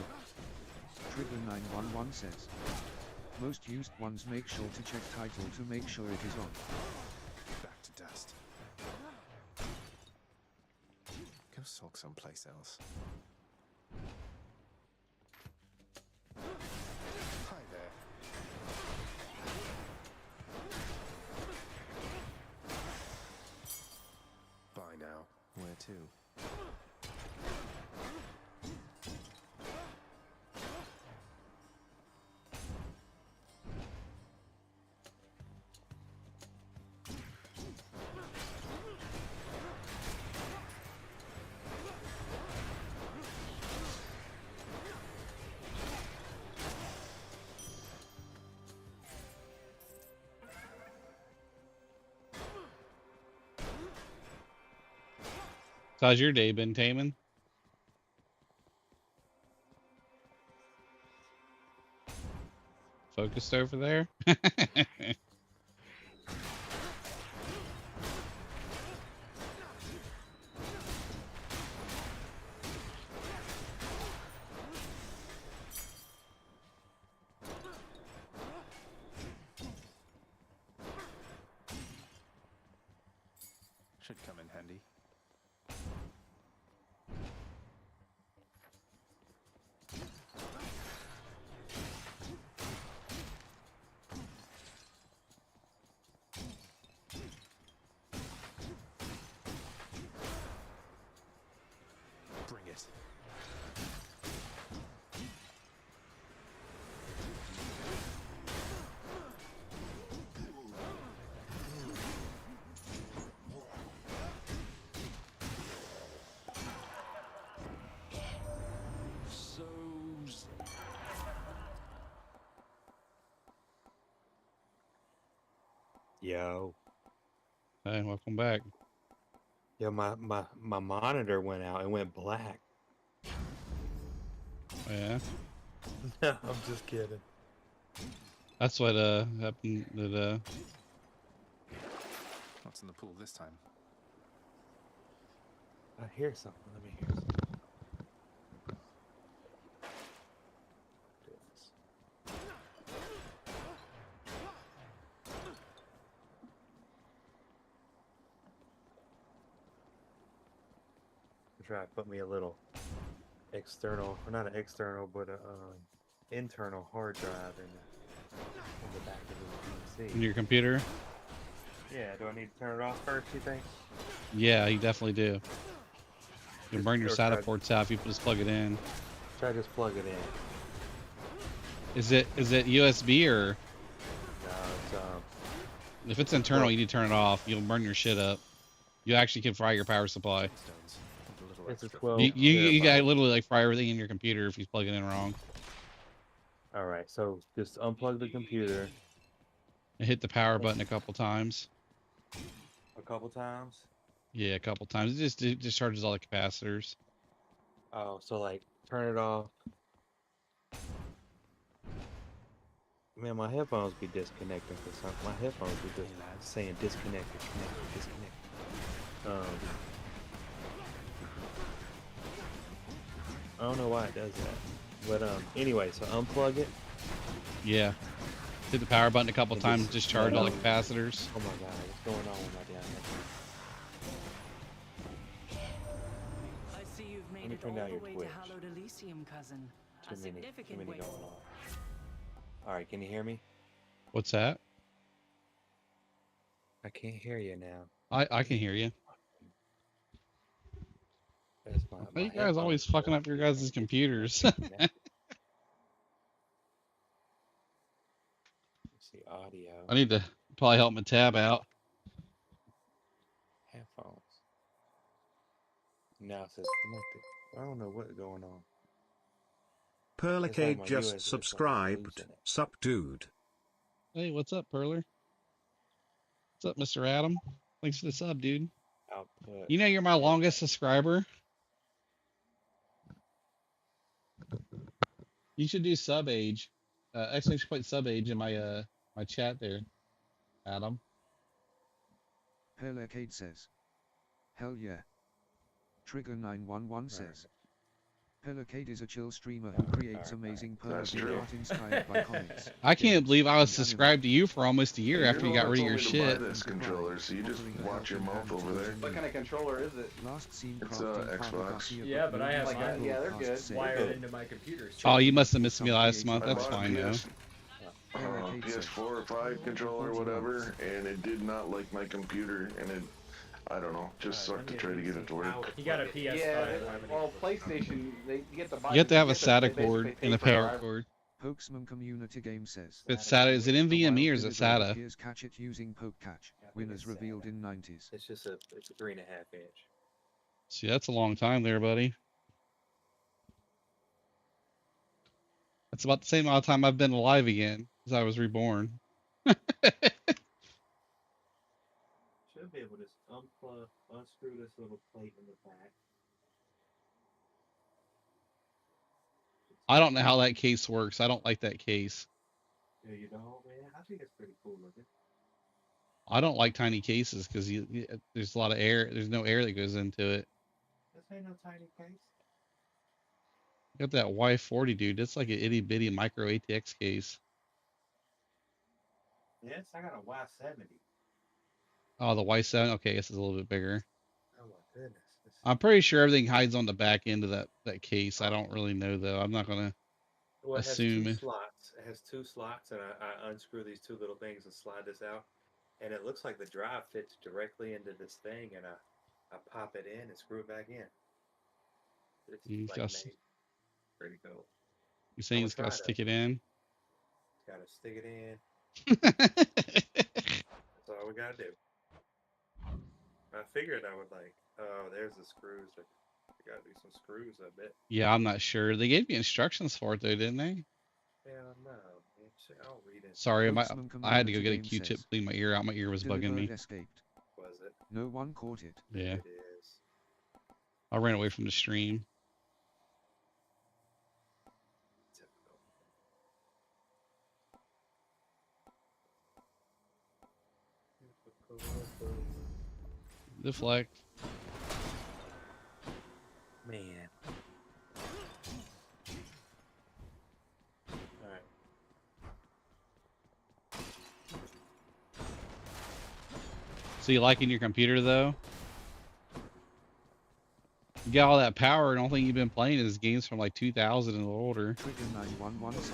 Trigger 911 says. Most used ones, make sure to check title to make sure it is on. Back to dust. Go sulk someplace else. Hi there. Bye now. Where to? So how's your day been, Taman? Focused over there? Should come in handy. Yo. Hey, welcome back. Yeah, my monitor went out. It went black. Yeah. No, I'm just kidding. That's what happened that What's in the pool this time? I hear something. Let me hear something. Try to put me a little external, or not an external, but a internal hard drive in the back of the PC. in your computer. Yeah, do I need to turn it off first, you think? Yeah, you definitely do. You can burn your Or SATA try- ports out if you just plug it in. Try to just plug it in. Is it USB or? No, it's If it's internal, you need to turn it off. You'll burn your shit up. You actually can fry your power supply. it's a 12. You got terabyte. literally like fry everything in your computer if you plug it in wrong. All right, so just unplug the computer And hit the power button a couple times. a couple times. Yeah, a couple times. It discharges all the capacitors. Oh, so like turn it off. Man, my headphones be disconnecting for something. My headphones be just saying disconnected, connected, disconnected. I don't know why it does that. But anyway, so unplug it. Yeah. Hit the power button a couple And times, just discharge all the let capacitors. Oh my god, what's going on with my damn headphones? I see you've Let made me it turn all down the your way Twitch. to hallowed Elysium, cousin. Too A many significant way. going on. Alright, can you hear me? What's that? I can't hear you now. I can hear you. That's my You guys headphones always fucking up your guys' computers. Let's see, audio. I need to probably help my tab out. Headphones. Now it says connected. I don't know what's going on. Perlicade my just USB it's like subscribed. losing it. Sup, dude. Hey, what's up, Perler? What's up, Mr. Adam? Thanks for the sub, dude. Output. You know you're my longest subscriber. You should do sub age. Actually, you should put sub age in my my chat there, Adam. Perlicade says. Hell yeah. Trigger911 says. Perlicade is a chill streamer who creates amazing pervy art inspired by comics. I can't believe I was and anime. subscribed to you for almost a year after you got rid of your shit. This controller, so you just watch your mouth over there. What kind of controller is it? Last seen It's crafting Xbox. Father Garcia Yeah, but I have Brothers mine. Yeah, they're good. Wired into my computer. Oh, you must have missed me last month. I That's bought a fine though. PS4 or 5 controller or whatever, and it did not like my computer, and it, I don't know, just sucked to try to get it to work. You got a PS5. Yeah, well, PlayStation, you get to buy. You have to have a they SATA basically cord pay and a for power drive. cord. Pokesman Community Game says. If it's SATA, is it NVMe or is it Wild SATA? Gears catch it using poke catch. Winners revealed in 90s. It's just a 3.5 inch. See, that's a long time there, buddy. That's about the same amount of time I've been alive again as I was reborn. Should be able to unplug, unscrew this little plate in the back. I don't know how that case works. I don't like that case. Yeah, you don't, man. I think it's pretty cool looking. I don't like tiny cases because there's a lot of air. There's no air that goes into it. This ain't no tiny case. Got that Y40, dude. That's like an itty bitty micro ATX case. Yes, I got a Y70. Oh, the Y7. Okay, this is a little bit bigger. Oh my goodness. I'm pretty sure everything hides on the back end of that case. I don't really know though. I'm not gonna Well, it has assume. two slots. It has two slots, and I unscrew these two little things and slide this out, and it looks like the drive fits directly into this thing, and I pop it in and screw it back in. It's You like just- made. Pretty cool. You saying you just gotta stick it in? Gotta stick it in. That's all we gotta do. I figured I would like. Oh, there's the screws. I gotta do some screws, I bet. Yeah, I'm not sure. They gave me instructions for it though, didn't they? Yeah, no. So I'll read it. Sorry, Spokesman I had to go Community get a Game Q-tip, says, clean my ear out. My ear was bugging me. Delivered escaped. Was it? No one caught it. Yeah, It is. I ran away from the stream. Deflect. Man. Alright. So you liking your computer though? You got all that power, and the only thing you've been playing is games from like 2000 and older. Trigger 911 says,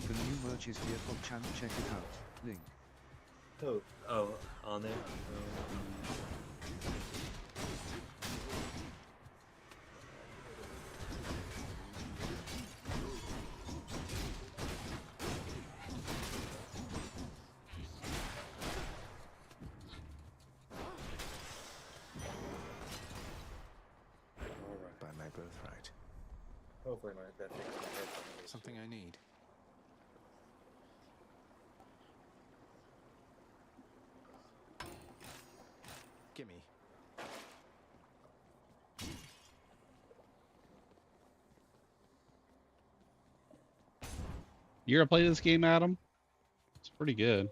the new merch is here for champ. Check it out. Link. Oh, on there. By my birthright. Hopefully that fixes my head. Something I need. Gimme. You ever play this game, Adam? It's pretty good.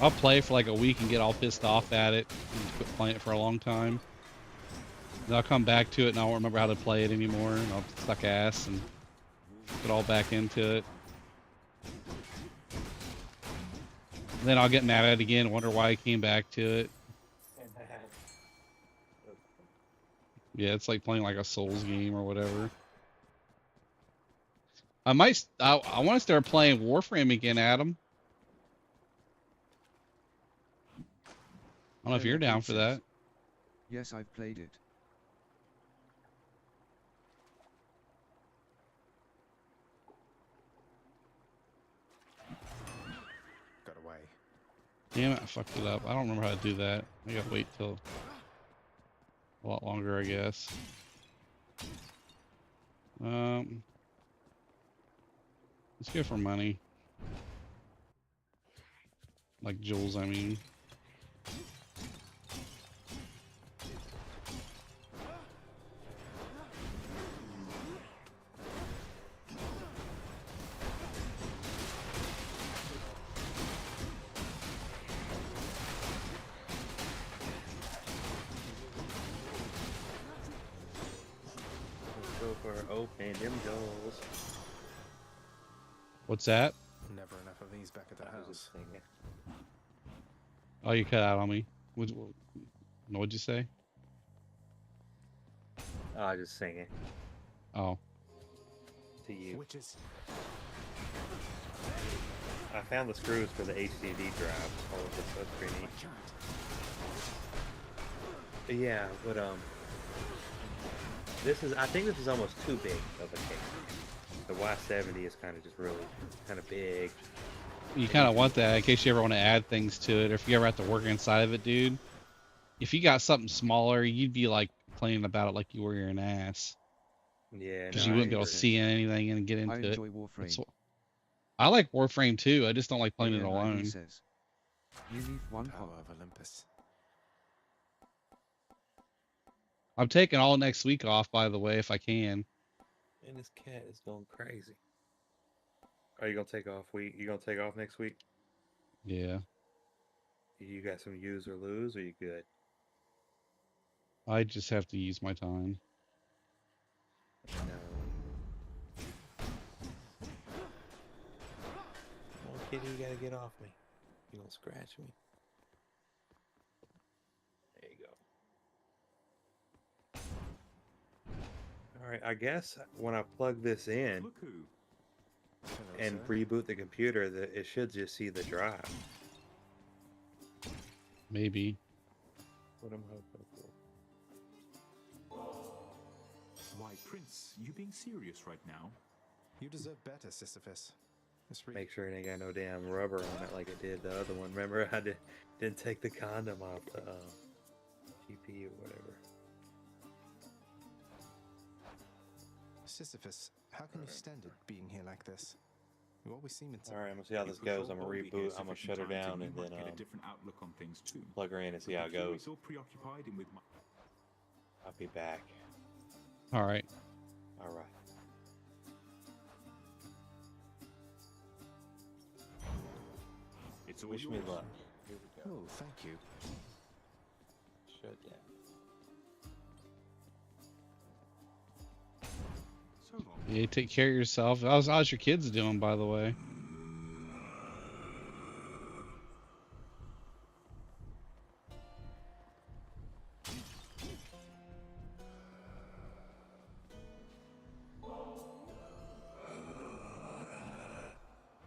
I'll play for like a week and get all pissed off at it and quit playing it for a long time. Then I'll come back to it and I won't remember how to play it anymore, and I'll suck ass and get all back into it. Then I'll get mad at it again, wonder why I came back to it. Yeah, it's like playing like a Souls game or whatever. I want to start playing Warframe again, Adam. I don't know if you're down for that. Yes, I've played it. Got away. Damn it, I fucked it up. I don't remember how to do that. I gotta wait till a lot longer, I guess. Let's go for money. Like jewels, I mean. Go for open them doors. What's that? Never enough of these back at the house. Oh, you cut out on me. What'd you say? Oh, I was just singing Oh. to you. Witches. I found the screws for the HDD drive. All of this stuff's pretty neat. But yeah, but I think this is almost too big of a case. The Y70 is kind of just really kind of big. You kind of want that in case you ever want to add things to it, or if you ever have to work inside of it, dude. If you got something smaller, you'd be like complaining about it like you were an ass. Yeah, because you wouldn't be able to see anything and get into it. I enjoy Warframe. I like Warframe too. I just don't like playing it ANID alone. says, you need one Power of Olympus. I'm taking all next week off, by the way, if I can. And this cat is going crazy. Are you gonna take off? You gonna take off next week? Yeah. You got some use or lose, or you good? I just have to use my time. No. Come on, kitty, you gotta get off me. You gonna scratch me? There you go. Alright, I guess when I plug this in and reboot the computer, it should just see the drive. Maybe. What I'm hoping for. Why, Prince, you being serious right now? You deserve better, Sisyphus. Make sure it ain't got no damn rubber on it like it did the other one. Remember, I didn't take the condom off the GP or whatever. Sisyphus, How can you stand it being here like this? You always seem in some... All right, I'm gonna see how this goes. I'm gonna reboot. I'm gonna shut her down and then get a different outlook on things too. plug her in and see how it You're goes. so preoccupied in with my... I'll be back. All right. All right. It's all Wish me yours. luck. Here we go. Oh, thank you. Shut down. So long. Yeah, take care of yourself. How's your kids doing, by the way?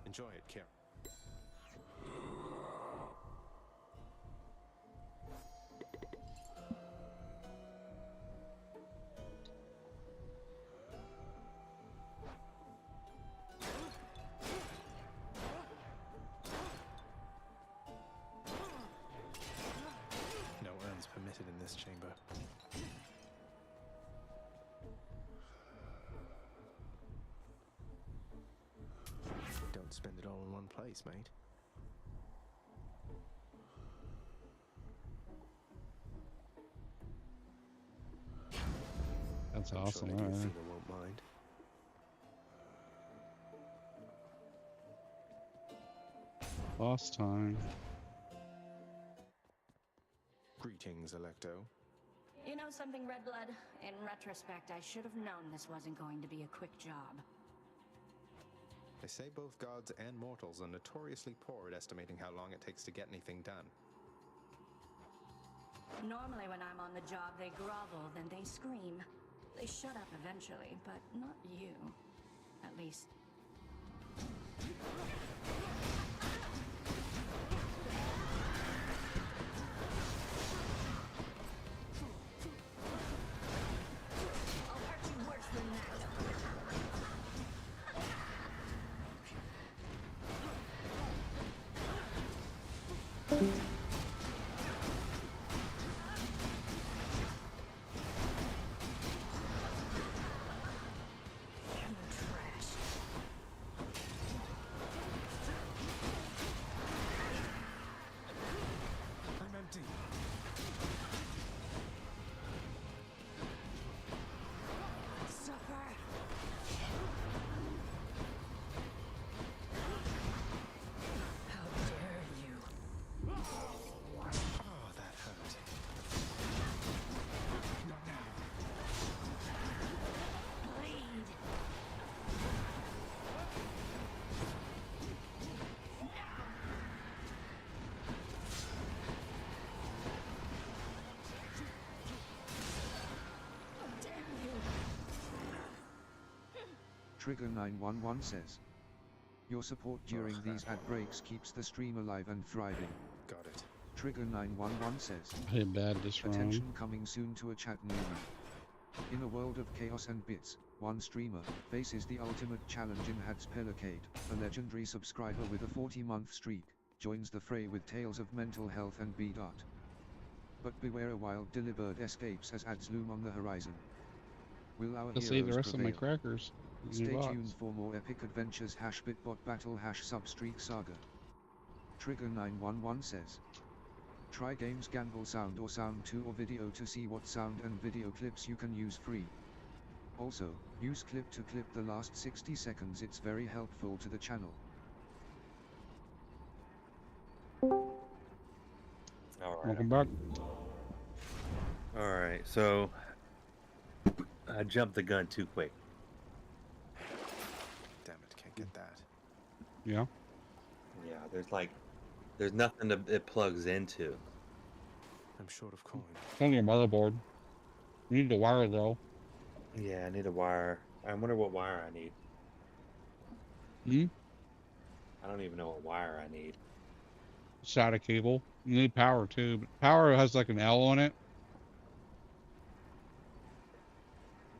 Enjoy it, Karen. No urns permitted in this chamber. Don't spend it all in one place, mate. That's I'm awesome. Sure Lady All right. Athena won't mind. Boss time. Greetings, Electo. You know something, Redblood? In retrospect, I should have known this wasn't going to be a quick job. They say both gods and mortals are notoriously poor at estimating how long it takes to get anything done. Normally when I'm on the job, they grovel, then they scream. They shut up eventually, but not you. At least... I'll hurt you worse than that. I'm empty. Suffer! How dare you! Oh, that hurt. Not now. Bleed! Damn you! Trigger 911 says, your support during these ad breaks keeps the stream alive and thriving. Got it. Trigger 911 says, I did bad this round. attention coming soon to a chat near you. In a world of chaos and bits, one streamer faces the ultimate challenge in Had's Pellicade. A legendary subscriber with a 40-month streak joins the fray with tales of mental health and BitBot. But beware, a wild deliberate escapes as ads loom on the horizon. Will our I'll save the heroes rest of my prevail? crackers. Stay New box. tuned for more epic adventures. #BitBot battle #substreak saga. Trigger 911 says, try games Gamble Sound or Sound 2 or Video to see what sound and video clips you can use free. Also, use clip to clip the last 60 seconds, it's very helpful to the channel. All right. Welcome back. All right. So I jumped the gun too quick. Damn it, can't get that. Yeah. Yeah. There's nothing it plugs into. I'm short of coin. It's on your motherboard. You need the wire though. Yeah, I need a wire. I wonder what wire I need. Hmm? I don't even know what wire I need. SATA cable. You need power too, but power has like an L on it.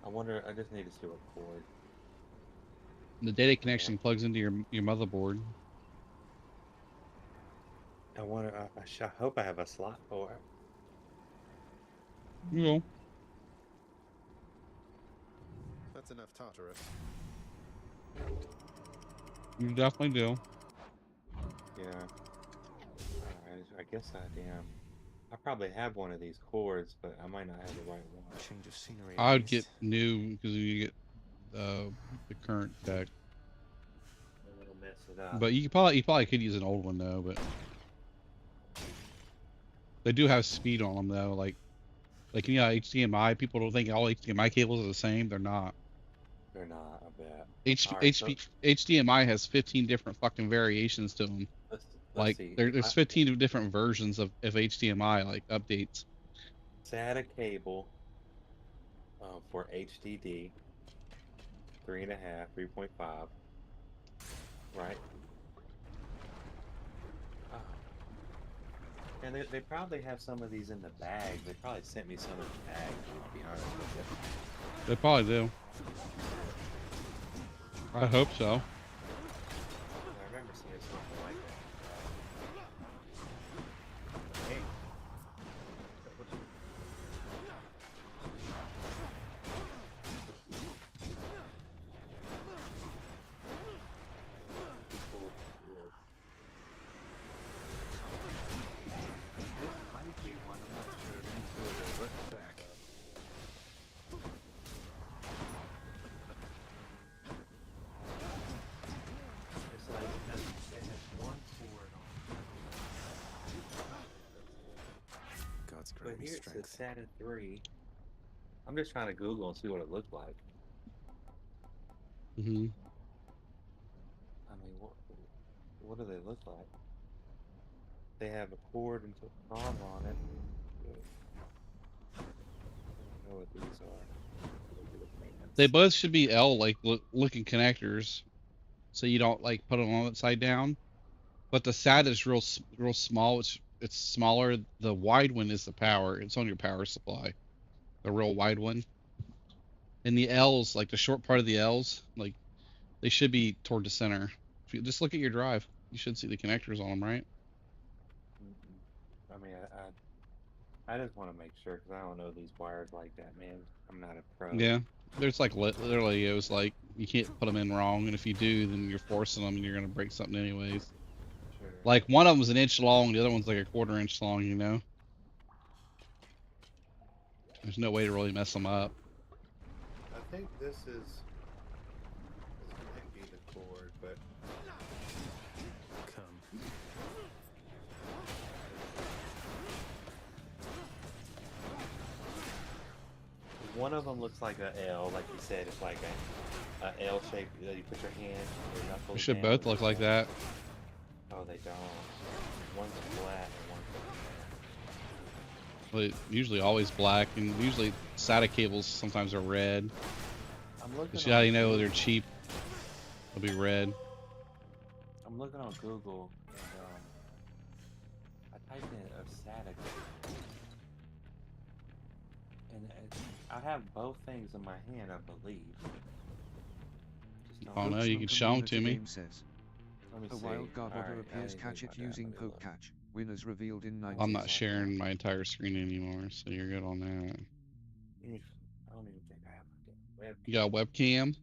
I wonder. I just need to see what cord. The data connection plugs into your motherboard. I wonder. I hope I have a slot for it. You know. That's enough Tartarus. You definitely do. Yeah. Alright, I guess I probably have one of these cords, but I might not have the right one. Change of scenery. I would get new because you get the current deck. And it'll mess it up. But you probably could use an old one though. But they do have speed on them though. Like HDMI. People don't think all HDMI cables are the same. They're not. They're not. I bet. HDMI has 15 different fucking variations to them. Let's Like see. there's 15 different versions of HDMI like updates. SATA cable for HDD 3.5, 3.5, right? And they probably have some of these in the bag. They probably sent me some in the bag, to be honest with you. They probably do. I hope so. I remember seeing something like that. Hey. But here it says SATA 3. I'm just trying to Google and see what it looked like. Mm-hmm. I mean, what do they look like? They have a cord and prom on it. I don't know what these are. They both should be L like looking connectors, so you don't like put them on upside down. But the SATA is real small. It's smaller. The wide one is the power. It's on your power supply. The real wide one. And the L's, like the short part of the L's, like they should be toward the center. If you just look at your drive, you should see the connectors on them, right? I mean, I just want to make sure because I don't know these wires like that, man. I'm not a pro. Yeah, there's like literally it was like you can't put them in wrong, and if you do, then you're forcing them, and you're gonna break something anyways. Sure. Like one of them was an inch long, the other one's like a 1/4 inch long. You know, there's no way to really mess them up. I think this might be the cord, but one of them looks like a L, like you said. It's like a L shape that you put your hand, your knuckles. They should down both look like that. Oh, they don't. One's black and one's Well, usually always black, and usually SATA cables sometimes are red. I'm looking. Just how you know they're cheap. They'll be red. I'm looking on Google, and I typed in a SATA, and I have both things in my hand, I believe. Oh no, you can show them to me. A wild Garbodor appears. Catch it using poke catch. Winners revealed in 90s. I'm not sharing my entire screen anymore, so you're good on that. I don't even think I have a webcam. You got a webcam?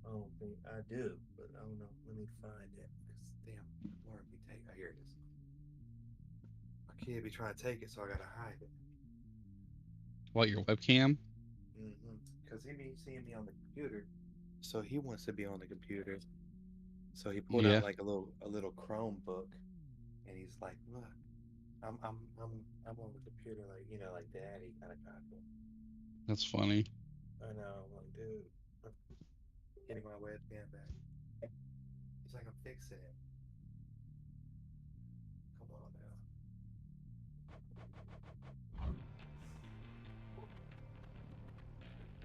I don't think I do, but I don't know. Let me find it. Damn, where did we take? Oh, here it is. My kid be trying to take it, so I gotta hide it. What, your webcam? Because he be seeing me on the computer, so he wants to be on the computer. So he pulled Yeah. out like a little Chromebook, and he's like, "Look, I'm on the computer, like like Daddy kind of content." That's funny. I know, I'm like, dude, I'm getting my webcam back. He's like, I'm fixing it. Come on now.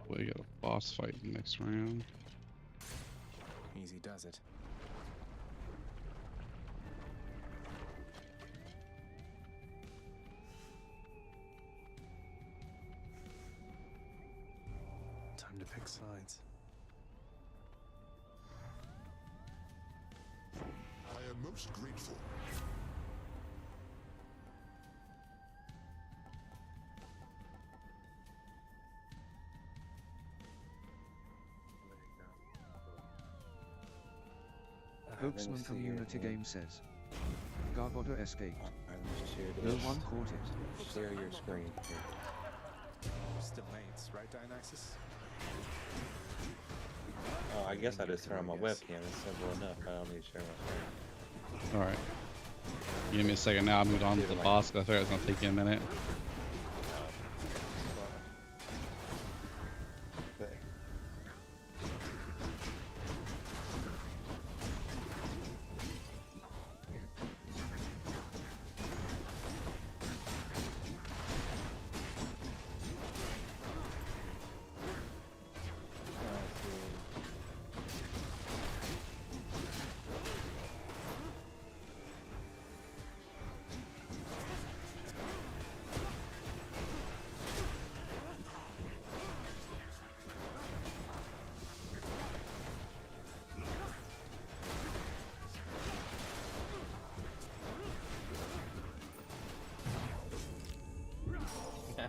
We got a boss fight next round. Easy does it. Time to pick sides. I am most grateful. Hoaxman Community Game says. Garboda escaped. No one caught it. Share your screen. Still mates, right, Dionysus? Oh, I guess I just turn on my webcam. It's simple enough. I don't need to share my screen. All right. Give me a second now. I moved on to the boss. I thought it was gonna take you a minute.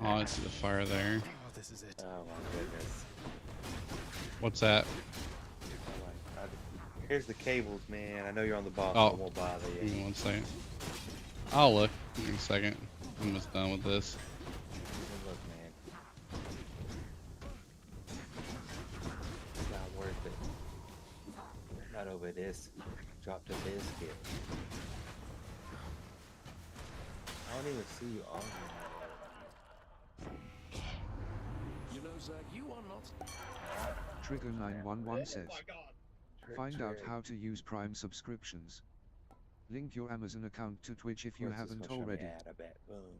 Oh, I see the fire there. Oh, this is it. Oh my goodness. What's that? Here's the cables, man. I know you're on the boss. Oh, I won't bother you. give me 1 second. I'll look. Give me a second. I'm almost done with this. Look, man. It's not worth it. Not over this. Drop the biscuit. I don't even see you on here. You know, Zach, you are not. Trigger 911 says. Find out how to use Prime subscriptions. Link your Amazon account to Twitch if you haven't already.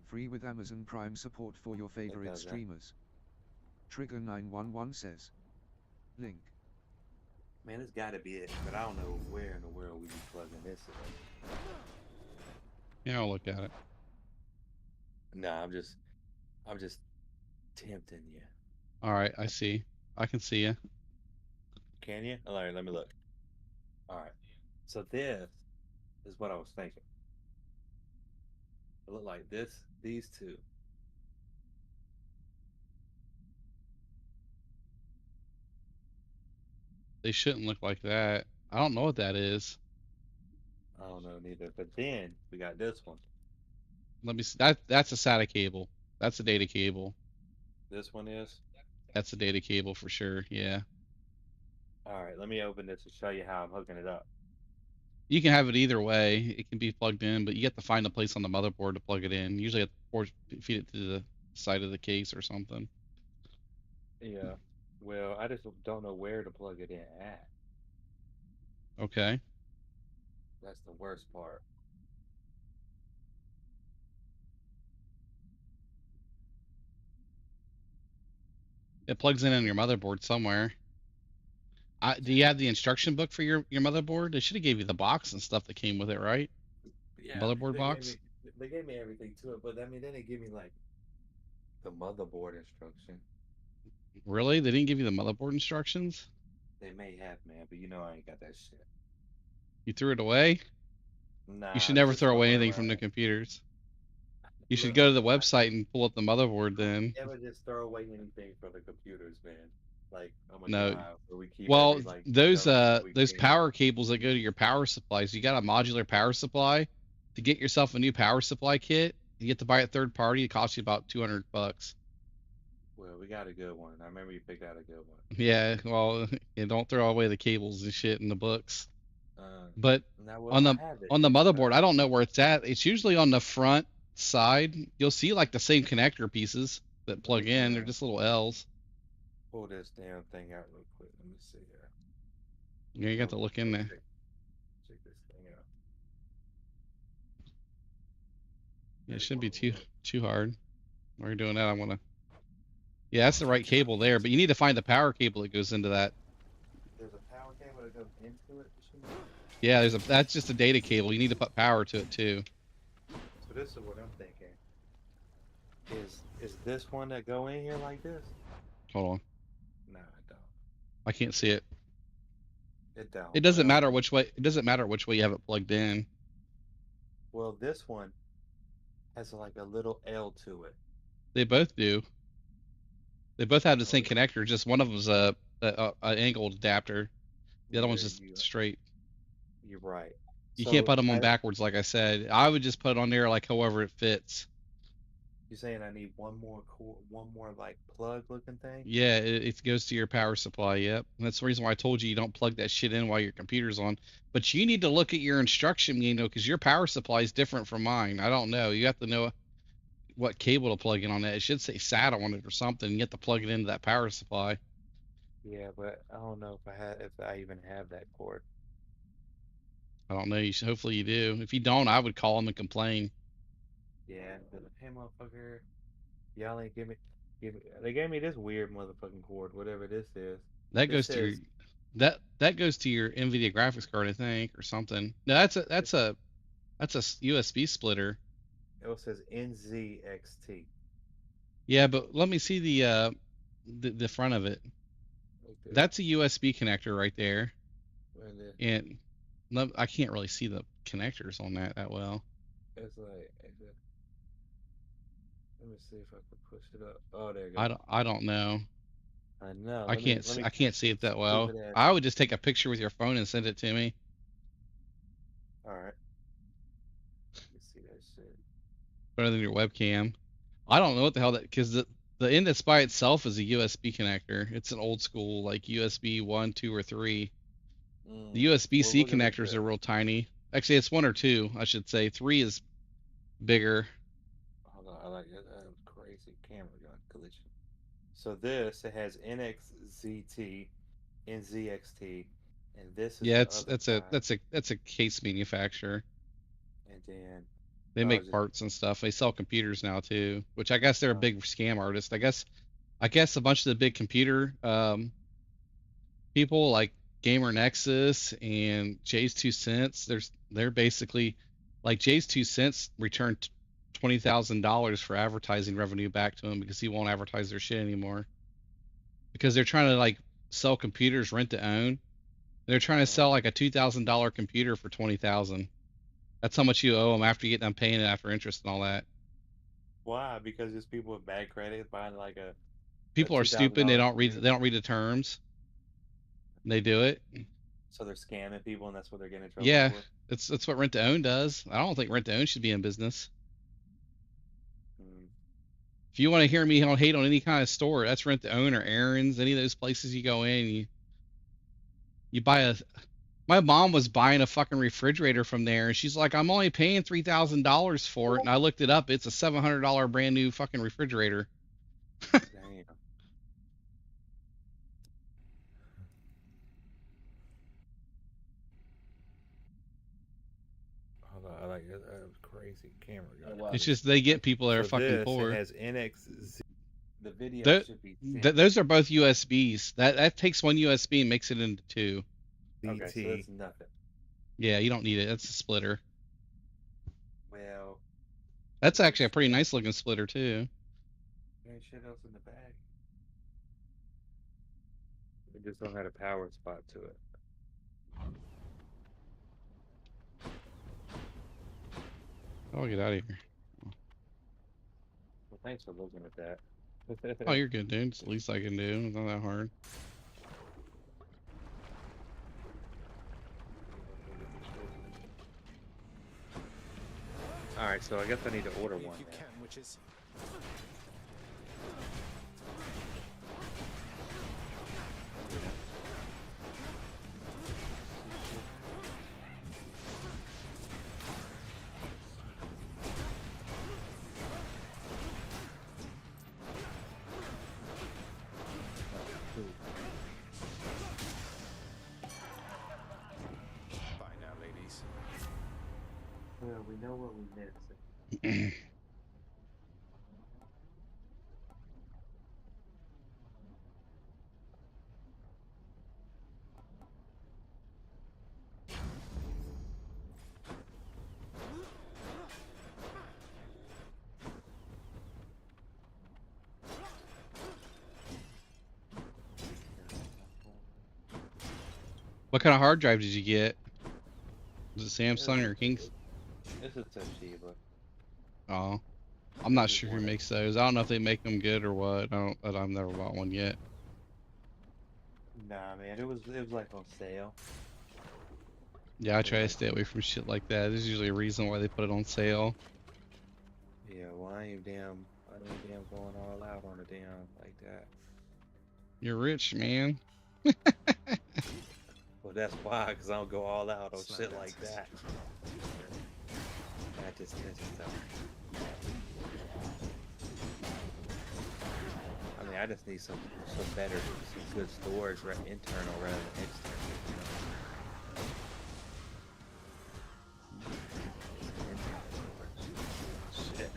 Free with Amazon Prime support for your favorite streamers. Trigger 911 says. Link. Man, it's gotta be it, but I don't know where in the world we be plugging this in. Yeah, I'll look at it. Nah, I'm just tempting you. All right, I see. I can see you. Can you? All right, let me look. All right. So this is what I was thinking. It looked like this, these two. They shouldn't look like that. I don't know what that is. I don't know neither. But then we got this one. Let me see. That's a SATA cable. That's a data cable. This one is. That's a data cable for sure. Yeah. All right, let me open this and show you how I'm hooking it up. You can have it either way. It can be plugged in, but you have to find a place on the motherboard to plug it in. Usually, you have to feed it to the side of the case or something. Yeah. Well, I just don't know where to plug it in at. Okay. That's the worst part. It plugs in on your motherboard somewhere. Do you have the instruction book for your motherboard? They should have gave you the box and stuff that came with it, right? Yeah, Motherboard box. They gave me everything to it, but I mean, they didn't give me like the motherboard instruction. Really? They didn't give you the motherboard instructions? They may have, man, but you know I ain't got that shit. You threw it away? Nah. You should never throw away anything from the computers. You should go to the website and pull up the motherboard then. Never just throw away anything from the computers, man. Like on my No. drive, where we keep Well, every, like, those power cables that go to your power supplies, you got a modular power supply. To get yourself a new power supply kit, you get to buy it third party. It costs you about $200. Well, we got a good one. I remember you picked out a good one. Yeah, well, yeah, don't throw away the cables and shit in the books. But Now, on the I have it. motherboard, I don't know where it's at. It's usually on the front side. You'll see like the same connector pieces that plug in. They're just little L's. Pull this damn thing out real quick. Let me see here. Yeah, you got to look in there. Check this thing out. Yeah, it shouldn't be too hard. While you're doing that, I'm gonna. Yeah, that's the right cable there, but you need to find the power cable that goes into that. There's a power cable that goes into it. Yeah, that's just a data cable. You need to put power to it too. So this is what I'm thinking. Is this one that go in here like this? Hold on. No, it don't. I can't see it. It don't. It doesn't matter which way. It doesn't matter which way you have it plugged in. Well, this one has like a little L to it. They both do. They both have the same connector. Just one of them's a angled adapter. The other one's just straight. You're right. You So can't put them on backwards, like I said. I would just put it on there like however it fits. you're saying I need one more one more like plug looking thing? Yeah, it goes to your power supply. Yep. And that's the reason why I told you don't plug that shit in while your computer's on. But you need to look at your instruction manual because your power supply is different from mine. I don't know. You have to know what cable to plug in on that. It should say SATA on it or something. You have to plug it into that power supply. Yeah, but I don't know if I even have that cord. I don't know. You should, hopefully you do. If you don't, I would call them and complain. Yeah, but hey motherfucker, y'all ain't give me they gave me this weird motherfucking cord, whatever this is. That This goes to your says that goes to your NVIDIA graphics card, I think, or something. No, that's a USB splitter. it says NZXT. Yeah, but let me see the front of it. Okay. That's a USB connector right there. Right there. And I can't really see the connectors on that well. It's like let me see if I can push it up. Oh, there you go. I don't know. I know. I can't see it that well. I would just take a picture with your phone and send it to me. All right. Let me see that shit. Better than your webcam. I don't know what the hell that because the index by itself is a USB connector. It's an old school like USB 1, 2, or 3. The USB-C connectors are real tiny. Actually, it's 1 or 2, I should say. 3 is bigger. Hold on, I like it. That was crazy camera gun collision. So this it has NXZT, NZXT, and this is Yeah, the other side. that's a case manufacturer. And then They make parts and stuff. They sell computers now too, which I guess they're a big scam artist. I guess a bunch of the big computer people like Gamer Nexus and Jay's 2 Cents, they're basically like Jay's 2 Cents returned $20,000 for advertising revenue back to him because he won't advertise their shit anymore. Because they're trying to like sell computers rent to own. They're trying to sell like a $2,000 computer for $20,000. That's how much you owe them after you get done paying it after interest and all that. Why? Because there's people with bad credit buying like a people are stupid. They don't read the terms. And they do it. So they're scamming people, and that's what they're getting in trouble Yeah, for. that's what rent to own does. I don't think rent to own should be in business. If you want to hear me hate on any kind of store, that's rent to own or Aaron's, any of those places you go in. You buy my mom was buying a fucking refrigerator from there, and she's like, I'm only paying $3,000 for it, and I looked it up. It's a $700 brand new fucking refrigerator. Damn. Hold on, I like it. That was crazy camera gun. It's just they get people that are fucking poor. It has NXZ. The video should be. Those are both USBs. That takes one USB and makes it into 2. Okay, so that's nothing. Yeah, you don't need it. That's a splitter. Well, that's actually a pretty nice looking splitter too. There ain't shit else in the bag. We just don't have a power spot to it. I'll get out of here. Well, thanks for looking at that. Oh, you're good, dude. It's the least I can do. It's not that hard. All right, so I guess I need to order one. If you can, which is. Bye now, ladies. Well, we know what we missed. What kind of hard drive did you get? Was it Samsung or King's? This is Toshiba. Oh, I'm not sure who makes those. I don't know if they make them good or what. I've never bought one yet. Nah, man, it was like on sale. Yeah, I try to stay away from shit like that. There's usually a reason why they put it on sale. Yeah, well, I ain't damn going all out on a damn like that. You're rich, man. Well, that's why, because I don't go all out on shit like that. That's just I mean, I just need some good storage, right, internal rather than external. Shit.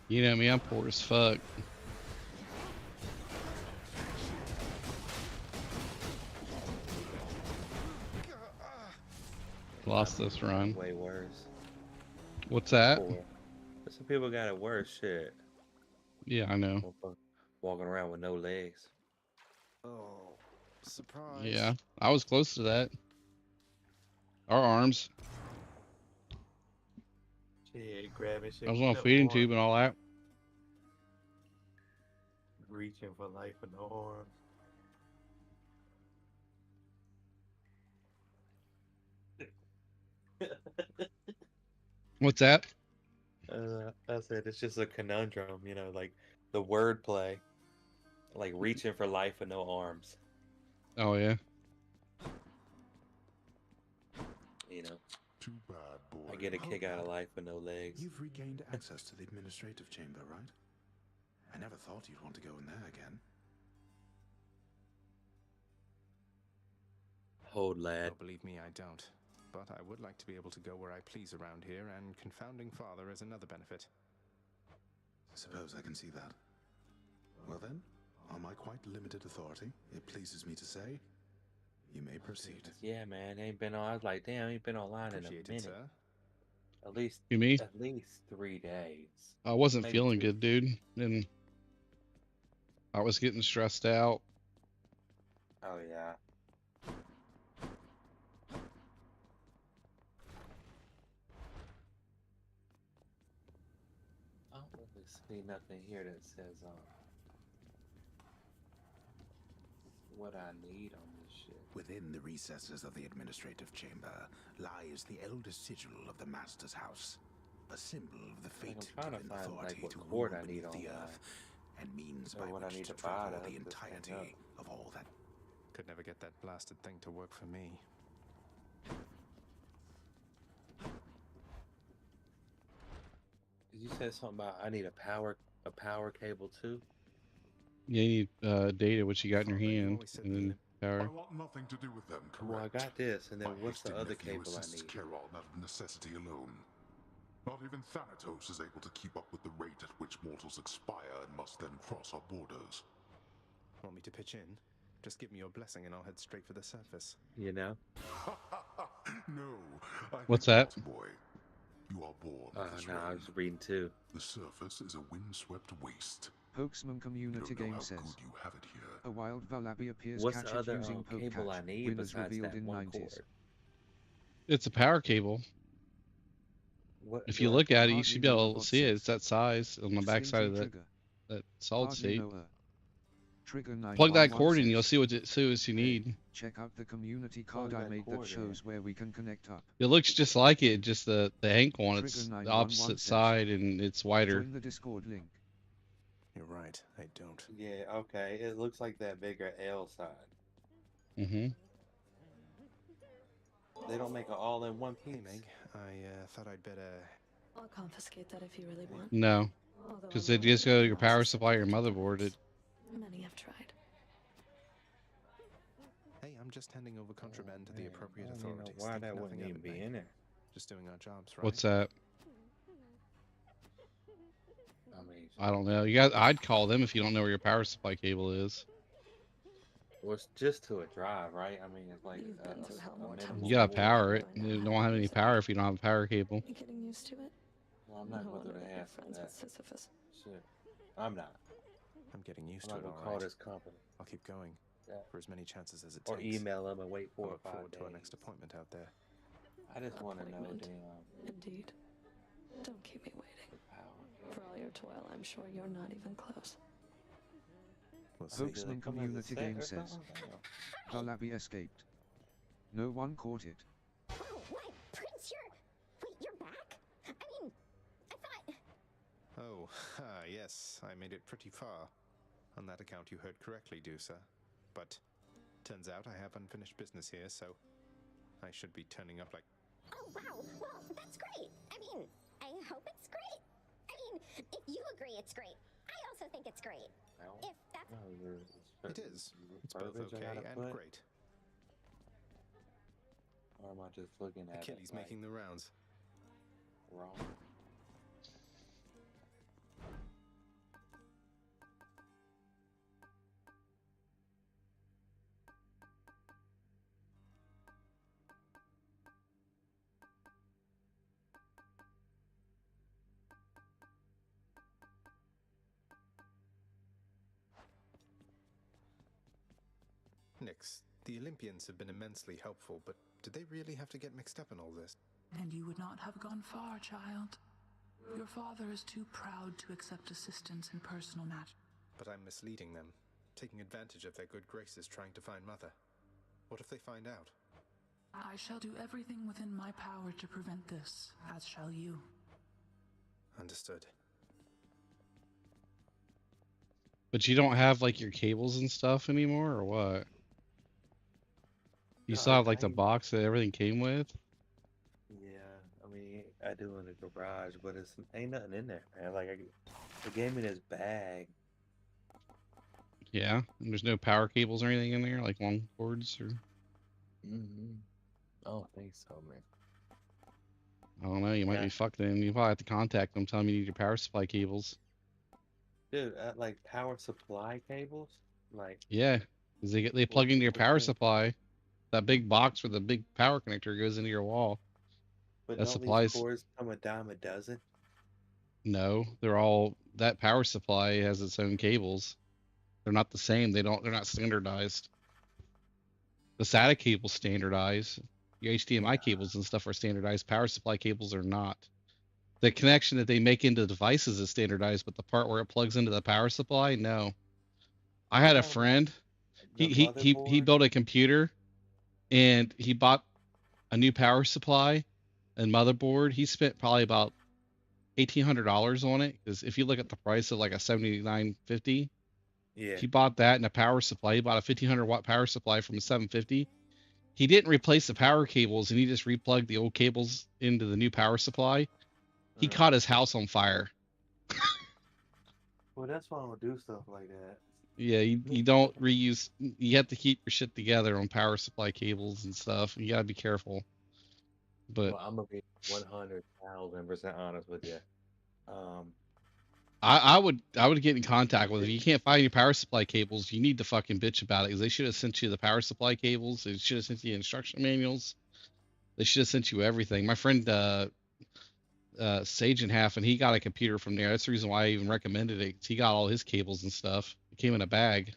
You know me, I'm poor as fuck. Lost this run. Way worse. What's that? Some people got it worse. Shit. Yeah, I know. Walking around with no legs. Oh, surprise. Yeah, I was close to that. Our arms. Shit, grabbing shit. I was on a feeding tube and all that. Reaching for life with no arms. What's that? I said it's just a conundrum, you know, like the wordplay, like reaching for life with no arms. Oh yeah. You know. Too bad, boy. I get a kick out of life with no legs. You've regained access to the administrative chamber, right? I never thought you'd want to go in there again. Hold, lad. Oh, believe me, I don't. But I would like to be able to go where I please around here, and confounding father is another benefit. Suppose I can see that. Well then, on my quite limited authority, it pleases me to say, you may proceed. Yeah, man, ain't been on. I was like, damn, ain't been online in a minute. Sir. At least, You me? At least 3 days. I wasn't Maybe feeling 2. good, dude, and I was getting stressed out. Oh yeah. I don't really see nothing here that says what I need on this shit. Within the recesses of the administrative chamber lies the eldest sigil of the Master's house, a symbol of the fate I'm trying to given find authority what to cord rule I need beneath the online. earth, and means Or by what I which need to to buy travel to the hook this thing entirety up. of all that. Could never get that blasted thing to work for me. Did you say something about I need a power cable too? Yeah, you need data, which you got in your hand, and then power. I want nothing to do with them, correct? Well, I got this, and then My what's the hasted other nephew cable I assists need? Kerol out of necessity alone. Not even Thanatos is able to keep up with the rate at which mortals expire and must then cross our borders. Want me to pitch in? Just give me your blessing and I'll head straight for the surface. You know? No. I What's think that? not, boy. You are born of this No, I realm. was reading too. The surface is a windswept waste. Pokesman Community Game how says, good you have it here. a wild Valabi appears What's the catch it other using poke cable catch. I need Winners besides revealed that in one 90s. cord? It's a power cable. If you look at it, you should be able to see it. It's that size on the back side of that solid state. Trigger Plug that 911 cord in, says, you'll see what you need. check out the community card I made that shows where we can connect up. It looks just like it, just the ankle on its Trigger the opposite side, and it's wider. Join the Discord link. You're right, I don't. Yeah, okay. It looks like that bigger L side. Mm-hmm. They don't make it all in one piece. Hey, Meg, I thought I'd better... I'll confiscate that if you really want. No, Although because I'm it just go to your not power as supply, your susceptible to motherboard. It. Many have tried. Hey, I'm just handing over contraband to the appropriate I don't even know authorities. why Think that nothing wouldn't of even it, be Meg. in there. Just doing our jobs, right? What's that? I mean, I don't know. You guys, I'd call them if you don't know where your power supply cable is. well, it's just to a drive, right? I mean, it's like You've been through hell more times You gotta than power me, it. so I know You how don't have to any use it. power if you don't have a power cable. You getting used to it? Well, I'm not No going wonder through the that you're hassle of friends that. with Sisyphus. Shit. I'm not. I'm getting used I'm to not it, going to all call right. this company. I'll keep going. Yeah. For as many chances as it Or takes. email them and wait 4 I or look 5 forward days. to our next appointment out there. I just want to know, Appointment. damn. Indeed. Don't keep me waiting. Power. For all your toil, I'm sure you're not even close. We'll see. Hoaxman Community Game says, Valabi escaped. No one caught it. Oh, why, Prince, you're back? I mean, I thought... Oh, yes, I made it pretty far. On that account, you heard correctly, Dusa. But turns out I have unfinished business here, so I should be turning up like... Oh, wow, well, that's great. I mean, I hope it's great. I mean, if you agree it's great, I also think it's great. If that's... It is. It's both okay and great. Or am I just looking at Achilles it like making the rounds. wrong? Nix, the Olympians have been immensely helpful, but did they really have to get mixed up in all this? And you would not have gone far, child. Your father is too proud to accept assistance in personal matters. But I'm misleading them, taking advantage of their good graces trying to find Mother. What if they find out? I shall do everything within my power to prevent this, as shall you. Understood. But you don't have like your cables and stuff anymore, or what? You still have like the box that everything came with? Yeah, I mean, I do in the garage, but it's ain't nothing in there, man. Like, they gave me this bag. Yeah, and there's no power cables or anything in there, like long cords or. I don't think so, man. I don't know. You might be fucked then. You probably have to contact them, tell them you need your power supply cables. Dude, like power supply cables, like Yeah, because they plug into your power supply. That big box where the big power connector goes into your wall. But That don't supplies. these cords come a dime a dozen? No, they're all that power supply has its own cables. They're not the same. They're not standardized. The SATA cable's standardized. Your HDMI cables and stuff are standardized. Power supply cables are not. The connection that they make into the devices is standardized, but the part where it plugs into the power supply, no. I had a friend. He built a computer, and he bought a new power supply and motherboard. He spent probably about $1,800 on it, because if you look at the price of like a 7950, Yeah. he bought that and a power supply. He bought a 1500-watt power supply from a 750. He didn't replace the power cables, and he just replugged the old cables into the new power supply. He caught his house on fire. Well, that's why I don't do stuff like that. Yeah, you don't reuse. You have to keep your shit together on power supply cables and stuff. You gotta be careful. But Well, I'm gonna be 100,000% honest with you. I would get in contact with. If you can't find your power supply cables, you need to fucking bitch about it, because they should have sent you the power supply cables. They should have sent you instruction manuals. They should have sent you everything. My friend Sage and Half, and he got a computer from there. That's the reason why I even recommended it. He got all his cables and stuff. It came in a bag.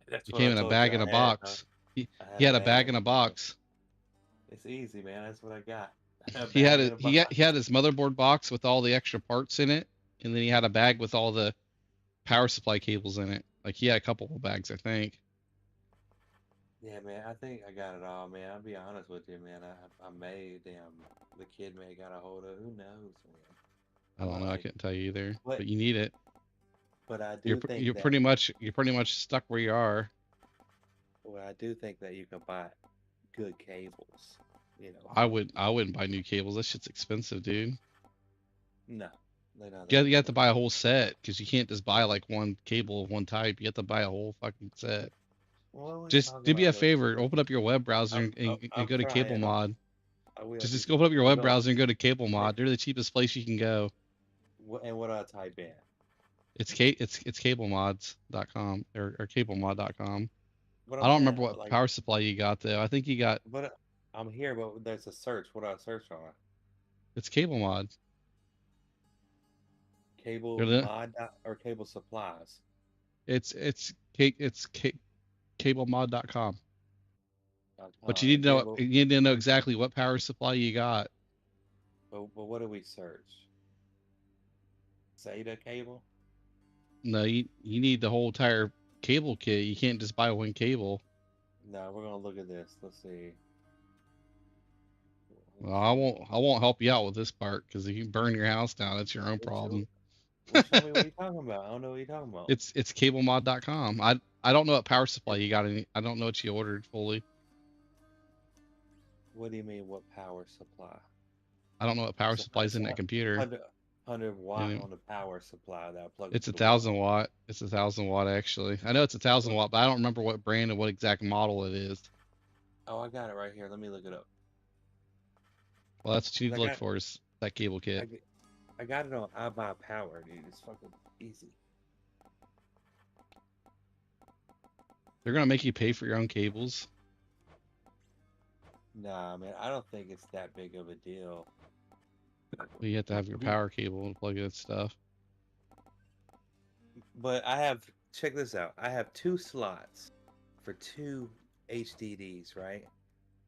That's It what came I in a told bag you in I a had, box. huh? He had a bag in a box. It's easy, man. That's what I got. He had his motherboard box with all the extra parts in it, and then he had a bag with all the power supply cables in it. Like, he had a couple of bags, I think. Yeah, man. I think I got it all, man. I'll be honest with you, man. I may, the kid may have got a hold of. Who knows, man? I don't know. I Like, couldn't tell you either. but But you need it. But I do think You're that. pretty much stuck where you are. Well, I do think that you can buy good cables. You know. I wouldn't buy new cables. That shit's expensive, dude. No, they're not. You have to buy a whole set, because you can't just buy like one cable of one type. You have to buy a whole fucking set. Well, Just do me a favor. Open up your web browser and go to trying. Cable Mod. I will. Just open up your web browser and go to Cable Mod. They're the cheapest place you can go. And what do I type in? It's cablemods.com or cablemod.com. But I don't remember what power supply you got though. I think you got. But I'm here, but there's a search. What do I search on? It's Cable Mod. Cable mod or cable supplies. It's cablemod.com. But you need to know exactly what power supply you got. But what do we search? SATA cable? No, you need the whole entire cable kit. You can't just buy one cable. No, we're gonna look at this. Let's see. Well, I won't help you out with this part because if you burn your house down, that's your own Well, problem. well, show me what you're talking about. I don't know what you're talking about. It's cablemod.com. I don't know what power supply you got. I don't know what you ordered fully. What do you mean? What power supply? I don't know what power It's supply's in that computer. 100 watt You know, on the power supply that I plug it's into the 1,000 wall. watt. It's 1,000 watt actually. I know it's 1,000 watt, but I don't remember what brand and what exact model it is. Oh, I got it right here. Let me look it up. Well, that's what you need I to look got- for is that cable kit. I got it on I Buy Power, dude. It's fucking easy. They're gonna make you pay for your own cables. Nah, man, I don't think it's that big of a deal. Well, you have to have your power cable to plug in stuff. But I have, check this out. I have 2 slots for 2 HDDs, right?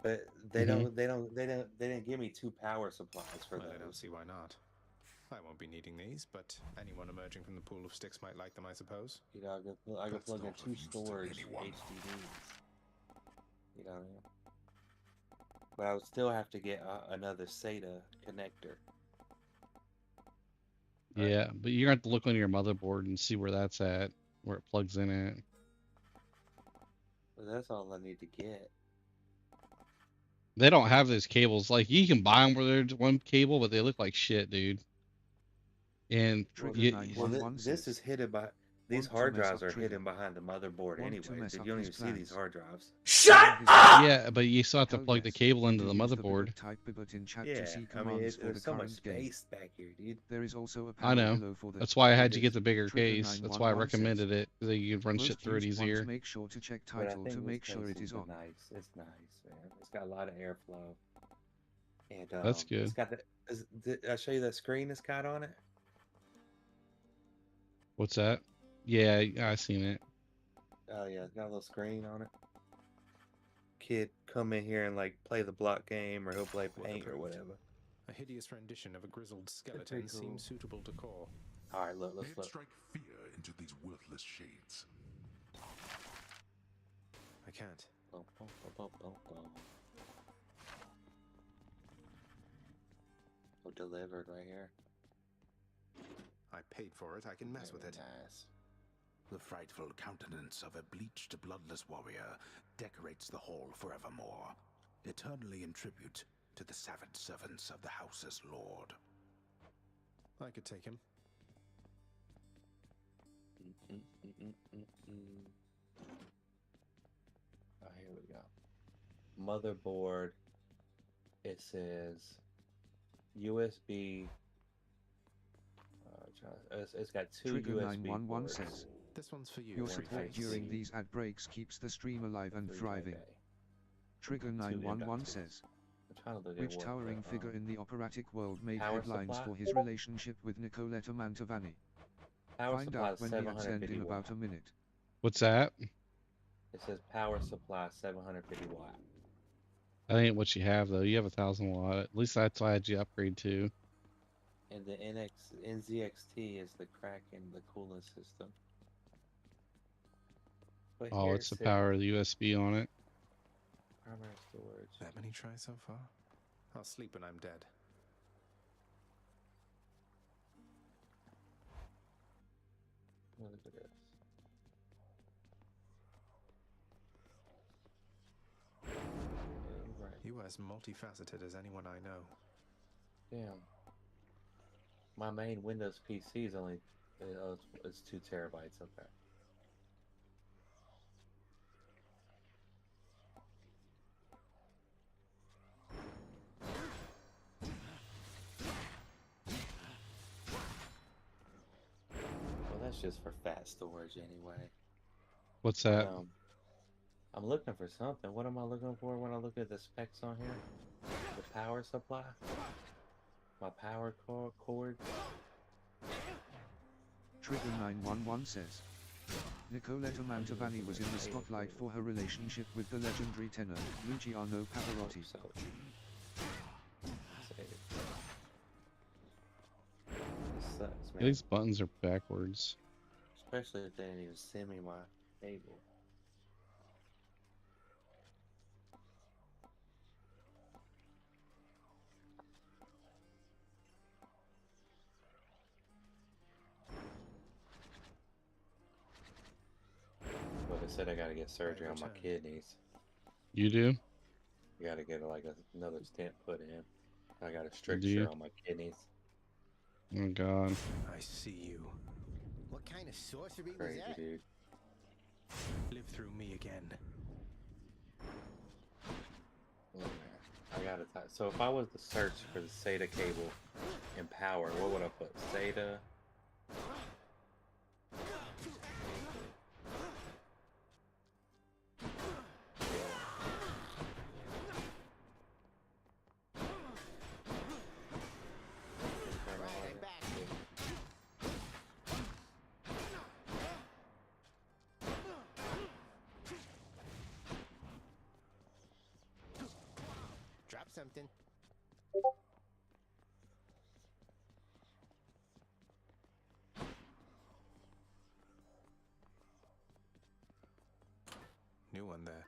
But they didn't give me 2 power supplies for Well, I don't those. see why not. I won't be needing these, but anyone emerging from the pool of sticks might like them, I suppose. You know, I can plug in 2 storage HDDs. You know what I mean? But I would still have to get another SATA connector. Yeah, but you're gonna have to look on your motherboard and see where that's at, where it plugs in at. But that's all I need to get. They don't have those cables. Like you can buy them where there's one cable, but they look like shit, dude. And This is hidden by these hard drives are hidden behind the motherboard anyway. You don't even see these hard drives. Shut up! Yeah, but you still have to plug the cable into the motherboard. Yeah, I mean, there's so much space back here, dude. There is also a I know. below for the That's why I had you get the bigger Trigger case. That's why I 911 recommended it, so you could run Most shit through it used ones easier. Make sure to check But I title think to this make sure case it is on. nice. It's nice, man. It's got a lot of airflow. And That's good. It's got did I show you that screen it's got on it? What's that? Yeah, I seen it. Oh yeah, it's got a little screen on it. Kid come in here and like play the block game, or he'll play paint or whatever. A hideous rendition of a grizzled skeleton pretty cool. seems suitable to core. All right, look, let's May it look. strike fear into these worthless shades. I can't. Boom, boom, boom, boom, boom, boom. Oh, delivered right here. I paid for it. I can mess with it. Nice. The frightful countenance of a bleached, bloodless warrior decorates the hall forevermore, eternally in tribute to the savage servants of the house's lord. I could take him. Oh, here we go. Motherboard. It says USB. It's got 2 Trigger USB 911 ports. says, This one's for you. your One support type during C. these ad breaks keeps the stream alive and 3 thriving. type A. Trigger 911 says, I'm trying to look at which what towering the, figure in the operatic world made power headlines supply? for his relationship with Nicoletta Mantovani? Power Find supply out is when the ads end 750 in watt. about a minute. What's that? It says power supply 750 watt. That ain't what you have though. You have 1,000 watt. At least that's why I had you upgrade to. And the NZXT is the crack in the cooling system. But Oh, here it's the it says power of the USB on it. primary storage. That many tries so far? I'll sleep when I'm dead. Look at this. Right. You are as multifaceted as anyone I know. Damn. My main Windows PC is only it's 2 terabytes. Okay. Well, that's just for fat storage anyway. What's that? I'm looking for something. What am I looking for when I look at the specs on here? The power supply? My power cord? Trigger 911 says, Nicoletta Mantovani was in the spotlight for her relationship with the legendary tenor, Luciano Pavarotti. This sucks, man. These buttons are backwards. Especially if they didn't even send me my cable. Well, they said I gotta get surgery on my kidneys. You do? I gotta get like another stent put in. I got a Do stricture you? on my kidneys. Oh God. I see you. What kind of sorcery Crazy, was that? dude. Live through me again. Look, man, I gotta type. So if I was to search for the SATA cable in power, what would I put? SATA. Drop something. New one there.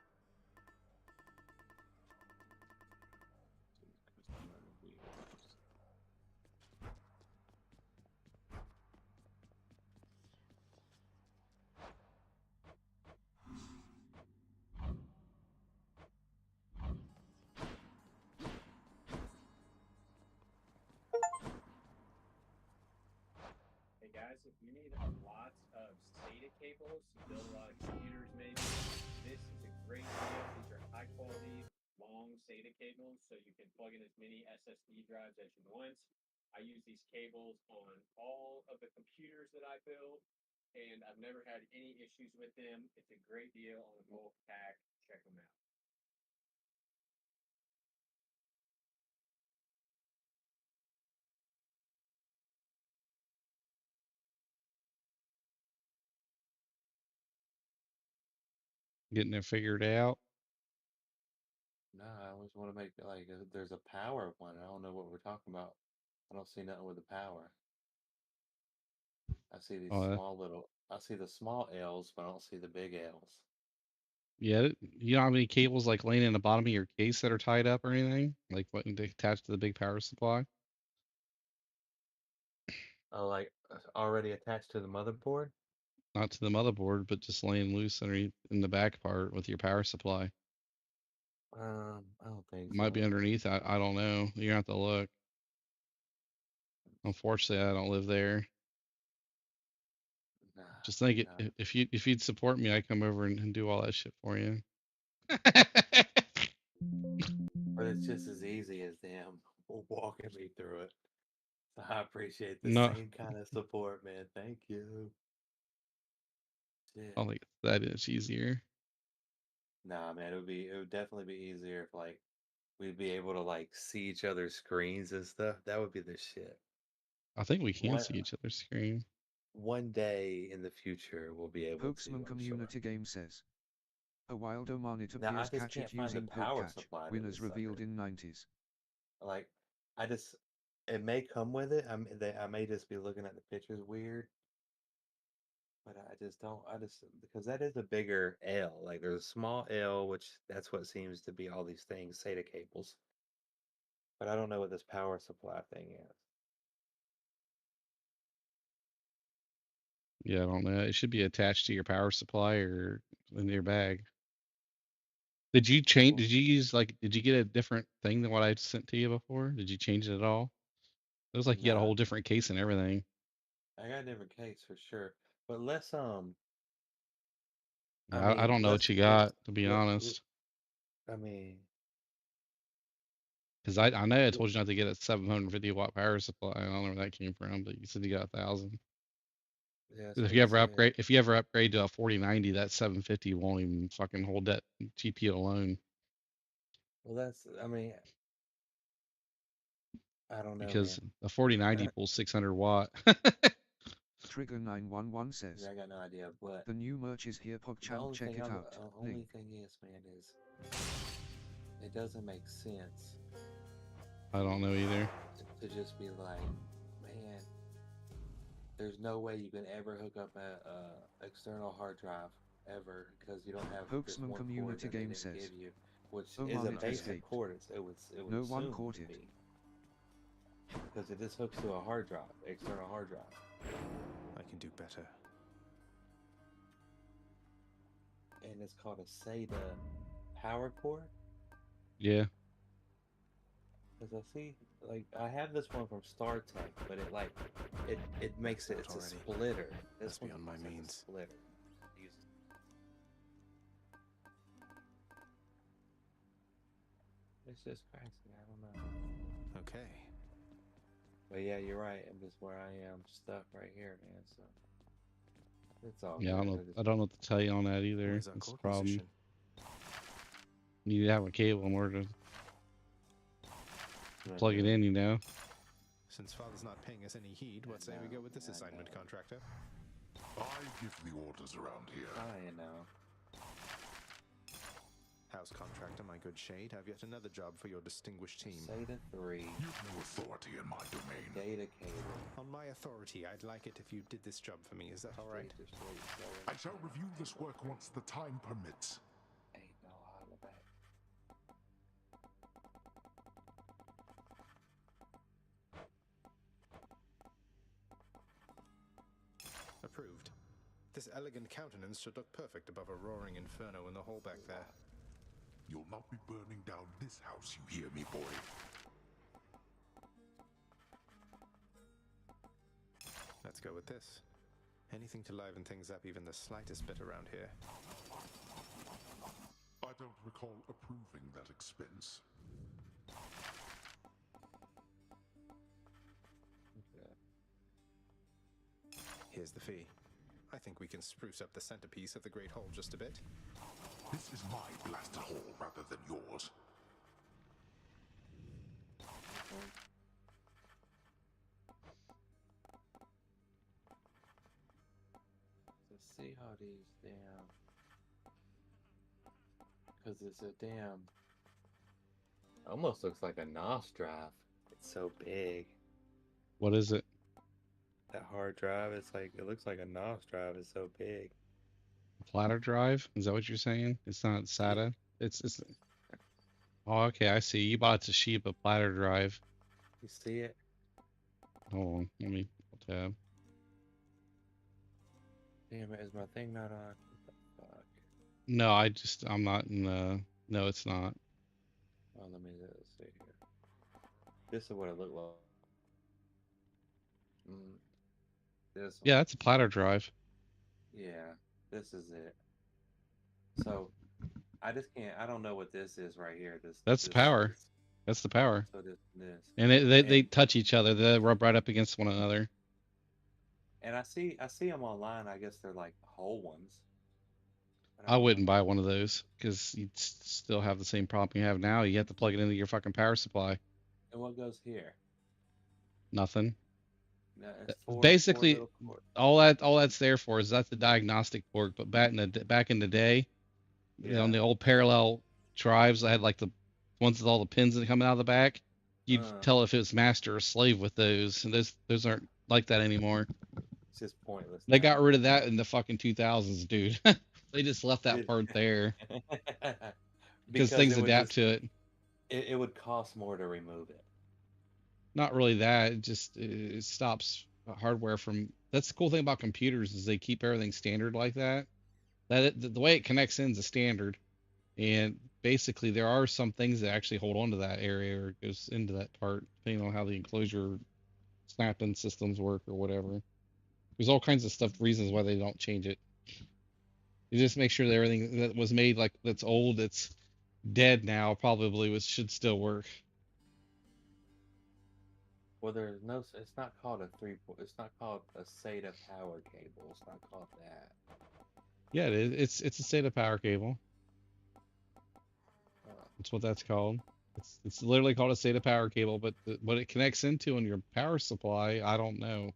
Hey guys, if you need lots of SATA cables to build a lot of computers maybe, this is a great deal. These are high quality, long SATA cables, so you can plug in as many SSD drives as you want. I use these cables on all of the computers that I build, and I've never had any issues with them. It's a great deal on a bulk pack. Check them out. Getting it figured out. No, I always want to make like there's a power one. I don't know what we're talking about. I don't see nothing with the power. I see these Oh, small little. I see the small L's, but I don't see the big L's. yeah. You don't have any cables like laying in the bottom of your case that are tied up or anything, like what they attach to the big power supply? Oh, like already attached to the motherboard? Not to the motherboard, but just laying loose underneath in the back part with your power supply. I don't think Might be so. underneath. I don't know. You have to look. Unfortunately, I don't live there. Nah, Just think it nah. if you'd support me, I'd come over and do all that shit for you. But it's just as easy as them walking me through it. So I appreciate the No, same kind of support, man. Thank you. I Shit. don't think that is easier. Nah, man, it would definitely be easier if like we'd be able to like see each other's screens and stuff. That would be the shit. I think we can One see each other's screen. one day in the future we'll be able to, Pokesman I'm sure. Community Game says. A wild Oman it Now I appears just catch can't it find the using poke power catch. supply to Winners this revealed sucker. in 90s. Like I just it may come with it. I may just be looking at the pictures weird. But I just don't. I just because that is a bigger L. Like there's a small L, which that's what seems to be all these things, SATA cables. But I don't know what this power supply thing is. Yeah, I don't know. It should be attached to your power supply or in your bag. Did you change? Well, Did you use like? Did you get a different thing than what I sent to you before? Did you change it at all? It was like you got a nah, whole different case and everything. I got a different case for sure. But let's I I mean, don't know what you let's got, to be honest, I mean, because I know I l- told you not to get a 750-watt power supply. I don't know where that came from, but you said you got 1,000. yeah, that's 'Cause what it said. if you ever upgrade to a 4090, that 750 won't even fucking hold that GPU alone. Well, I mean, I don't know, Because man. a 4090 pulls 600 watt. Trigger 911 Yeah, says. I got no idea. But The new merch is here, PogChamp, check it out. only Link. thing is, man, is it doesn't make sense I don't know either. to just be like, man, there's no way you can ever hook up a external hard drive ever because you don't have this Hoaxman one cord Community that they Game didn't says. give you, which Oh is man, a it basic escaped. cord. It would No one assume caught to it. be because it just hooks to a hard drive, external hard drive. I can do better. And it's called a SATA power cord. Yeah. Because I see, like, I have this one from Star Trek, but it makes it, it's a splitter. That's This one beyond my is like a means. splitter. It's just crazy. I don't know. Okay. But yeah, you're right. I'm just where I am, stuck right here, man. So it's all Yeah, good. I don't know what to tell you on that either. Where's our That's the cord problem. position? You need to have a cable in order to plug it in, you know? Since Father's not paying us any heed, what say we go with this assignment, contractor? I give the orders around here. I know. House contractor, my good shade, have yet another job for your distinguished team. SATA 3. You've no authority in my domain. Data cable. On my authority, I'd like it if you did this job for me. Is that all right? I shall review this work once the time permits. Ain't no holler back. Approved. This elegant countenance should look perfect above a roaring inferno in the hole back there. You'll not be burning down this house, you hear me, boy? Let's go with this. Anything to liven things up even the slightest bit around here. I don't recall approving that expense. Here's the fee. I think we can spruce up the centerpiece of the Great Hall just a bit. This is my blasted hall rather than yours. Let's see how these damn. Because it's a damn. Almost looks like a NOS drive. It's so big. What is it? That hard drive, it's like, it looks like a NOS drive. It's so big. Platter drive? Is that what you're saying? It's not SATA? It's Oh, okay, I see. You bought Toshiba platter drive. You see it? Hold on, let me tab. Damn it, is my thing not on? What the fuck? No, I'm not in the. No, it's not. Oh, let me see here. This is what it looked like. This one. Yeah, that's a platter drive. Yeah, this is it. So, I just can't. I don't know what this is right here. That's the power. That's the power. So this. And they touch each other. They rub right up against one another. And I see them online. I guess they're like whole ones. I wouldn't buy one of those because you'd still have the same problem you have now. You have to plug it into your fucking power supply. And what goes here? Nothing. No, it's Basically, four little cords. all that's there for is that's the diagnostic port. But back in the day, you know, on the old parallel drives, I had like the ones with all the pins that come out of the back. You'd tell if it was master or slave with those, and those aren't like that anymore. It's just pointless. They got rid of that in the fucking 2000s, dude. They just left that part there because things adapt to it. It would cost more to remove it. Not really that. It stops hardware from. That's the cool thing about computers is they keep everything standard like that. The way it connects in is a standard, and basically there are some things that actually hold on to that area or goes into that part, depending on how the enclosure snap-in systems work or whatever. There's all kinds of reasons why they don't change it. You just make sure that everything that was made like that's old, that's dead now, probably should still work. Well, there's no. It's not called a It's not called a SATA power cable. It's not called that. Yeah, it is. It's a SATA power cable. That's what that's called. It's literally called a SATA power cable, but what it connects into on your power supply, I don't know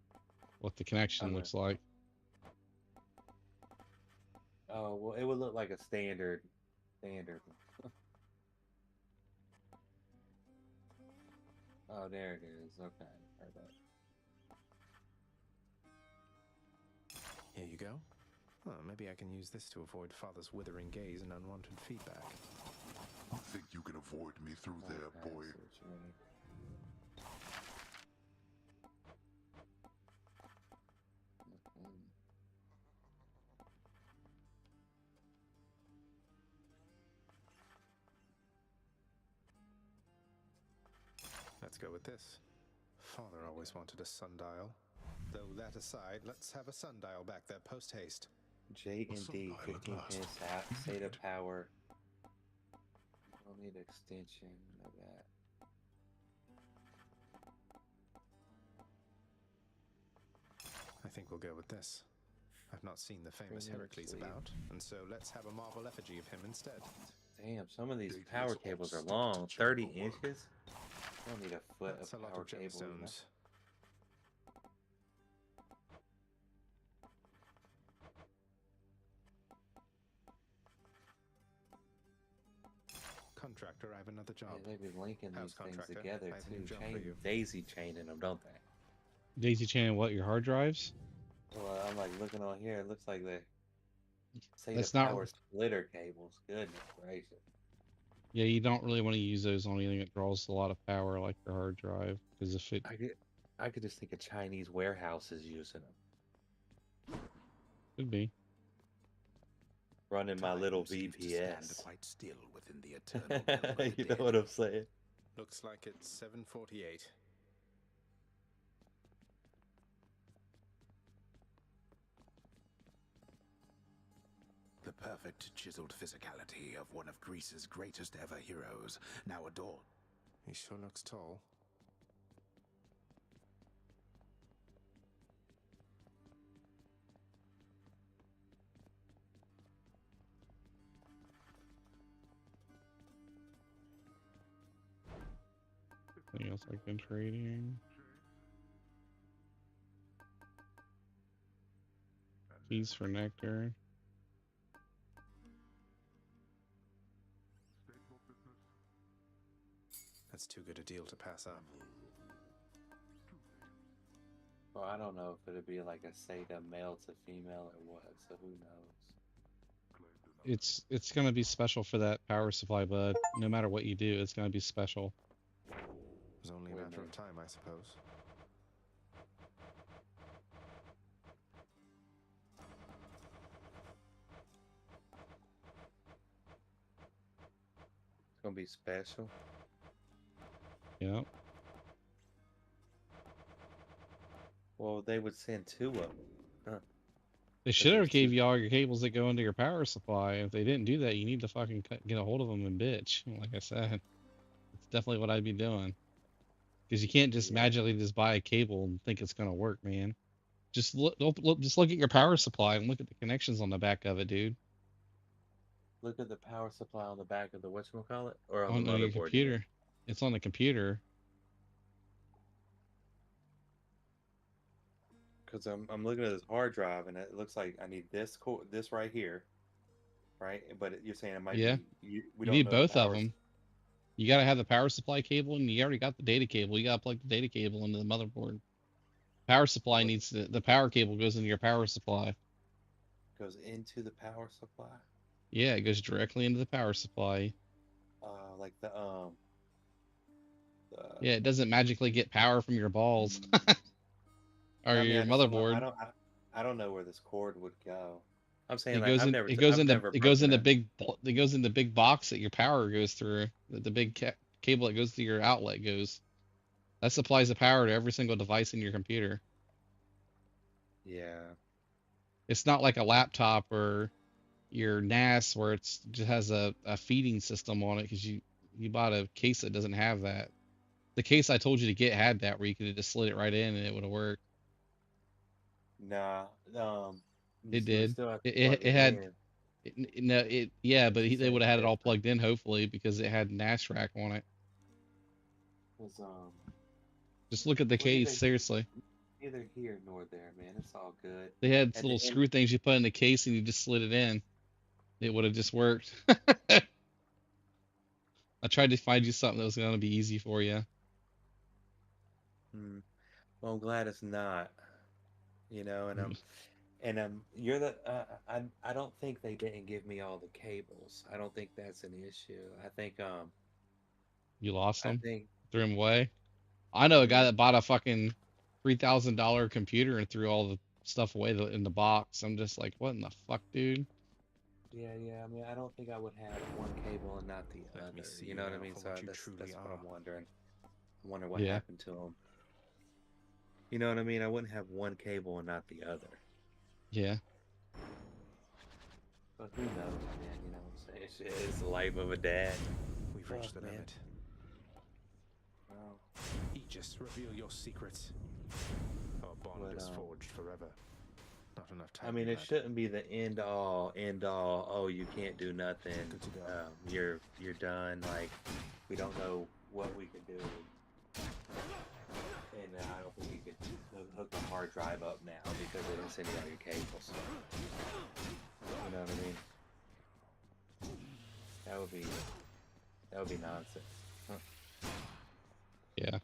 what the connection looks like. Oh well, it would look like a standard. Oh, there it is. Okay, Here you go. Well, maybe I can use this to avoid Father's withering gaze and unwanted feedback. You think you can avoid me through there, boy? Let's go with this. Father always wanted a sundial. Though that aside, let's have a sundial back there post-haste. J and D, 15 pins, SATA power. I'll need extension of that. I think we'll go with this. I've not seen the famous Heracles about, and so let's have a marble effigy of him instead. Damn, some of these power cables are long. 30 inches? I don't need a foot That's of a lot power of cable. gemstones. Contractor, I have another job. Yeah, they be linking House these things contractor, together I have a new too. job for you. Daisy chaining them, don't they? Daisy chaining what? Your hard drives? Well, I'm like looking on here. It looks like they say That's the not. power splitter cables. Goodness gracious. Yeah, you don't really want to use those on anything that draws a lot of power, like your hard drive, because if it I could just think of Chinese warehouses using them. could be. Running my little Seems to stand VPS. quite still within the eternal realm of the You know dead. what I'm saying? Looks like it's 7:48. The perfect chiseled physicality of one of Greece's greatest ever heroes, now adored. He sure looks tall. Anything else I've been trading? Keys for nectar. That's too good a deal to pass up. Well, I don't know if it'd be like a SATA male to female or what, so who knows? It's gonna be special for that power supply, bud. No matter what you do, it's gonna be special. It was only a matter of time, I suppose. It's gonna be special. Yeah. Well, they would send two of them. Huh. They should have gave you all your cables that go into your power supply. If they didn't do that, you need to fucking get a hold of them and bitch. Like I said, it's definitely what I'd be doing. Because you can't just magically just buy a cable and think it's gonna work, man. Just just look at your power supply and look at the connections on the back of it, dude. Look at the power supply on the back of the whatchamacallit? Or on On the your motherboard. computer. It's on the computer. Because I'm looking at this hard drive and it looks like I need this this right here, right? But you're saying it might Yeah. be we You don't need know both of them. You gotta have the power supply cable, and you already got the data cable. You gotta plug the data cable into the motherboard. Power supply needs the power cable goes into your power supply. Goes into the power supply. Yeah, it goes directly into the power supply. Like the Yeah, it doesn't magically get power from your balls or your motherboard. I don't know where this cord would go. I'm saying It like goes I've in. never. It goes I've into. never It goes broken into It goes in the big box that your power goes through. The big cable that goes to your outlet goes. That supplies the power to every single device in your computer. Yeah. It's not like a laptop or your NAS where it's just has a feeding system on it because you bought a case that doesn't have that. The case I told you to get had that where you could have just slid it right in and it would have worked. Nah. It did. Still have to It plug had. in. Yeah, but they would have had it all plugged in hopefully because it had NAS rack on it. Just look at the case, seriously. Neither here nor there, man. It's all good. They had little screw things you put in the case and you just slid it in. It would have just worked. I tried to find you something that was going to be easy for you. Well, I'm glad it's not. You know, And you're the I don't think they didn't give me all the cables. I don't think that's an issue. I think You lost I them, think threw them away. I know a guy hmm, that bought a fucking $3,000 computer and threw all the stuff away in the box. I'm just like, what in the fuck, dude? yeah. I mean, I don't think I would have one cable and not the Let other. me see You know what I now mean? for So what you that's truly what are. I'm wondering. I wonder what Yeah. happened to them. You know what I mean? I wouldn't have one cable and not the other. Yeah. But who knows, man? You know what I'm saying? It's the life of a dad. We've reached Fuck, the man. limit. Well, Aegis, reveal your secrets. Our bond But, is forged forever. Not enough time. I mean, it lad. shouldn't be the end all. Oh, you can't do nothing. Good to go. You're done. Like, we don't know what we can do. And I don't think you could hook the hard drive up now because they didn't send you all your cables. You know what I mean? That would be nonsense. Huh. Yeah.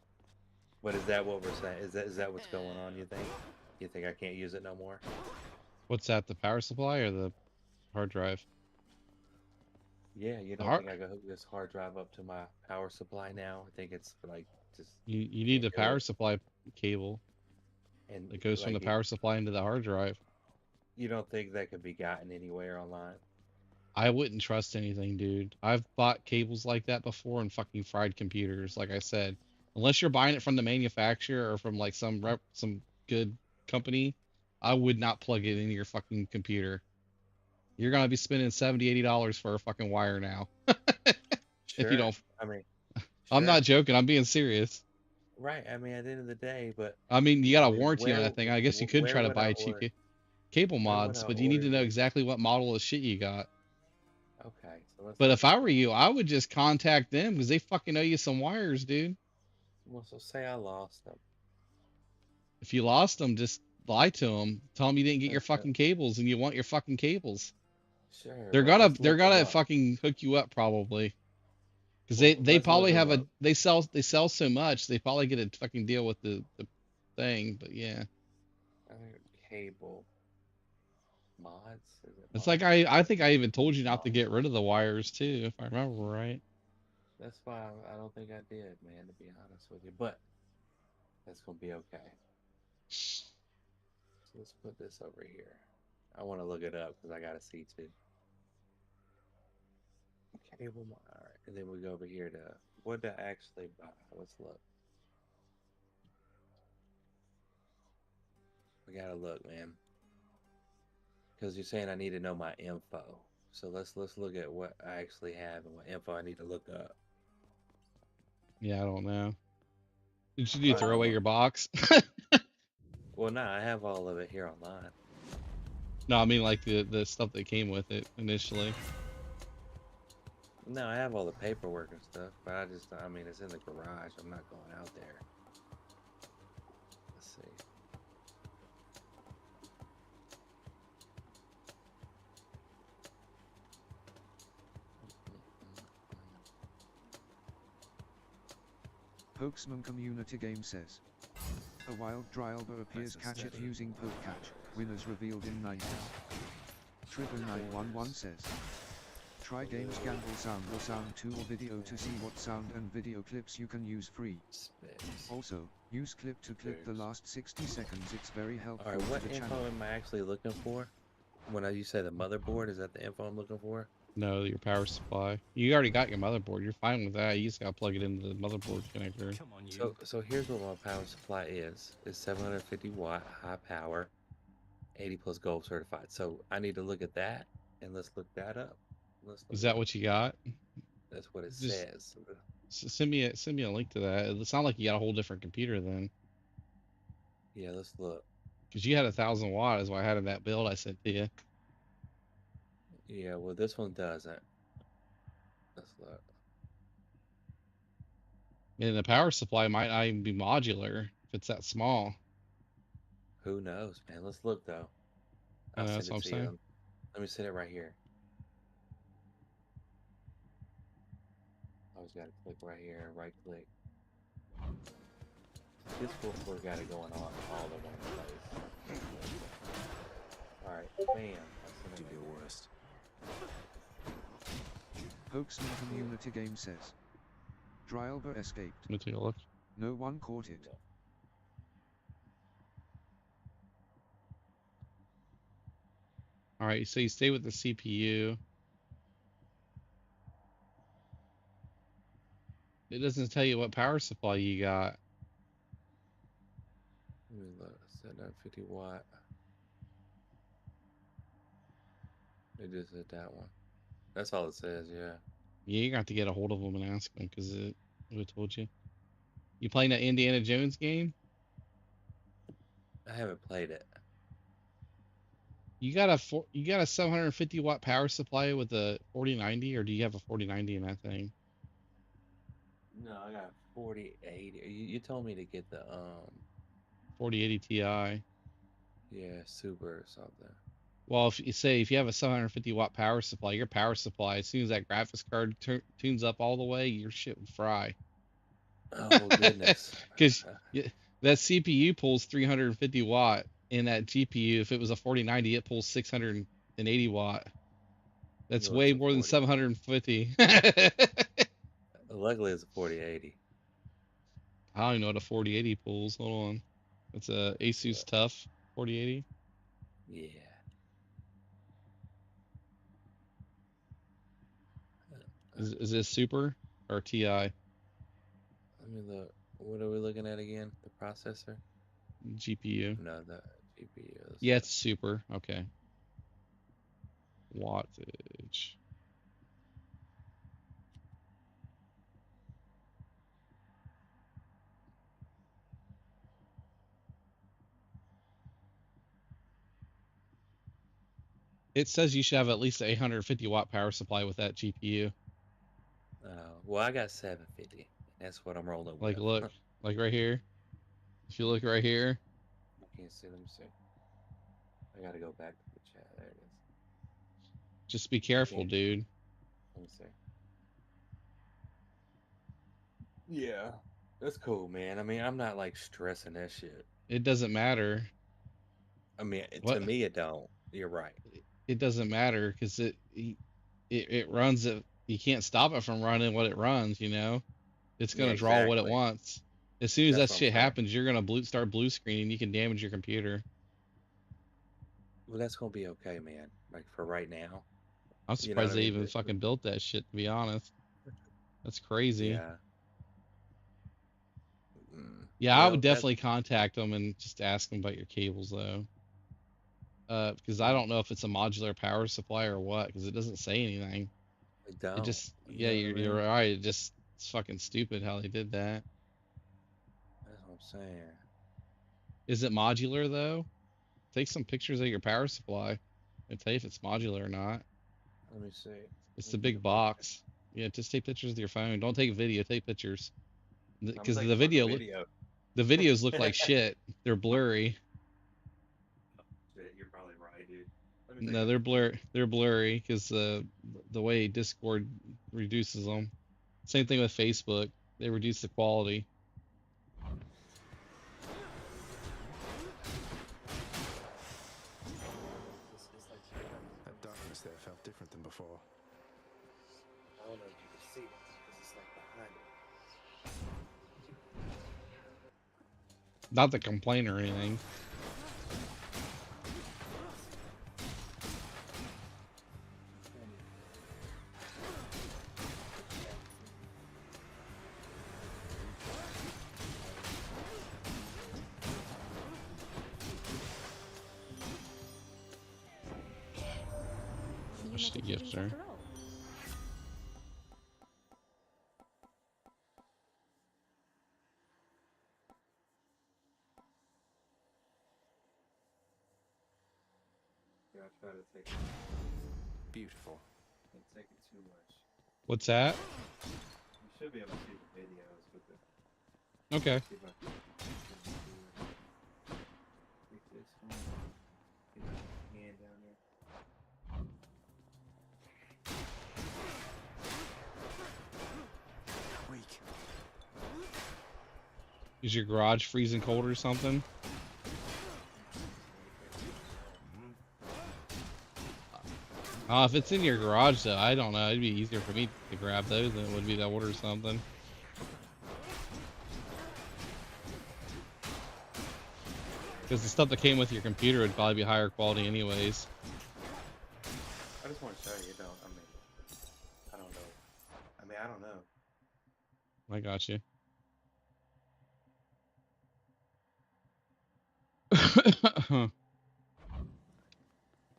But is that what we're saying? Is that what's going on? You think? You think I can't use it no more? What's that? The power supply or the hard drive? Yeah, you don't think I can hook this hard drive up to my power supply now? I think it's like just You need the can't do power it. supply cable And that goes from the like, power supply into the hard drive. you don't think that could be gotten anywhere online? I wouldn't trust anything, dude. I've bought cables like that before and fucking fried computers. Like I said, unless you're buying it from the manufacturer or from like some good company, I would not plug it into your fucking computer. You're gonna be spending $70-$80 for a fucking wire now. If you Sure. don't, I mean, I'm sure. not joking. I'm being serious. Right. I mean, at the end of the day, but I mean, you got I a mean, warranty on that thing. I guess you could where try to would I buy cheap order? cable Where would mods, I but you need order to know this? exactly what model of shit you got. Okay, so let's But look if at I were this. you, I would just contact them because they fucking owe you some wires, dude. Well, so say I lost them. If you lost them, just lie to them. Tell them you didn't get your fucking cables and you want your fucking cables. Sure, They're but gonna let's they're look them gonna up. fucking hook you up probably because Well, they let's look probably them have up. they sell so much they probably get a fucking deal with the thing. But yeah, Other cable mods? Is it it's like mods? I think I even told you not to Mods. get rid of the wires too, if I remember right. That's why I don't think I did, man, to be honest with you. But that's gonna be okay. So let's put this over here. I want to look it up because I gotta see too. Cable mod. All right, and then we go over here to what to actually buy. Let's look. We gotta look, man, because you're saying I need to know my info. So let's look at what I actually have and what info I need to look up. Yeah, I don't know. Did you I throw know. away your box? Well, no, I have all of it here online. No, I mean like the stuff that came with it initially. No, I have all the paperwork and stuff, but I mean, it's in the garage. I'm not going out there. Let's see. Pokesman Community Game says. A wild Drylber appears catch it using poke catch. Winners revealed in 90. Trigger 911 says. Try games gamble sound or sound 2 or video to see what sound and video clips you can use free. Also, use clip to clip the last 60 seconds. It's very helpful All right, what to the info channel. am I actually looking for? When you say the motherboard, is that the info I'm looking for? No, your power supply. You already got your motherboard. You're fine with that. You just gotta plug it into the motherboard connector. Come on, you. So here's what my power supply is. It's 750 watt, high power, 80 plus gold certified. So I need to look at that, and let's look that up. Is that what you got? That's what it Just says. send me a link to that. It's not like you got a whole different computer then. Yeah, let's look. Because you had 1,000 watt is what I had in that build I sent to you. Yeah, well, this one doesn't. Let's look. And the power supply might not even be modular if it's that small. Who knows, man? Let's look though. I I'll know, send that's what it I'm to you. saying. Let me send it right here. Always got to click right here, right click. This fool got it going on all the one place. right, bam. Do your worst. Hoaxman Community Game says. Dryalba escaped. Let me take a look. No one caught it. All right, so you stay with the CPU. It doesn't tell you what power supply you got. Let me look. 750 watt. It just said that one. That's all it says, yeah. Yeah, you're gonna have to get a hold of them and ask them because it would have told you. You playing that Indiana Jones game? I haven't played it. You got a 750 watt power supply with a 4090, or do you have a 4090 in that thing? No, I got 4080. You told me to get the 4080 Ti. yeah, super or something. Well, if you have a 750 watt power supply, your power supply, as soon as that graphics card tunes up all the way, your shit will fry. Oh goodness. Because that CPU pulls 350 watt, and that GPU, if it was a 4090, it pulls 680 watt. That's Well, way it's a more than 40. 750. Luckily, it's a 4080. I don't even know what a 4080 pulls. Hold on. It's a Asus Tough 4080. Yeah. Is this Super or TI? Let me look. What are we looking at again? The processor? GPU. No, the GPU. Yeah, it's Super. Okay. Wattage. It says you should have at least an 850 watt power supply with that GPU. Well, I got 750. That's what I'm rolling Like, with. look, like right here. If you look right here. I can't see. Let me see. I gotta go back to the chat. There it is. Just be careful, dude. Let me see. Yeah, that's cool, man. I mean, I'm not like stressing that shit. It doesn't matter. I mean, to me, it don't. You're right. It doesn't matter because it runs it. You can't stop it from running what it runs. You know, it's gonna draw what it wants. As soon as that shit happens, you're gonna start blue screening. You can damage your computer. Well, that's gonna be okay, man. Like for right now. I'm surprised they even fucking built that shit. To be honest, that's crazy. Yeah. Yeah, I would definitely contact them and just ask them about your cables though. Because I don't know if it's a modular power supply or what, because it doesn't say anything. It don't. It just, yeah, you're right. It's fucking stupid how they did that. That's what I'm saying. Is it modular though? Take some pictures of your power supply and tell you if it's modular or not. Let me see. It's the big box. Yeah, just take pictures of your phone. Don't take video. Take pictures. Because the videos look like shit. They're blurry. You're probably right, dude. No, they're blurry because the way Discord reduces them. Same thing with Facebook. They reduce the quality. That darkness there felt different than before. I don't know if you can see it because it's like behind it. Not to complain or anything. Just a gift, sir. Yeah, I try to take it. Beautiful. Don't take it too much. What's that? You should be able to see the videos with it. Okay. See if I can take this one. Get my hand down there. Weak. Is your garage freezing cold or something? If it's in your garage, though, I don't know. It'd be easier for me to grab those than it would be to order something. Because the stuff that came with your computer would probably be higher quality anyways. I just want to show you. I don't know. I don't know. I got you.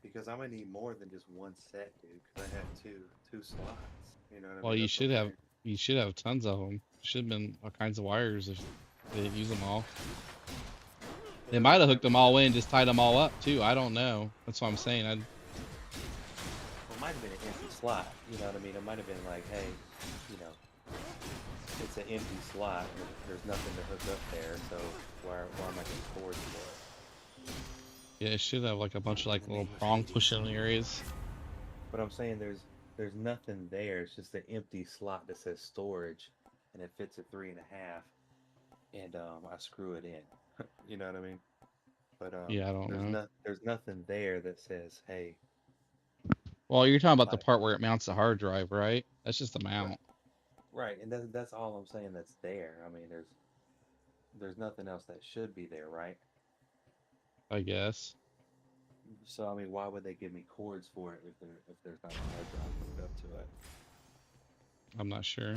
Because I'm gonna need more than just one set, dude. Because I have two slots. You know what I Well, mean? you That's what should I'm have saying. you should have tons of them. Should have been all kinds of wires if they didn't use them all. They might have hooked them all in, just tied them all up too. I don't know. That's what I'm saying. Well, it might have been an empty slot. You know what I mean? It might have been like, hey, you know, it's an empty slot. There's nothing to hook up there. So why am I getting cords for it? Yeah, it should have like a bunch of like little prong pushing areas. But I'm saying there's nothing there. It's just an empty slot that says storage, and it fits a 3.5, and I screw it in. You know what I mean? But Yeah, I don't know. there's nothing there that says, hey. Well, you're talking about the Like, part where it mounts the hard drive, right? That's just the mount. right, and that's all I'm saying that's there. I mean, there's nothing else that should be there, right? I guess. So I mean, why would they give me cords for it if there's not a hard drive hooked up to it? I'm not sure.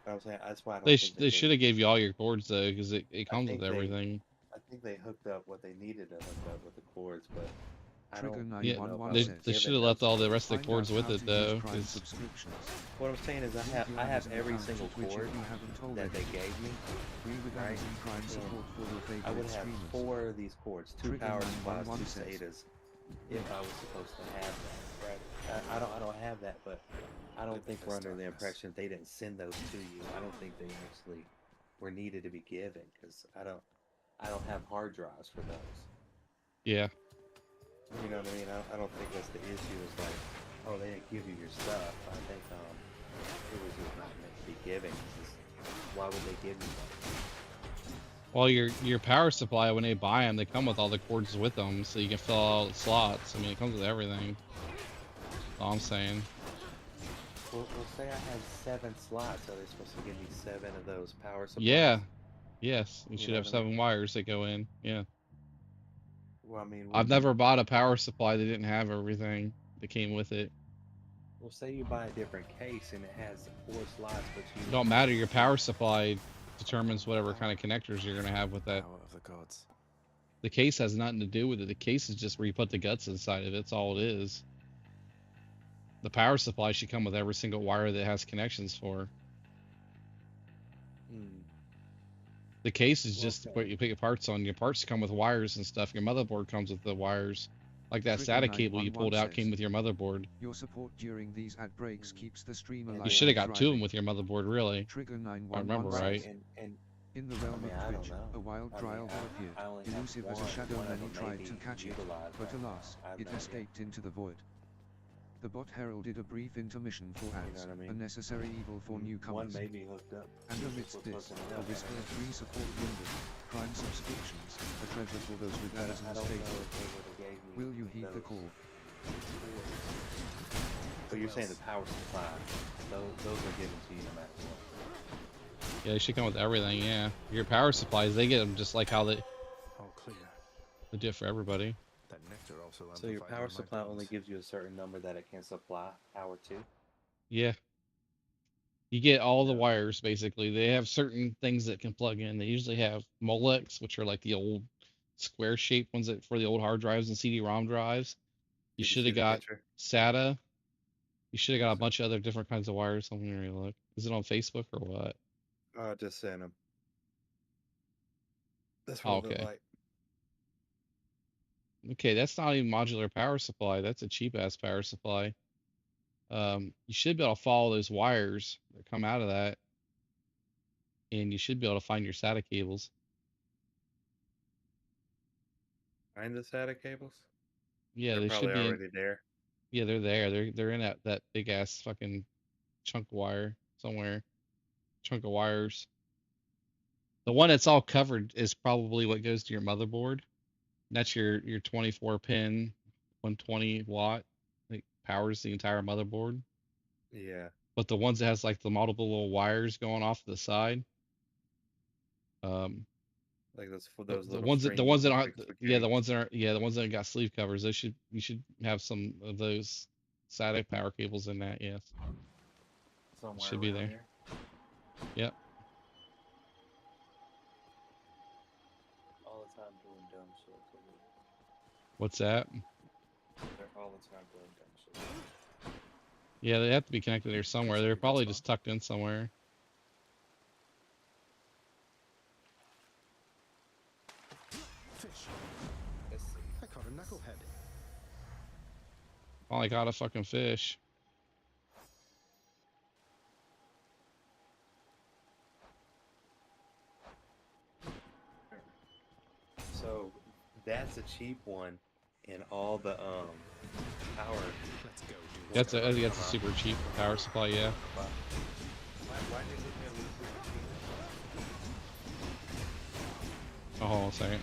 But I'm saying that's why I don't They think they should have gave you all your cords though, because it comes with everything. I think they hooked up what they needed to hook up with the cords, but I Trigger don't. 911 says, they should have left all the rest of the find cords out with how it to use though. Prime 'cause subscriptions. What I'm saying is I have every single cord that they gave me. Free with Right? Amazon Prime support for your favorite I would have streamers. 4 of these cords, 2 Trigger power supplies, 2 911 says, SATAs, if I was supposed to have that. Right? I don't have that, but I don't think we're under the impression they didn't send those to you. I don't think they actually were needed to be given because I don't have hard drives for those. Yeah. You know what I mean? I don't think that's the issue. It's like, oh, they didn't give you your stuff. I think it was just not meant to be given. Why would they give you that? Well, your power supply, when they buy them, they come with all the cords with them, so you can fill all the slots. I mean, it comes with everything. That's all I'm saying. Well, say I have 7 slots. Are they supposed to give me 7 of those power supplies? Yeah. Yes. You should know have what I 7 wires that go in. Yeah. Well, I mean, I've never bought a power supply that didn't have everything that came with it. Well, say you buy a different case and it has 4 slots, but It don't matter. Your power supply determines whatever kind of connectors you're gonna have with that. Power of the gods. The case has nothing to do with it. The case is just where you put the guts inside of it. That's all it is. The power supply should come with every single wire that has connections for. The case is just what you put your parts on. Your parts come with wires and stuff. Your motherboard comes with the wires. Like that Trigger SATA cable you pulled 911 out came with your motherboard. Your support during these ad breaks keeps the stream alive. You should have and got 2 of them thriving. with your motherboard, really. Trigger If 911 I remember says, right. in the realm of Twitch, a wild Dryalva appeared, elusive as a shadow. Many tried to catch it, but alas, it escaped into the void. The bot heralded a brief intermission for ads, a necessary evil for newcomers. One may be hooked up. And amidst this, a whisper of free support lingered, Prime subscriptions, a treasure for those with Amazon status. Will you heed the call? So you're saying the power supply, those are given to you no matter what? Yeah, they should come with everything, yeah. Your power supplies, they get them just like how they do it for everybody. That nectar also So your amplified power my supply only bones. gives you a certain number that it can supply power to? Yeah. You get all the wires, basically. They have certain things that can plug in. They usually have Molex, which are like the old square-shaped ones that for the old hard drives and CD-ROM drives. You should have got SATA. You should have got a bunch of other different kinds of wires. I'm gonna really look. Is it on Facebook or what? Just send them. That's Oh, what it looked okay. like. Okay, that's not even modular power supply. That's a cheap-ass power supply. You should be able to follow those wires that come out of that, and you should be able to find your SATA cables. Find the SATA cables? Yeah, They're they probably should be already there. Yeah, they're there. They're in that big ass fucking chunk of wire somewhere. Chunk of wires. The one that's all covered is probably what goes to your motherboard. That's your 24 pin, 120 watt. Like powers the entire motherboard. Yeah. But the ones that has like the multiple little wires going off to the side, Like those the little ones that strings you aren't, fix with yeah, your. the ones that got sleeve covers, you should have some of those SATA power cables in that. Yes, Somewhere should be around there. here. Yep. All the time doing dumb shit. What's that? They're all the time doing dumb shit. Yeah, they have to be connected there somewhere. They're probably just tucked in somewhere. Fish. I caught a knucklehead. Finally got a fucking fish. So that's a cheap one, and all the power. Let's go, dude. That's a super cheap power supply. Yeah. Why did it lose Oh, hold on a second.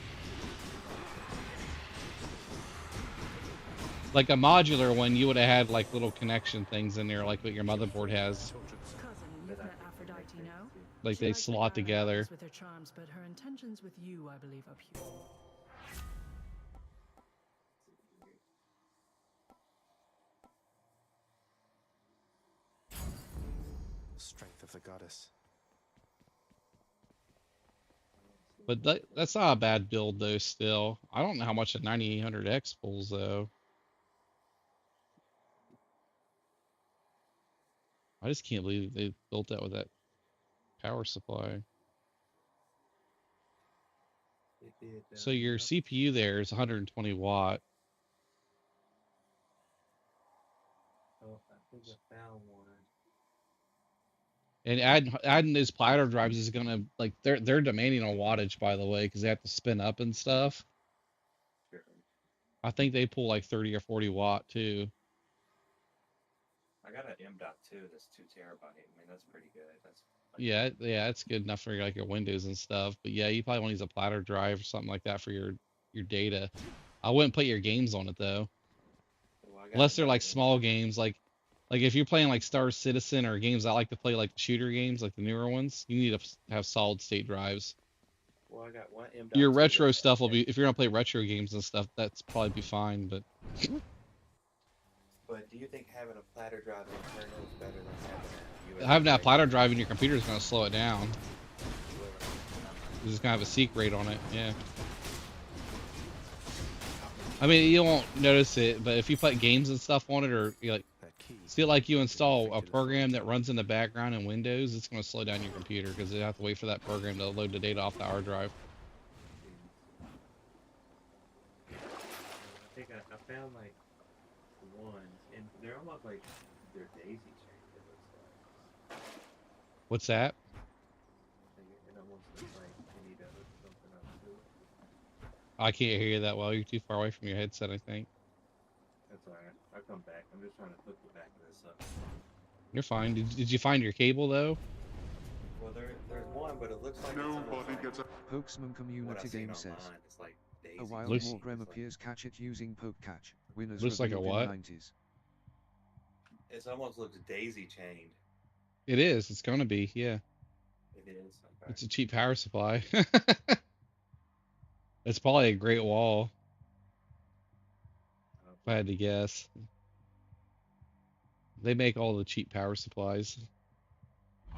Like a modular one, you would have had like little connection things in there, like what your motherboard has. Cousin, you've met Aphrodite, no? Like She they likes to slot carry together. others with her charms, but her intentions with you, I believe, are pure. Strength of the goddess. But that's not a bad build though. Still, I don't know how much a 9800X pulls though. I just can't believe they built that with that power supply. So your CPU there is 120 watt. Oh, I think I found one. And adding those platter drives is gonna like they're demanding a wattage, by the way, because they have to spin up and stuff. Sure. I think they pull like 30 or 40 watt too. I got an M.2 that's 2 terabyte. I mean, that's pretty good. That's Yeah, it's good enough for like your Windows and stuff. But yeah, you probably want to use a platter drive or something like that for your data. I wouldn't put your games on it though, well, I got unless they're like another small games, like if you're playing like Star Citizen or games I like to play, like shooter games, like the newer ones. You need to have solid state drives. Well, I got one M.2. Your retro stuff will be, if you're gonna play retro games and stuff, that's probably be fine. But do you think having a platter drive internal is better than having that platter drive in your computer is gonna slow it down. It's just gonna have a seek rate on it. Yeah. I mean, you won't notice it, but if you put games and stuff on it, or you like, feel like you install a program that runs in the background in Windows, it's going to slow down your computer because you have to wait for that program to load the data off the hard drive. I think I found like one, and they're almost like they're daisy chained. It looks like. What's that? It almost looks like you need to hook something up to it. I can't hear you that well. You're too far away from your headset, I think. That's alright. I'll come back. I'm just trying to hook the back of this up. You're fine. Did you find your cable though? Well, there's one, but it looks like nobody gets a Pokesman Community Game says. It's like A wild Looks- Morgrem appears catch it using poke catch. Winners Looks like a revealed what? in 90s. It almost looks daisy chained. It is. It's going to be. Yeah. It is. Okay. It's a cheap power supply. It's probably a great wall. If I had to guess. They make all the cheap power supplies.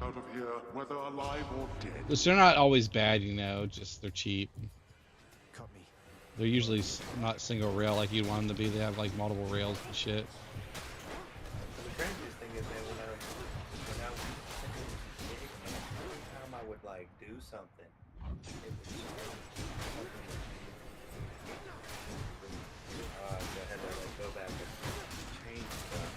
Out of here, whether alive or dead. Which they're not always bad, just they're cheap. Caught me. They're usually not single rail like you'd want them to be. They have like multiple rails and shit. So the craziest thing is that when I was every time I would like do something, it would I had to like go back and change stuff.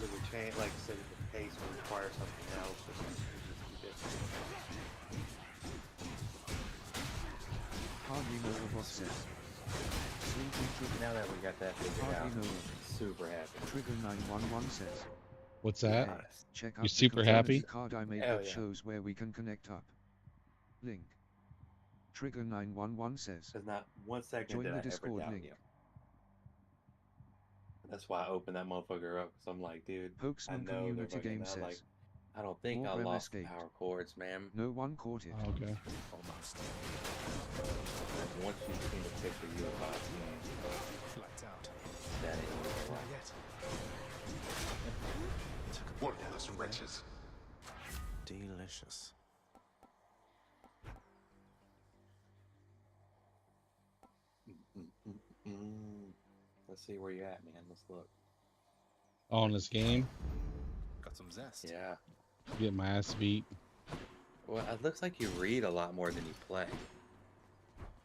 It would change, like so the pace would require something else, or something just different. Hardly know what says. Now that we got that figured out, Hardly know. super happy. Trigger 911 says. What's that? Check out You're the super community happy? card I made Hell that yeah. shows where we can connect up. Link. Trigger 911 says. Because not 1 second Join did the I ever Discord doubt link. you. That's why I opened that motherfucker up. Cause I'm like, dude, I Pokesman know they're Community fucking. Game I'm like, says. I don't think I Warbream lost the escaped. power cords, man. No one caught it. Oh, okay. Almost. Once you've seen the picture, you'll buy Lights out. that ain't Not right. yet. Worthless wretches. Delicious. Let's see where you're at, man. Let's look. On this game, Got some zest. Yeah. get my ass beat. Well, it looks like you read a lot more than you play.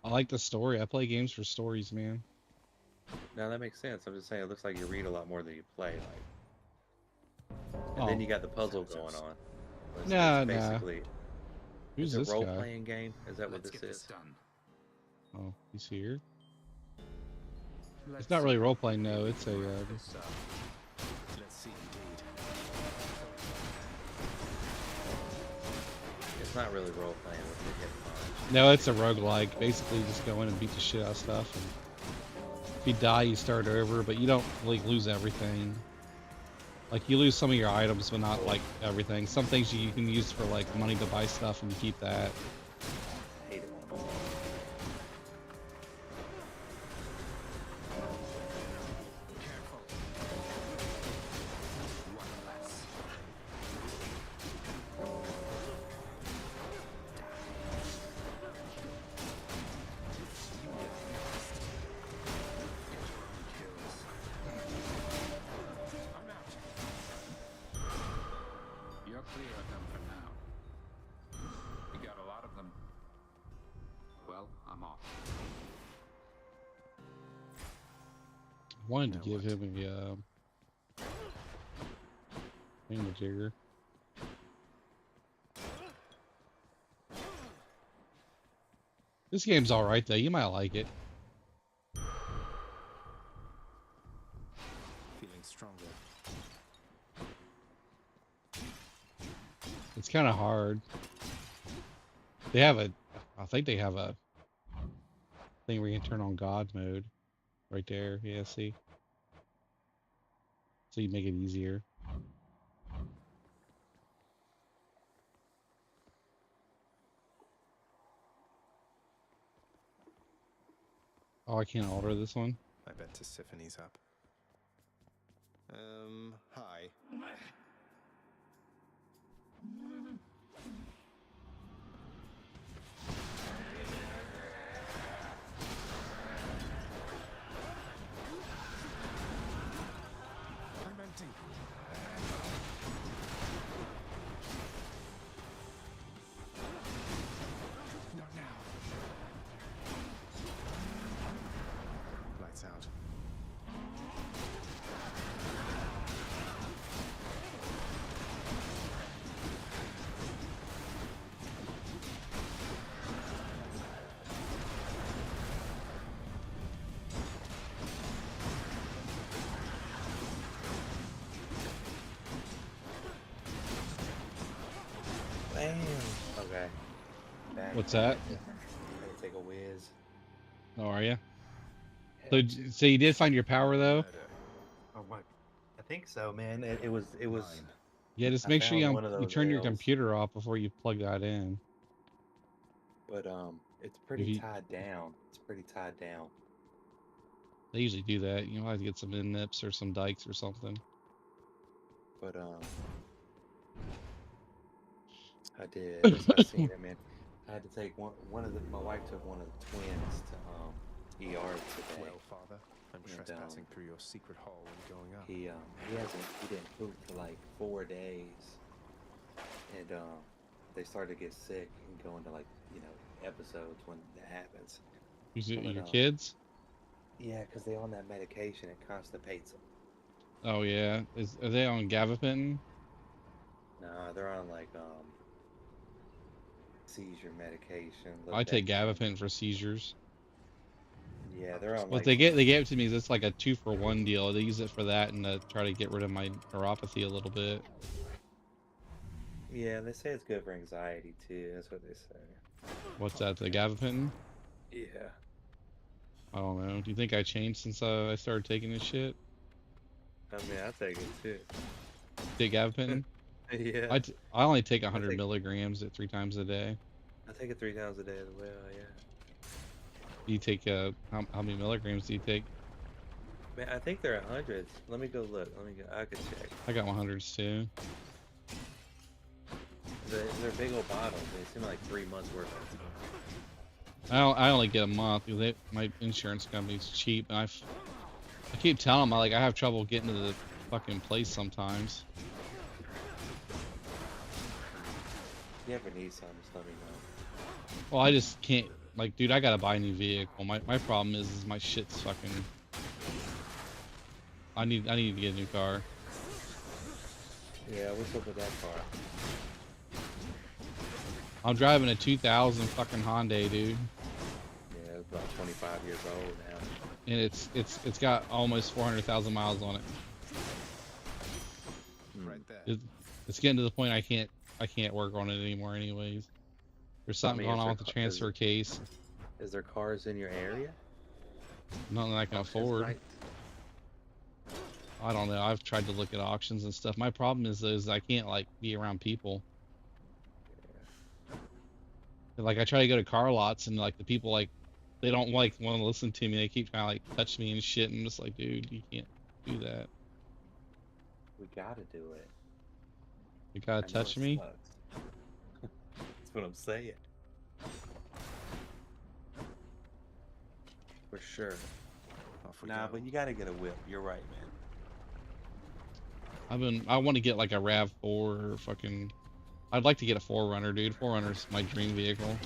I like the story. I play games for stories, man. No, that makes sense. I'm just saying, it looks like you read a lot more than you play. Like, and then you got the puzzle going on. It's Nah. basically, Who's it's this a guy? role-playing game. Is that what this is? done. Oh, he's here. It's not really role playing, no. It's a. Let's see, indeed. It's not really role-playing with the hit. No, it's a roguelike. Basically, just go in and beat the shit out of stuff. And if you die, you start over, but you don't like lose everything. Like you lose some of your items, but not like everything. Some things you can use for like money to buy stuff, and you keep that. I hate it when I'm You're clear of them for now. You got a lot of them. Well, I'm off. I wanted to give him a thingamajigger. This game's alright though, you might like it. Feeling stronger. It's kind of hard. They have a, I think they have a thing where you can turn on God mode right there. Yeah, see? So you make it easier. Oh, I can't alter this one. I bet Tissiphane's up. Hi. I'm empty. Not now. Lights out. Damn. Okay. Back. What's that? I'm gonna take a whiz. Oh, are you? So you did find your power though? Oh my! I think so, man. It was. Yeah, just I make sure found one of you those turn your L's. computer off before you plug that in. But it's pretty you- tied down. It's pretty tied down. They usually do that. You might have to get some nips or some dikes or something. But I did. I seen it, man. I had to take one of the. My wife took one of the twins to ER today. Well, Father, I'm And, trespassing through your secret hall and going up. He didn't poop for like 4 days, and they started to get sick and go into like episodes when that happens. Is it But, your kids? Yeah, because they're on that medication. It constipates them. Oh yeah. Are they on gabapentin? No, they're on like seizure medication. I take gabapentin for seizures. Yeah, they're on What like. they gave it to me is it's like a 2-for-1 deal. They use it for that and to try to get rid of my neuropathy a little bit. Yeah, they say it's good for anxiety too. That's what they say. What's that? The gabapentin? Yeah. I don't know. Do you think I changed since I started taking this shit? I mean, I take it too. Take gabapentin? Yeah. I only take I 100 take- milligrams at 3 times a day. I take it 3 times a day as well. Yeah. You take how many milligrams do you take? Man, I think they're 100s. Let me go look. I could check. I got 100s too. They're big old bottles. They seem like 3 months worth of. I only get a month because my insurance company's cheap, and I keep telling them I have trouble getting to the fucking place sometimes. If you ever need some, just let me know. Well, I just can't. Like, dude, I gotta buy a new vehicle. My problem is my shit's fucking. I need to get a new car. Yeah, what's up with that car? I'm driving a 2000 fucking Hyundai, dude. Yeah, it's about 25 years old now. And it's got almost 400,000 miles on it. Right there. It's getting to the point I can't work on it anymore anyways. There's something going on with the transfer case. Is there cars in your area? Nothing I can afford. I don't know. I've tried to look at auctions and stuff. My problem is I can't be around people. Like I try to go to car lots and the people they don't want to listen to me. They keep trying to touch me and shit. And I'm just like, dude, you can't do that. We gotta do it. You gotta touch me? That's what I'm saying. For sure. Nah, but you gotta get a whip. You're right, man. I want to get like a RAV4 or fucking. I'd like to get a 4Runner, dude. 4Runner's my dream vehicle.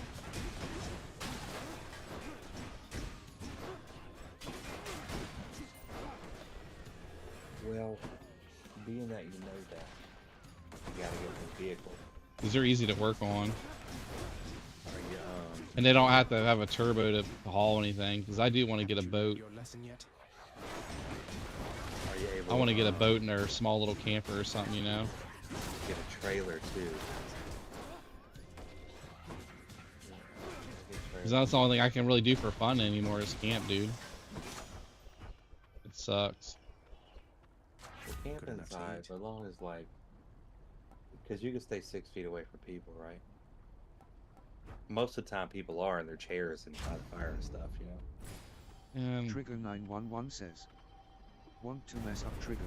Well, being that you know that, you gotta get a vehicle. Because they're easy to work on. Are you, and they don't have to have a turbo to haul anything. Because I do want to get a boat. Are you able I want to get a boat or a small little camper or something, you know? Get a trailer too. Because that's the only thing I can really do for fun anymore is camp, dude. It sucks. The camping side, as long as because you can stay 6 feet away from people, right? Most of the time, people are in their chairs and by the fire and stuff, you know. Trigger 911 says, "Want to mess up Trigger?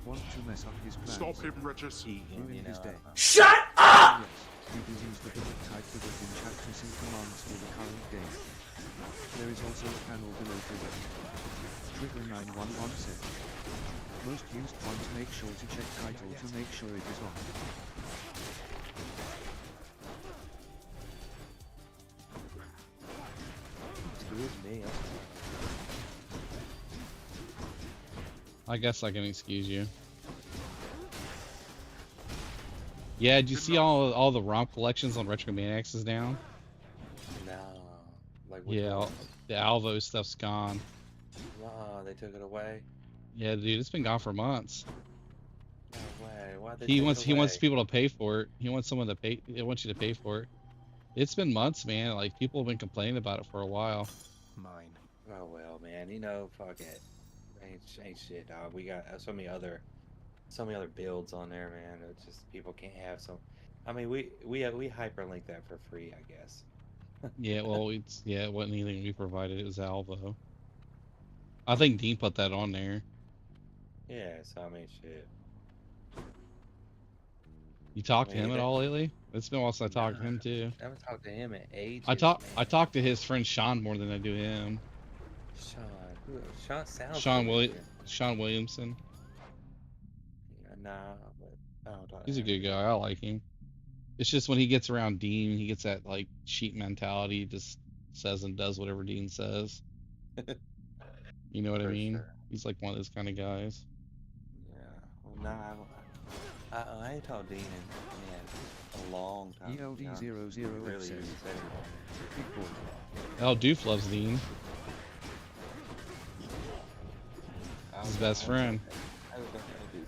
Want to mess up his plans? Stop him, Regis. Ruin his day. Shut up! Yes, you can use the bullet type to get in chat to see commands for the current game. There is also a panel below Trigger. Trigger 911 says, most used ones, make sure to check title to make sure it is on. Excuse me. I guess I can excuse you. Yeah, did you see all the ROM collections on Retro Maniacs is down? No. Yeah, the Alvo stuff's gone. Nah, they took it away. Yeah, dude, it's been gone for months. No way. Why'd they He take wants it away? people to pay for it. He wants someone to pay. He wants you to pay for it. It's been months, man. Like people have been complaining about it for a while. Mine. Oh well, man. You know, fuck it. Ain't shit, dog. We got so many other builds on there, man. It's just people can't have some. I mean, we hyperlink that for free, I guess. Yeah, well, it wasn't anything we provided. It was Alvo. I think Dean put that on there. Yeah, so I mean, shit. You talked to him at all lately? It's been a while since I talked to him too. I haven't talked to him in ages. I talked to his friend Sean more than I do him. Sean sounds. Sean Williamson. Yeah, nah, but I don't talk. He's a good guy. I like him. It's just when he gets around Dean, he gets that like sheep mentality. He just says and does whatever Dean says. You know what I mean? Sure. He's like one of those kind of guys. Yeah. Well, nah, I ain't talked to Dean in a long time. ELD00 really says, big boy. El Doof loves Dean. His best friend. I was gonna do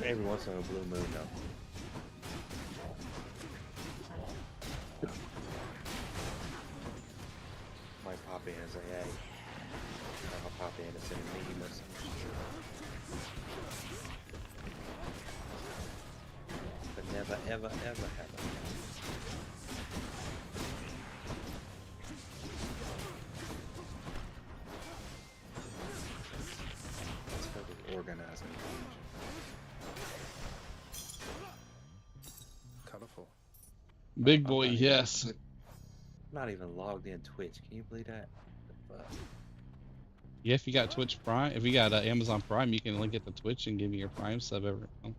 Every once in a blue moon, though. and say, hey, I'll pop in and send a meme or something. But never, ever, ever have a That's for the organizing. Colorful. Big I'm boy, not even- yes. I'm not even logged in Twitch. Can you believe that? The fuck? Yeah, if you got Twitch Prime, if you got Amazon Prime, you can link it to Twitch and give me your Prime sub every month.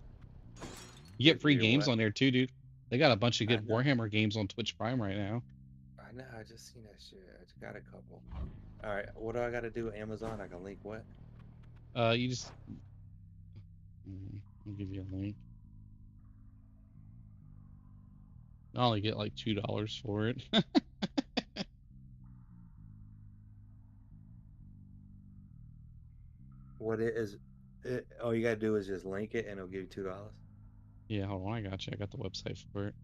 You get free Your games what? on there too, dude. They got a bunch of I good know. Warhammer games on Twitch Prime right now. I know. I just seen that shit. I just got a couple. All right. What do I got to do with Amazon? I can link what? You just I'll give you a link. I only get like $2 for it. What it is? All you gotta do is just link it, and it'll give you $2. Yeah, hold on, I got you. I got the website for it.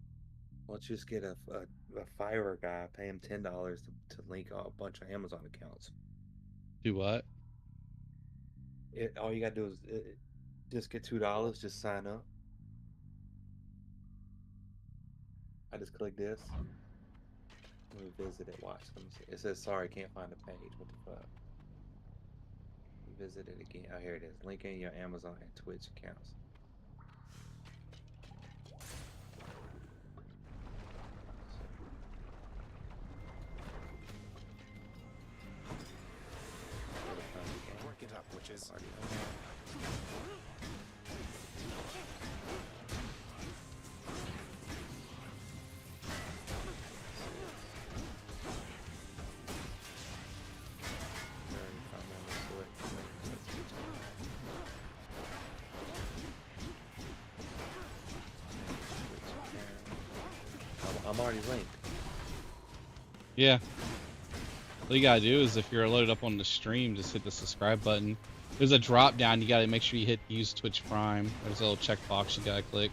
Why don't you just get a Fiverr guy, pay him $10 to link a bunch of Amazon accounts. Do what? All you gotta do is just get $2. Just sign up. I just click this. Let me visit it. Watch. Let me see. It says sorry, can't find the page. What the fuck? Visit it again. Oh, here it is. Link in your Amazon and Twitch accounts. Work it up, witches. I'm already linked. Yeah. All you gotta do is if you're loaded up on the stream, just hit the subscribe button. There's a drop down. You gotta make sure you hit use Twitch Prime. There's a little checkbox you gotta click.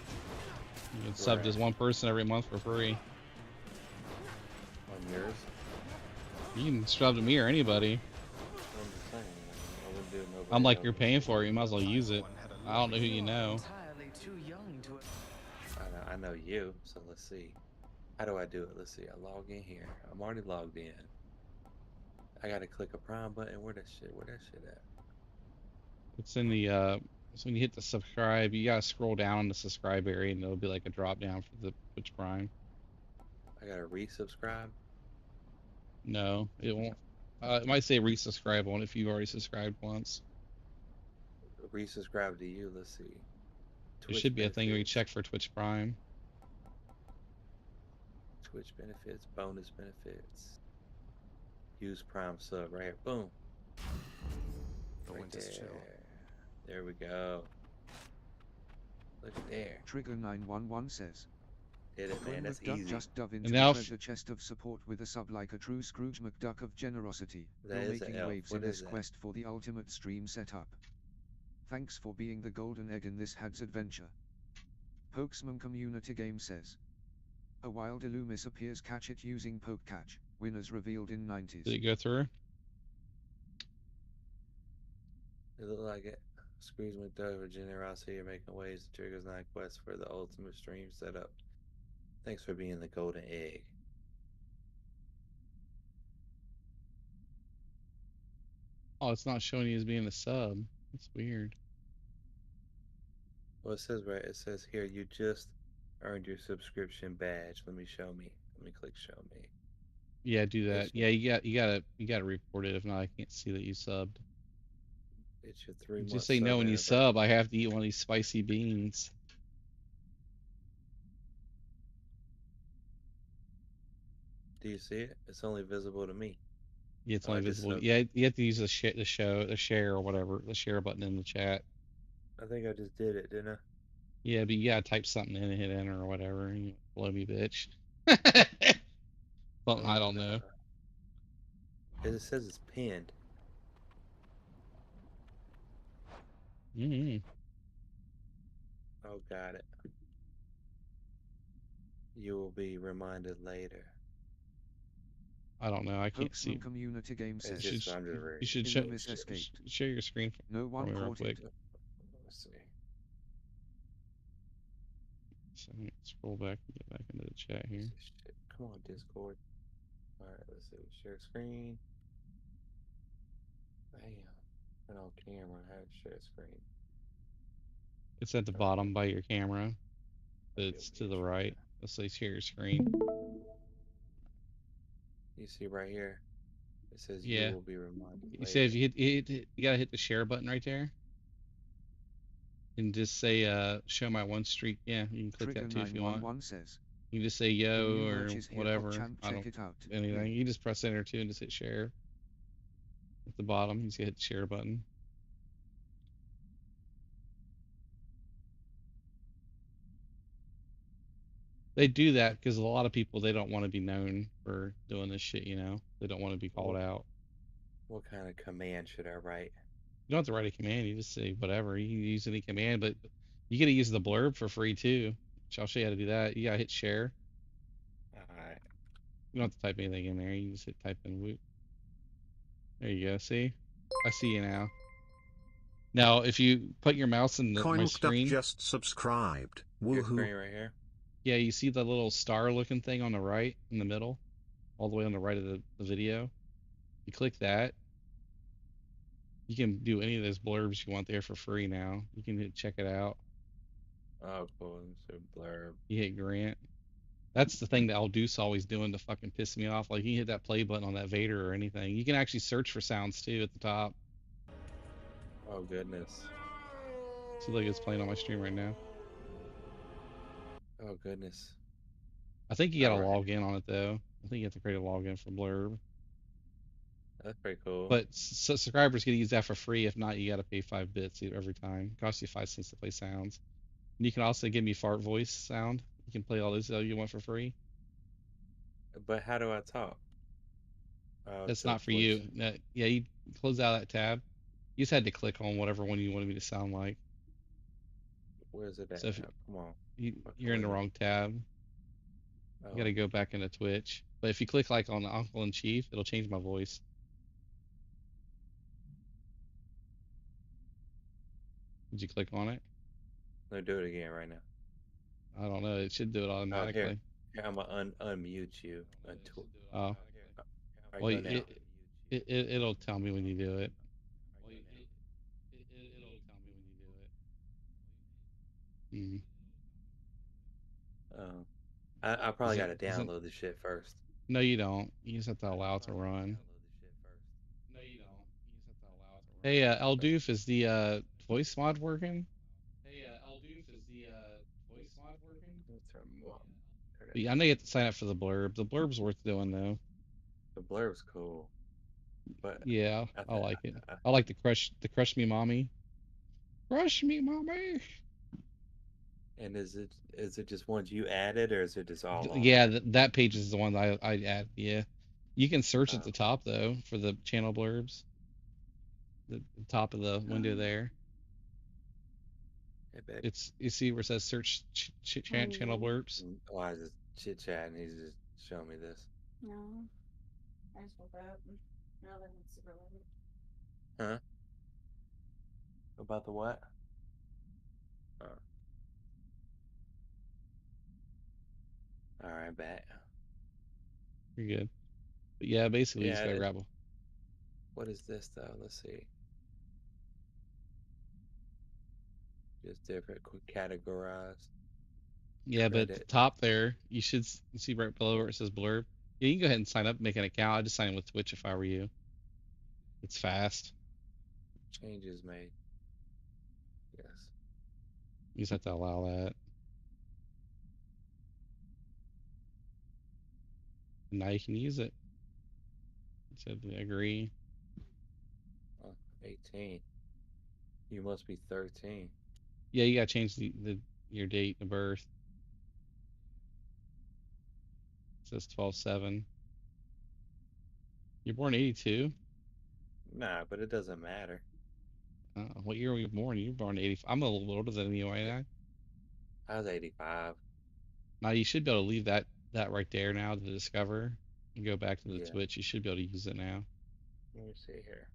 You can sub just one person every month for free. On yours? You can sub to me or anybody. I'm just saying. I wouldn't do it nobody I'm like, else. you're paying for it. You might as well use it. I don't know who you know. Entirely too young to. I know you, so let's see. How do I do it? Let's see. I log in here. I'm already logged in. I gotta click a Prime button. Where that shit at? It's in the so when you hit the subscribe, you gotta scroll down in the subscribe area, and it'll be like a drop down for the Twitch Prime. I gotta resubscribe. No, it won't. It might say resubscribe on if you've already subscribed once. Resubscribe to you. Let's see. There should be a thing where you check for Twitch Prime. Twitch benefits, bonus benefits. Use Prime sub right here. Boom. The Right winter's there. chill. There we go. Look at there. Trigger 911 says. Did it, man. That's McDuck easy. just dove into And the now treasure chest of support with a sub like a true Scrooge McDuck of generosity. That You're is a making elf. waves What in is this that? quest for the ultimate stream setup. Thanks for being the golden egg in this hag's adventure. Pokesman Community Game says. A wild Illumis appears, catch it using Poke Catch. Winners revealed in 90s. Did it go through? It looked like it. Scrooge McDuck for generosity. You're making waves. Triggers 9 quests for the ultimate stream setup. Thanks for being the golden egg. Oh, it's not showing you as being a sub. That's weird. Well, it says right. It says here you just earned your subscription badge. Let me click show me. Yeah, do that. Yeah, you gotta report it. If not, I can't see that you subbed. It's your 3-month Just say no sub when you anniversary. sub. I have to eat one of these spicy beans. Do you see it? It's only visible to me. Yeah, it's Oh, only I just visible. subbed. Yeah, you have to use the share or whatever, the share button in the chat. I think I just did it, didn't I? Yeah, but you gotta type something in and hit enter or whatever. You blow me, bitch. Something I don't know. It says it's pinned. Oh, got it. You will be reminded later. I don't know. I can't Hoax from see. Community Game It's says. just under You should Illumis escaped. share your screen No for one me real caught quick. it. Let's see. So scroll back and get back into the chat here. Shit. Come on, Discord. All right, let's see. Share screen. Bam. And on camera, I have share screen. It's at the bottom by your camera. It's to the right. Let's say share your screen. You see right here, it says you Yeah. will be reminded You later. say if you gotta hit the share button right there. And just say show my one streak. Yeah, you can click Trigger that too if you want. 911 says. You can just say The yo new or merch is here, whatever. PogChamp, I check don't it out. anything. Link. You just press enter too and just hit share. At the bottom, you just hit the share button. They do that because a lot of people, they don't want to be known for doing this shit, you know? They don't want to be called out. What kind of command should I write? You don't have to write a command, you just say whatever. You can use any command, but you get to use the blurb for free too. Which I'll show you how to do that. You gotta hit share. Alright. You don't have to type anything in there. You just hit type in Woot. There you go. See? I see you now. Now, if you put your mouse in my screen, just subscribed. Your Woohoo. screen right here. yeah, you see the little star-looking thing on the right, in the middle, all the way on the right of the video. You click that. You can do any of those blurbs you want there for free now. You can hit check it out. Oh, cool. It's a blurb. You hit grant. That's the thing that Aldu's always doing to fucking piss me off. Like, you hit that play button on that Vader or anything. You can actually search for sounds too at the top. Oh, goodness. See, like it's playing on my stream right now. Oh, goodness. I think you gotta log in on it though. I think you have to create a login for blurb. That's pretty cool. But subscribers get to use that for free. If not, you gotta pay 5 bits every time. It costs you 5 cents to play sounds. And you can also give me fart voice sound. You can play all those you want for free. But how do I talk? That's not for you. No, yeah, you close out that tab. You just had to click on whatever one you wanted me to sound like. Where's it at? So if Come on. you're in the wrong tab. You gotta go back into Twitch. But if you click like on Uncle and Chief, it'll change my voice. Did you click on it? No, do it again right now. I don't know. It should do it automatically. Here, I'm gonna unmute you. Oh. Right, Well, go now. it'll tell me when you do it. Mm. I probably gotta download the shit first. No, you don't. You just have to allow it to run. Hey, Eldoof, is the voice mod working? Yeah, I know you have to sign up for the blurb. The blurb's worth doing though. The blurb's cool, but yeah, I like it. I like the crush me mommy. Crush me mommy. And is it just ones you added, or is it just all? Yeah, that page is the one that I add. Yeah, you can search at the top though for the channel blurbs. The top of the window there. Hey, babe. It's you see where it says search channel blurbs. Oh, I just chit chat and he's just showing me this. No, I just woke up. No, that was super late. Huh? About the what? Oh. All right, bet. You're good. But yeah, basically you just gotta grab them. What is this though? Let's see. Just different, quick categorized. Yeah, but at the top there, you should see right below where it says blurb. Yeah, you can go ahead and sign up, make an account. I'd just sign in with Twitch if I were you. It's fast. Changes made. Yes. You just have to allow that. And now you can use it. So agree. Oh, 18. You must be 13. Yeah, you gotta change your date of birth. It says 12/7. You're born 82? Nah, but it doesn't matter. What year were you born? You were born 85. I'm a little older than you right now. I was 85. Now you should be able to leave that right there now to discover. You go back to the Yeah. Twitch. You should be able to use it now. Let me see here.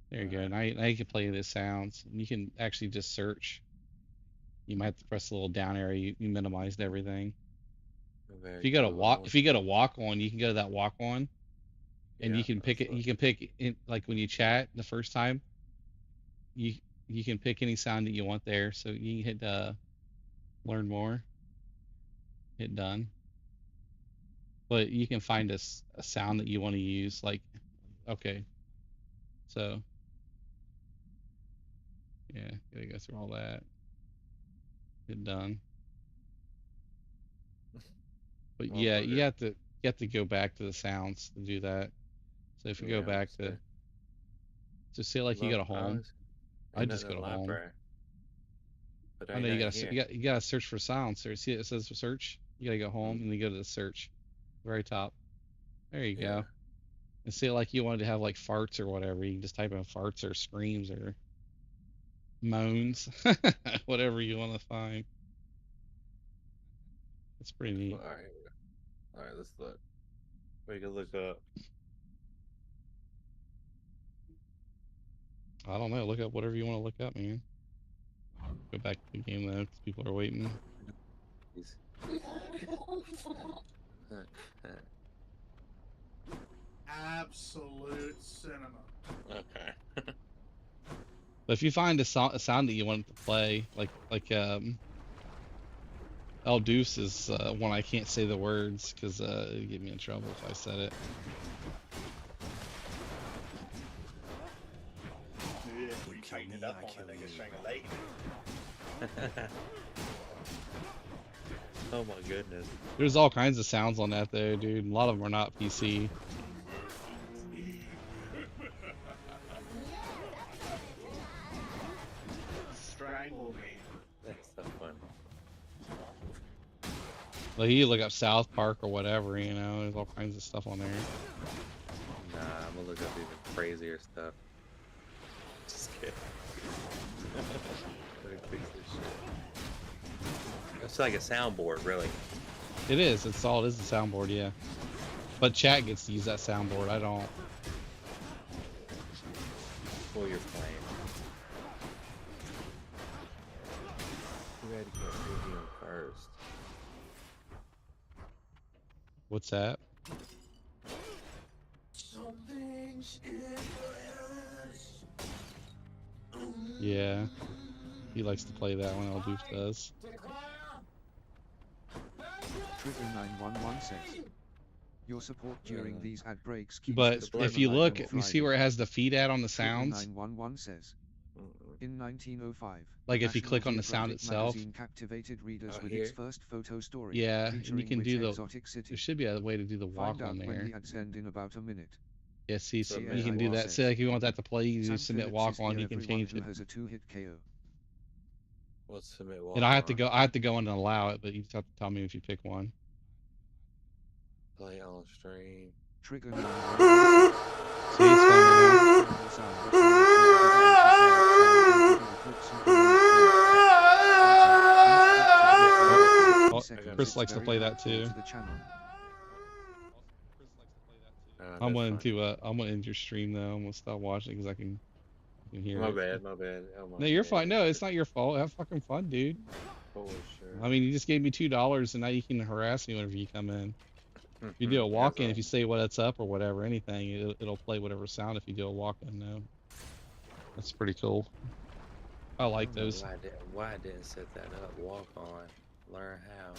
There you go. Now you can play the sounds. You can actually just search. You might have to press the little down arrow. You minimized everything. Very If you go to cool. walk on, you can go to that walk on, and Yeah, you can pick it. You can pick in, like when you chat the first time. You you can pick any sound that you want there. So you can hit learn more. Hit done. But you can find a sound that you want to use. Like, okay, so yeah, gotta go through all that. Hit done. But Oh, yeah, bugger. you have to go back to the sounds to do that. So if you go Yeah, back let's to see. just say like you go to home, I Ain't just nothing go in to the home. library. But I know ain't you nothing gotta here. you gotta search for sounds. Or see it says search. You gotta go home and then go to the search, very top. There you Yeah. go. And say like you wanted to have like farts or whatever. You can just type in farts or screams or moans, whatever you want to find. It's pretty neat. All right, let's look. We can look up. I don't know. Look up whatever you want to look up, man. Go back to the game though, 'cause people are waiting. Absolute cinema. Okay. But if you find a sound that you want it to play, like El Deuce is one I can't say the words because it'd get me in trouble if I said it. We tighten it up on it like a string of lightning. Oh my goodness. There's all kinds of sounds on that though, dude. A lot of them are not PC. Strangle me. That's so funny. Like you look up South Park or whatever, you know. There's all kinds of stuff on there. Nah, I'm gonna look up even crazier stuff. Just kidding. What a piece of shit. It's like a soundboard, really. It is. It's all it is. A soundboard, yeah. But chat gets to use that soundboard. I don't. Well, you're playing. You had to get video first. What's that? Something's in Yeah. He likes to play that one. El Deuce does. Trigger 911 says, your support during these ad breaks keeps But the if you alive look, on you see Friday. where it has the feed ad on the Trigger sounds. 911 says, in 1905, Like if you National click on the sound Geographic itself. magazine captivated readers with here? its first photo story. Yeah, and you featuring can which do the. exotic city. There should be a way to do the walk Find out on when there. the ads end in about a minute. Yeah, see, so Submit you can do walk that. says, Say like if you want that to play, you Sam do submit Phillips walk is on. here You can everyone change who it. has a 2-hit KO. What's submit walk And I have to on? go. I have to go in and allow it, but you just have to tell me if you pick one. Play on stream. Trigger See, it's playing now. Oh, Chris likes to play that too. I'm gonna end your stream though. I'm gonna stop watching because I can hear My it. bad, my bad. Oh, my No, you're bad. fine. No, it's not your fault. Have fucking fun, dude. Oh, sure. I mean, you just gave me $2, and now you can harass me whenever you come in. If you do a walk-in, if you say what it's up or whatever, anything, it'll play whatever sound if you do a walk-in. No, that's pretty cool. I like don't know those. Why I didn't set that up? Walk on. Learn how.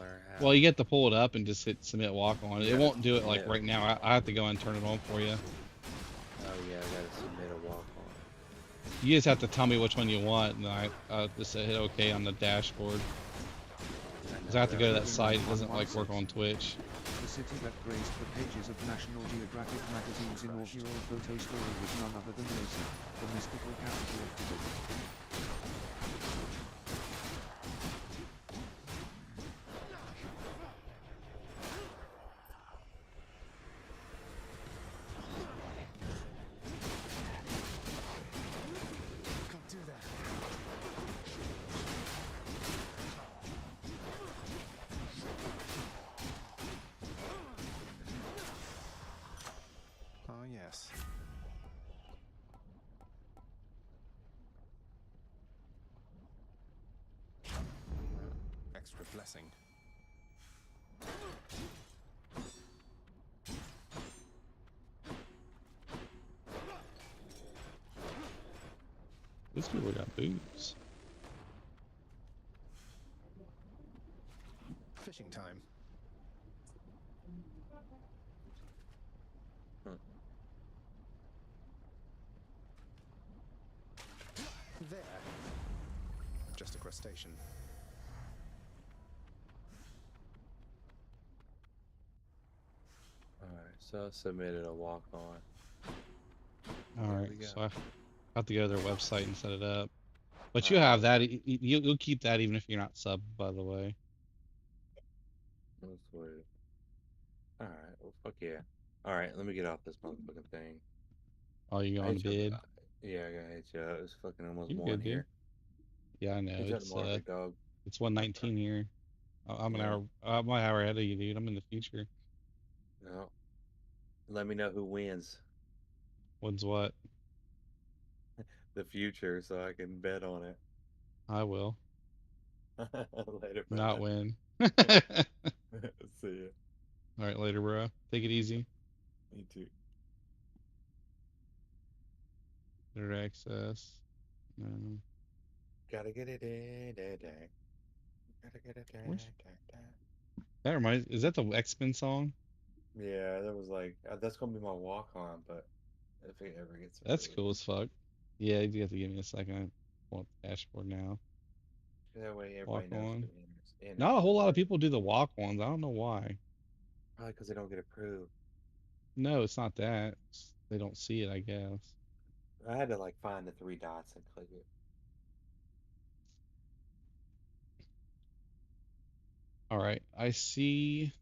Learn how. Well, you get to pull it up and just hit submit walk on. It Yeah, won't do it like yeah. right now. I have to go and turn it on for you. Oh yeah, I gotta submit a walk on. You just have to tell me which one you want, and I just hit OK on the dashboard. Because I have to go to that site. It doesn't like work on Twitch. The city that graced the pages of National Geographic magazine's inaugural photo story was none other than Lacey, the mystical capital of Tibet. blessing. These people got boots. Fishing time. There. Just a crustacean. Alright, so I submitted a walk-on. Alright, so I have to go to their website and set it up. But you Alright. have that. You'll keep that even if you're not sub, by the way. That's weird. Alright, well, fuck yeah. Alright, let me get off this motherfucking thing. Oh, you I going to hit you bed? up. Yeah, I gotta hit you up. It's fucking almost You're 1 good, dude. here. Yeah, I know. Hit you up tomorrow, big dog. It's 1:19 here. I'm an Yeah. hour. I'm an hour ahead of you, dude. I'm in the future. No. Let me know who wins When's what? the future so I can bet on it. I will. Later, Not brother. win. See ya. All right, later, bro. Take it easy. You too. Better access. No. Gotta get it in. Gotta get it in. That reminds. Is that the X-Men song? Yeah, that was like that's gonna be my walk on, but if it ever gets That's approved. cool as fuck. Yeah, you have to give me a second. I want the dashboard now. That way Walk everybody knows on. who enters Not a whole for lot of it. people do the walk ones. I don't know why. Probably because they don't get approved. No, it's not that. They don't see it, I guess. I had to like find the 3 dots and click it. All right, I see.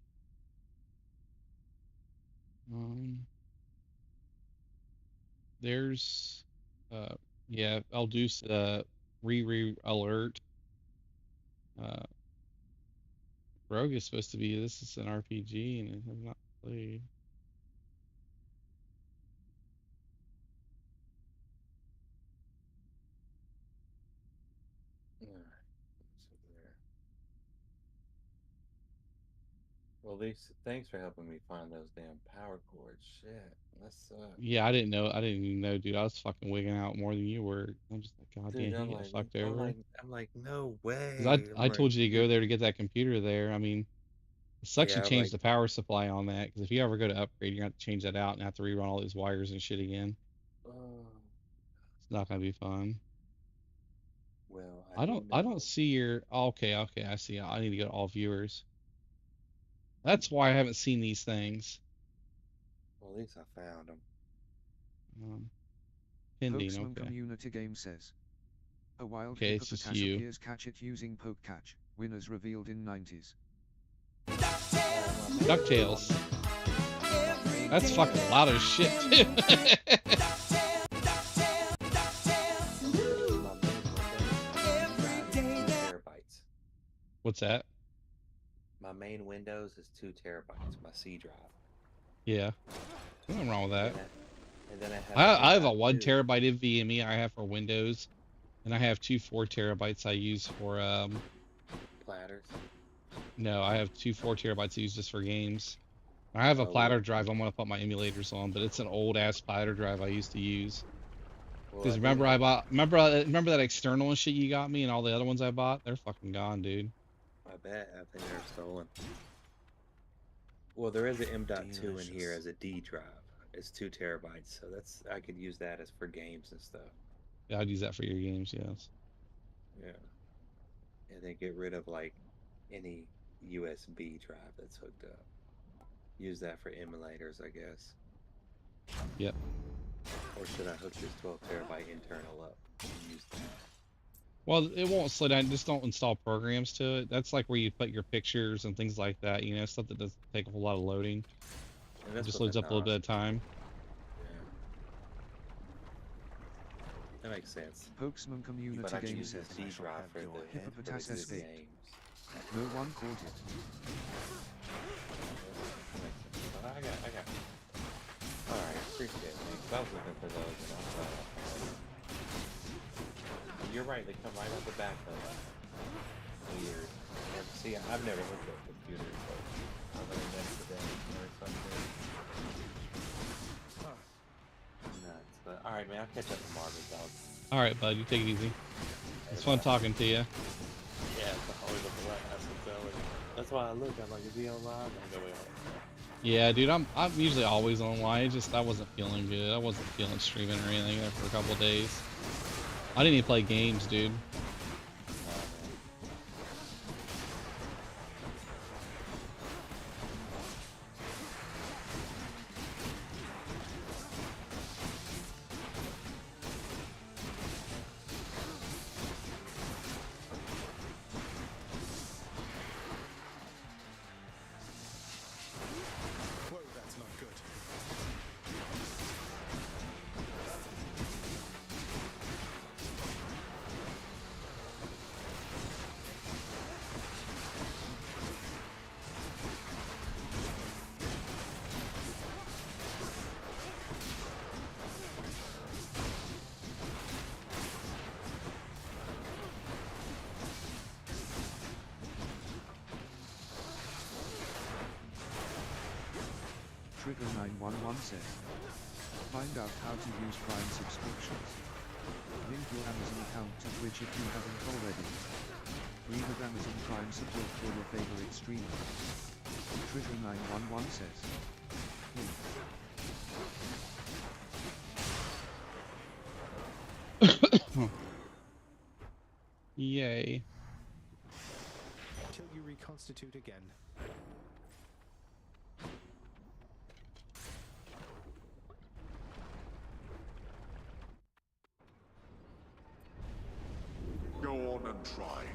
There's, yeah, I'll do re alert. Rogue is supposed to be. This is an RPG, and it has not played. Well, thanks for helping me find those damn power cords. Shit, that sucks. Yeah, I didn't know. I didn't even know, dude. I was fucking wigging out more than you were. I'm just like, God Dude, damn, he got fucked over. I'm like, no way. Because I I'm like, told you to go there to get that computer there. I mean, it sucks you yeah, change like, the power supply on that. Because if you ever go to upgrade, you're gonna have to change that out and have to rerun all these wires and shit again. oh, It's not gonna be fun. well, I don't see your. Oh, okay, I see. I need to go to all viewers. That's why I haven't seen these things. Well, at least I found them. Pending, Pokesman okay. Community Game says. A wild Okay, it's just hippopotas you. appears, catch it using poke catch. Winners revealed in 90s. DuckTales. That's fucking loud as shit, too. What's that? My main Windows is 2 terabytes. My C drive. Yeah. Nothing wrong with that. And then I have a 1 terabyte NVMe I have for Windows, and I have 2 4 terabytes I use for platters. No, I have 2 4 terabytes I use just for games. I have a platter drive I'm gonna put my emulators on, but it's an old ass platter drive I used to use. Because remember remember that external and shit you got me and all the other ones I bought? They're fucking gone, dude. I bet. I think they're stolen. Well, there is an M.2 in here as a D drive. It's 2 terabytes, so I could use that as for games and stuff. Yeah, I'd use that for your games, yes. Yeah. And then get rid of like any USB drive that's hooked up. Use that for emulators, I guess. Yep. Or should I hook this 12 terabyte internal up and use that? Well, it won't slow down. Just don't install programs to it. That's like where you put your pictures and things like that. You know, stuff that doesn't take a whole lot of loading. It just loads up a little bit of time. Yeah. That makes sense. Pokesman Community But I can Game use says. this D drive for the Hippopotas good escaped. games. No one caught it. I got. Alright, appreciate it, man. 'Cause I was looking for those and I thought you're right, they come right off the back though. Weird. See, I've never looked at computers, but I learned that today or something. Nuts. But all right, man, I'll catch up tomorrow, dog. All right, bud. You take it easy. It's fun talking to you. Yeah, it's always a lot. That's why I look. I'm like, is he online? I go, wait, hold on. Yeah, dude. I'm usually always online. Just I wasn't feeling good. I wasn't feeling streaming or anything there for a couple of days. I didn't even play games, dude. Whoa, that's not good. Trigger 911 says, find out how to use Prime subscriptions. Link your Amazon account to Twitch if you haven't already. Free with Amazon Prime support for your favorite streamer. Trigger 911 says, Yay. Till you reconstitute again. Go on and try.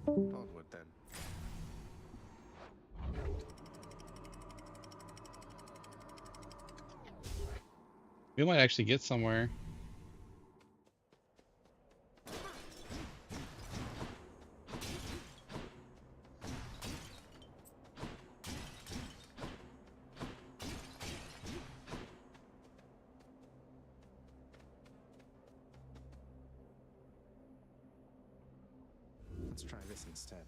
Onward then. We might actually get somewhere. Let's try this instead.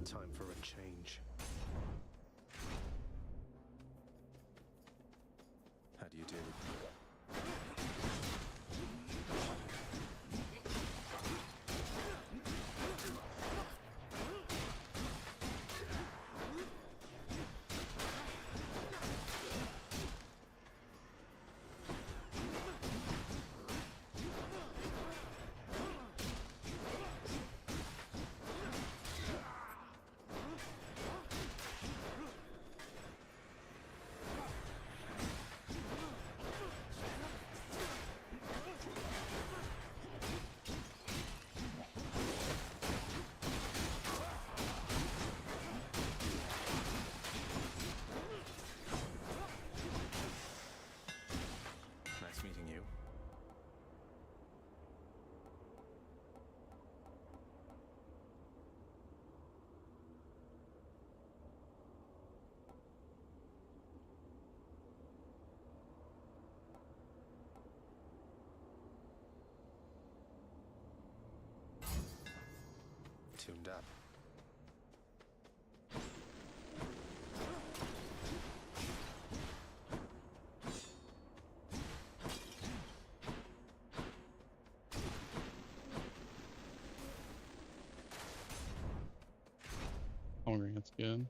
Time for a change. How do you do? Nice meeting you. Tuned up. Hungry, that's good.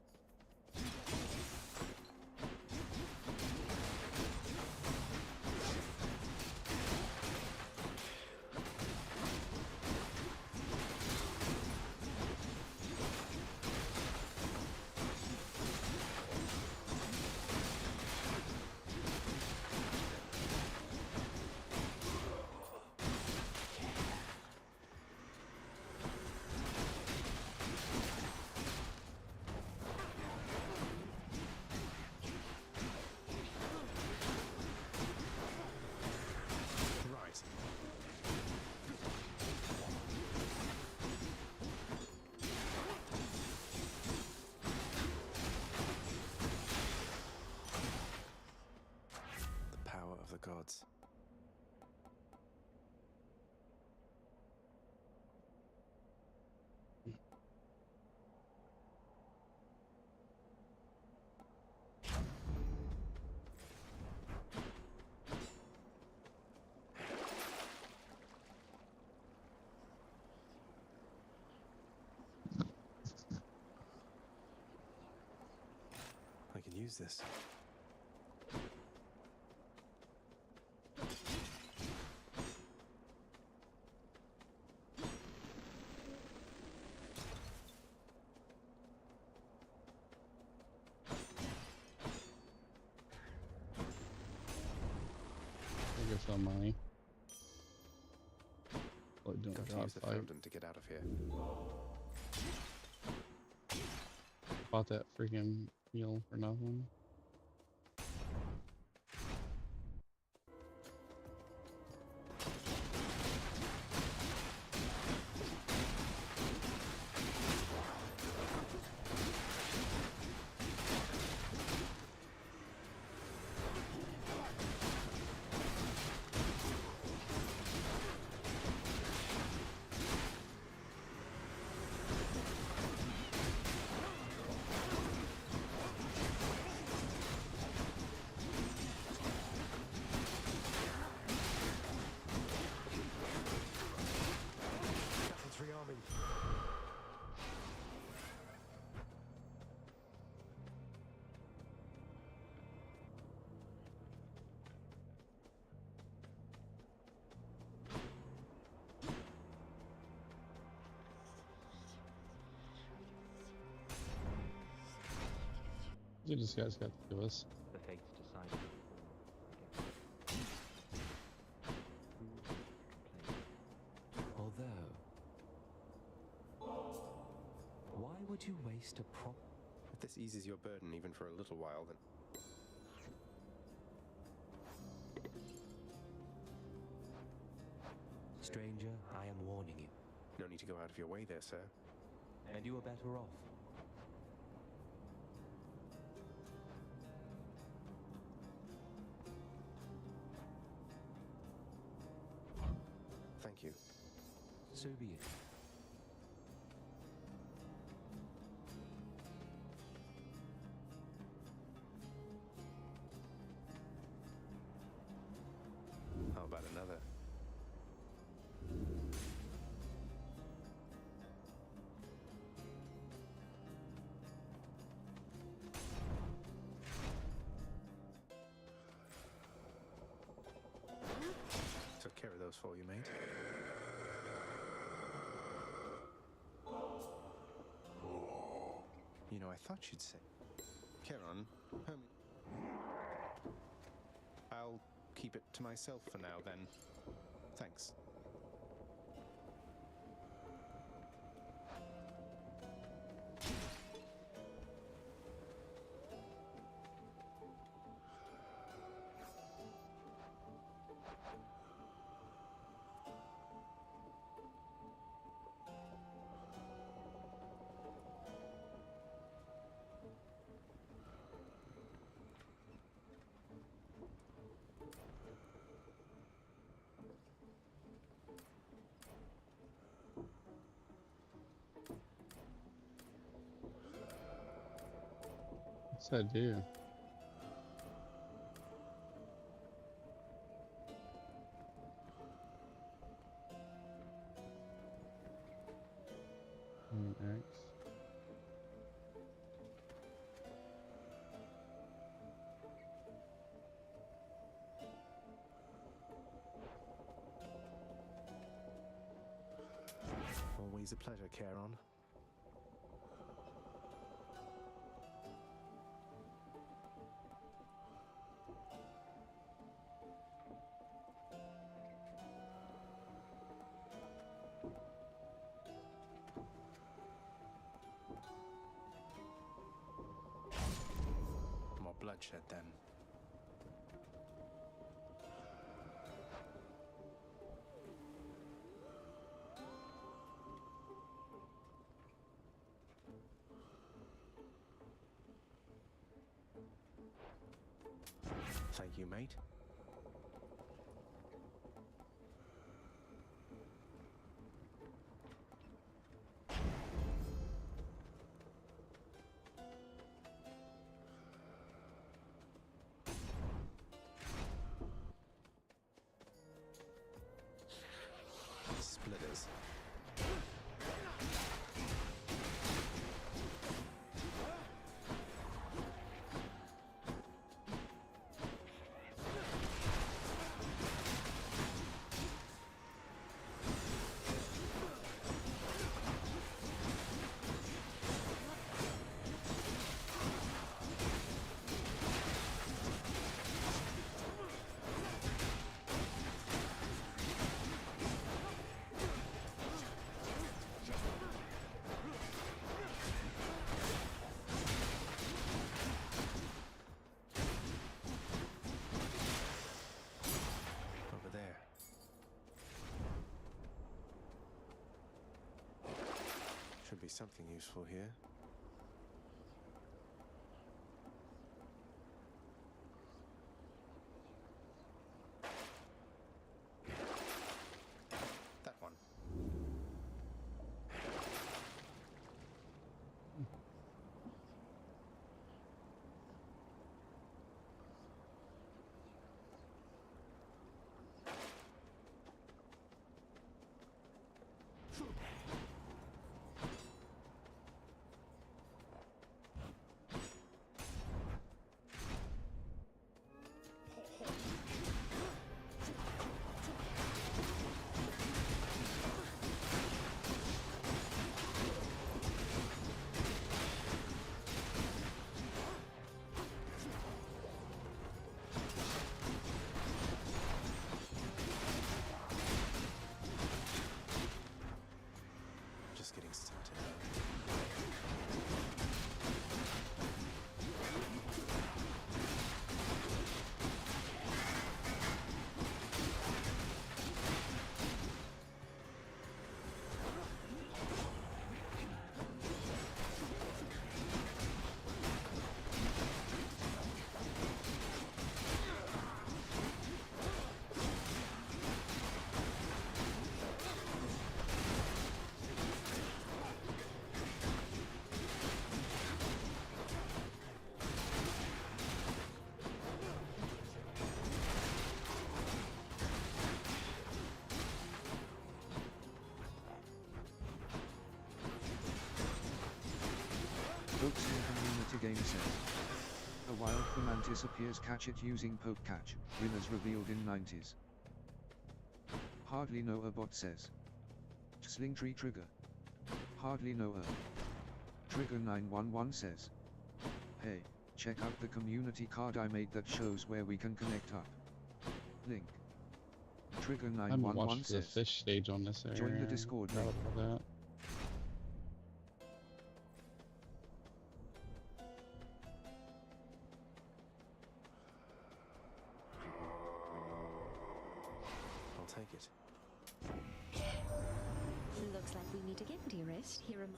use this? I guess some money. Like doing Got a to god use the fight. fountain to get out of here. Bought that freaking meal for nothing. Infantry army. You just guys got to give us. The fates decided. Although, why would you waste a prop? If this eases your burden even for a little while, then... Stranger, I am warning you. No need to go out of your way there, sir. And you are better off. Thank you. So be it. How about another? Took care of those for you, mate. You know, I thought you'd say... Charon, I'll keep it to myself for now, then. Thanks. What's that do? X. Always a pleasure, Charon. More bloodshed, then. Thank you, mate. Splitters. something useful here. That one. Just getting started. Books in Community Game says. A wild mantis appears, catch it using poke catch, winners revealed in 90s. Hardly know a bot says. Sling tree trigger. Hardly know a. Trigger 911 says. Hey, check out the community card I made that shows where we can connect up. Link. Trigger I haven't 911 watched the says. fish stage on this area. Join the Discord Forgot link. about that. I'll take it. Looks like we meet again, dearest. Here am.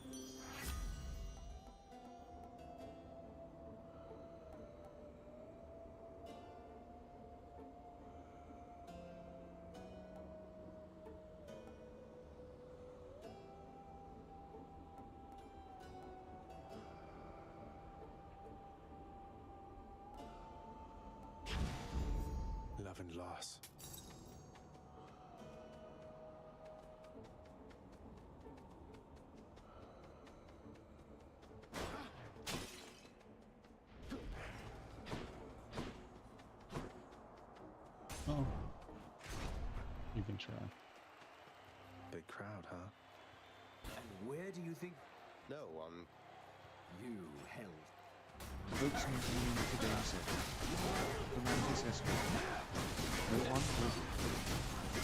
Love and loss. Oh. You can try. Big crowd, huh? And where do you think? No, You held. Books in Community Game says. The mantis escort. No one will.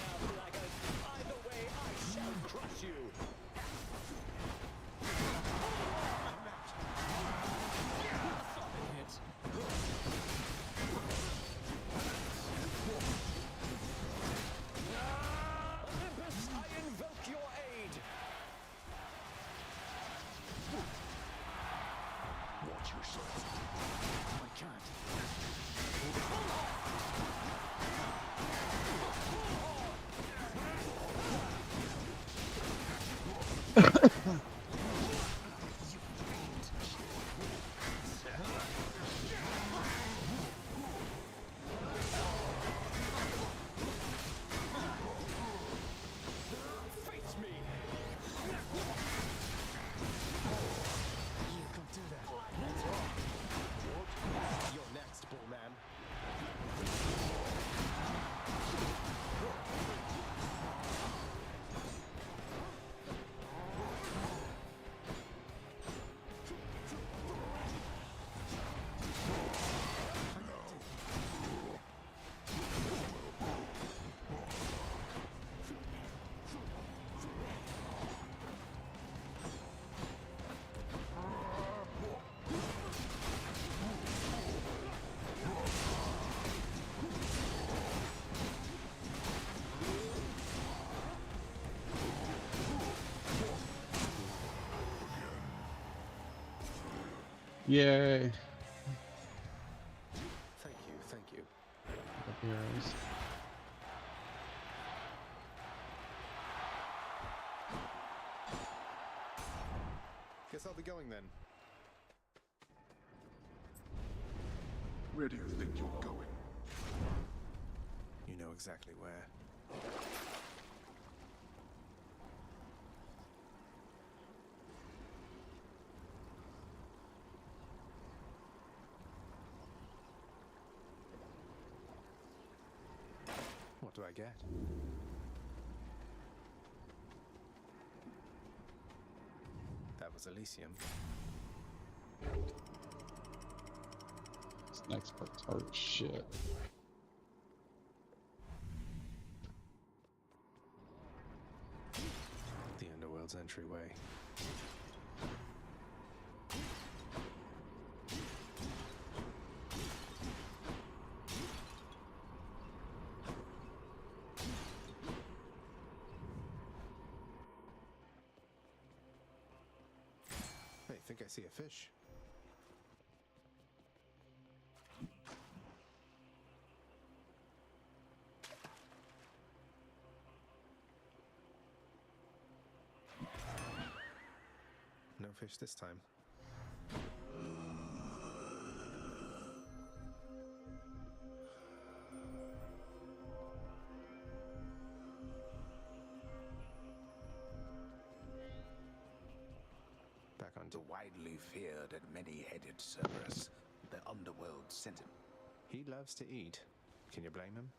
Either way, I shall crush you. Olympus, I invoke your aid. Watch yourself. I can't. Face me. you can do that. You're next, Bullman. Yay. Thank you, thank you. Up heroes. Guess I'll be going then. Where do you think you're going? You know exactly where. What do I get? That was Elysium. This next part's hard as shit. The Underworld's entryway. Hey, think I see a fish. No fish this time. Back on The widely feared and many-headed Cerberus, the underworld sent him. He loves to eat. Can you blame him?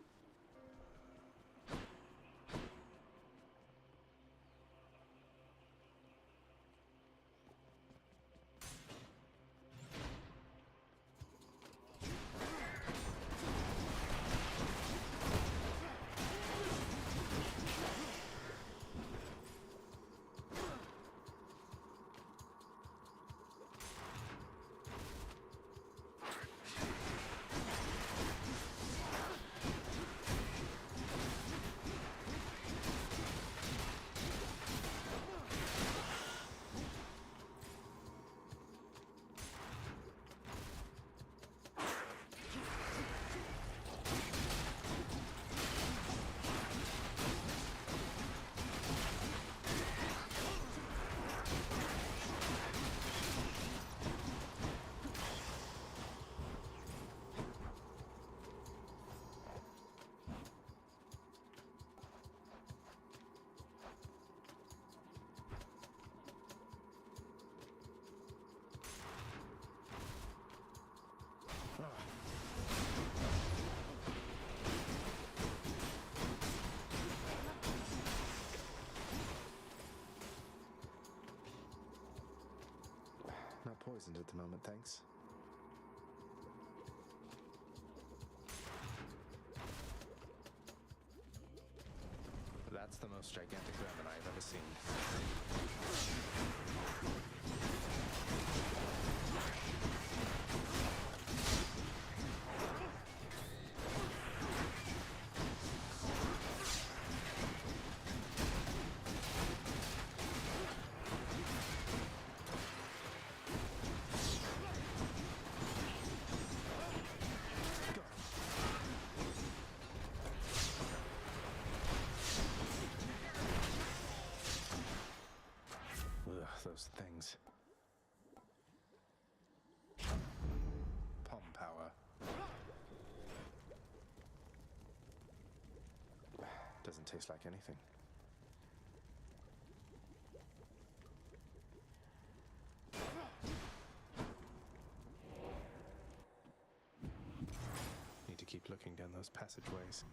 Not poisoned at the moment, thanks. That's the most gigantic vermin I've ever seen. Ugh, those things. Palm power. Doesn't taste like anything. Need to keep looking down those passageways.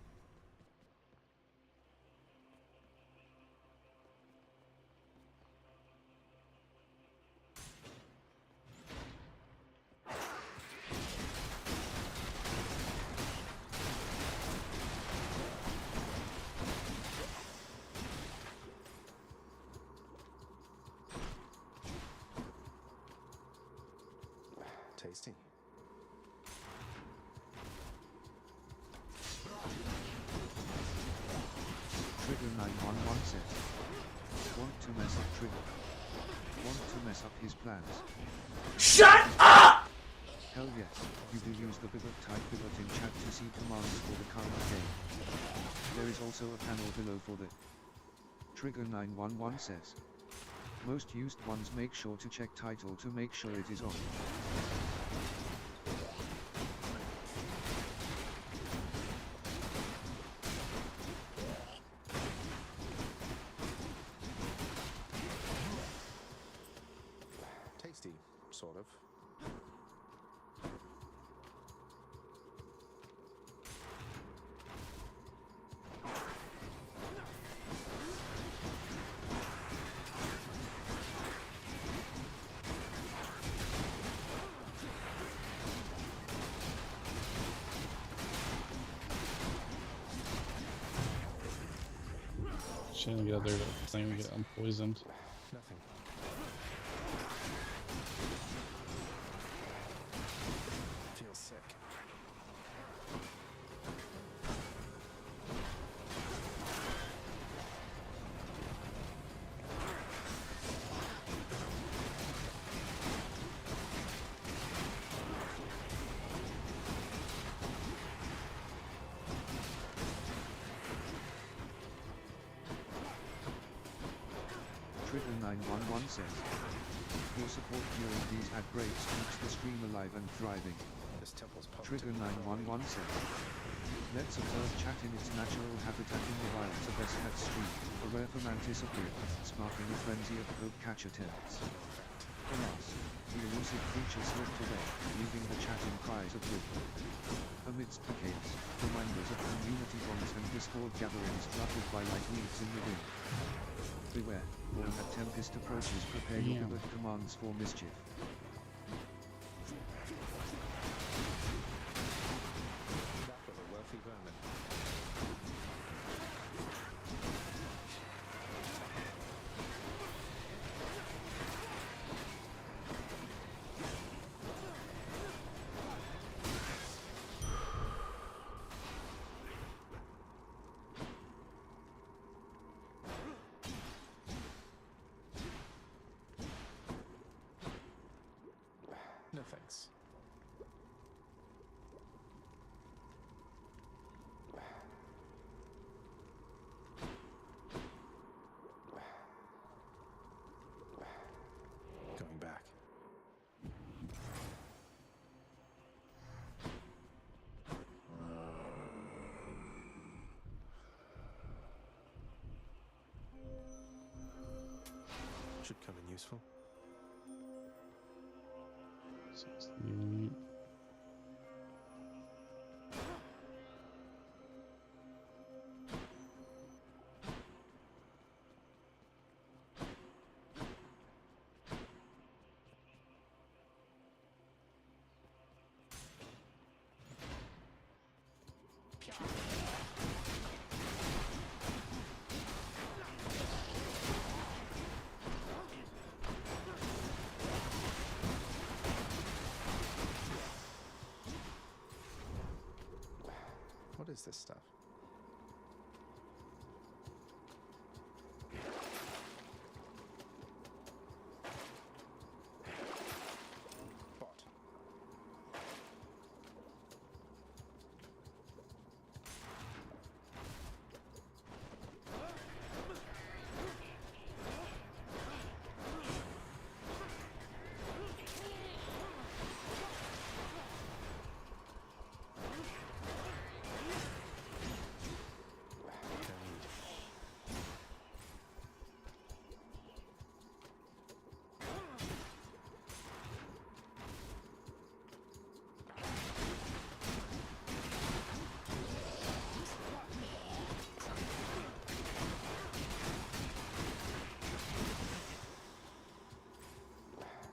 Tasty. Trigger 911 says. Want to mess up trigger. Want to mess up his plans. Shut up! Hell yes, you do use the BitBot type BitBot in chat to see commands for the current game. There is also a panel below for the Trigger 911 says. Most used ones make sure to check title to make sure it is on. Tasty, sort of. Shouldn't get there to claim get unpoisoned. Nothing. Feels sick. Trigger 911 says. Your support during these ad breaks keeps the stream alive and thriving. This temple's Trigger 911 says. Let's observe chat in its natural habitat in the wild. The best hat stream. A rare for mantis appeared, sparking a frenzy of hope catcher tales. Alas, the elusive creature slipped away, leaving the chat in cries of hope. Amidst the chaos, reminders of community bonds and Discord gatherings fluttered by like leaves in the wind. Beware, when that tempest approaches, prepare your BitBot commands for mischief. That was a wealthy vermin. No thanks. Going back. Should come in useful. What is this stuff? Bot.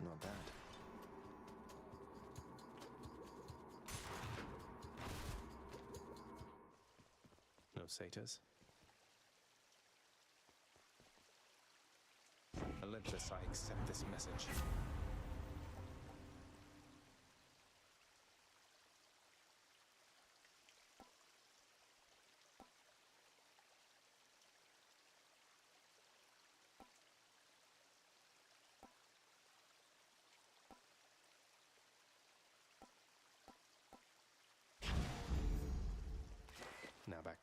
Not bad. No satyrs. Olympus, I accept this message.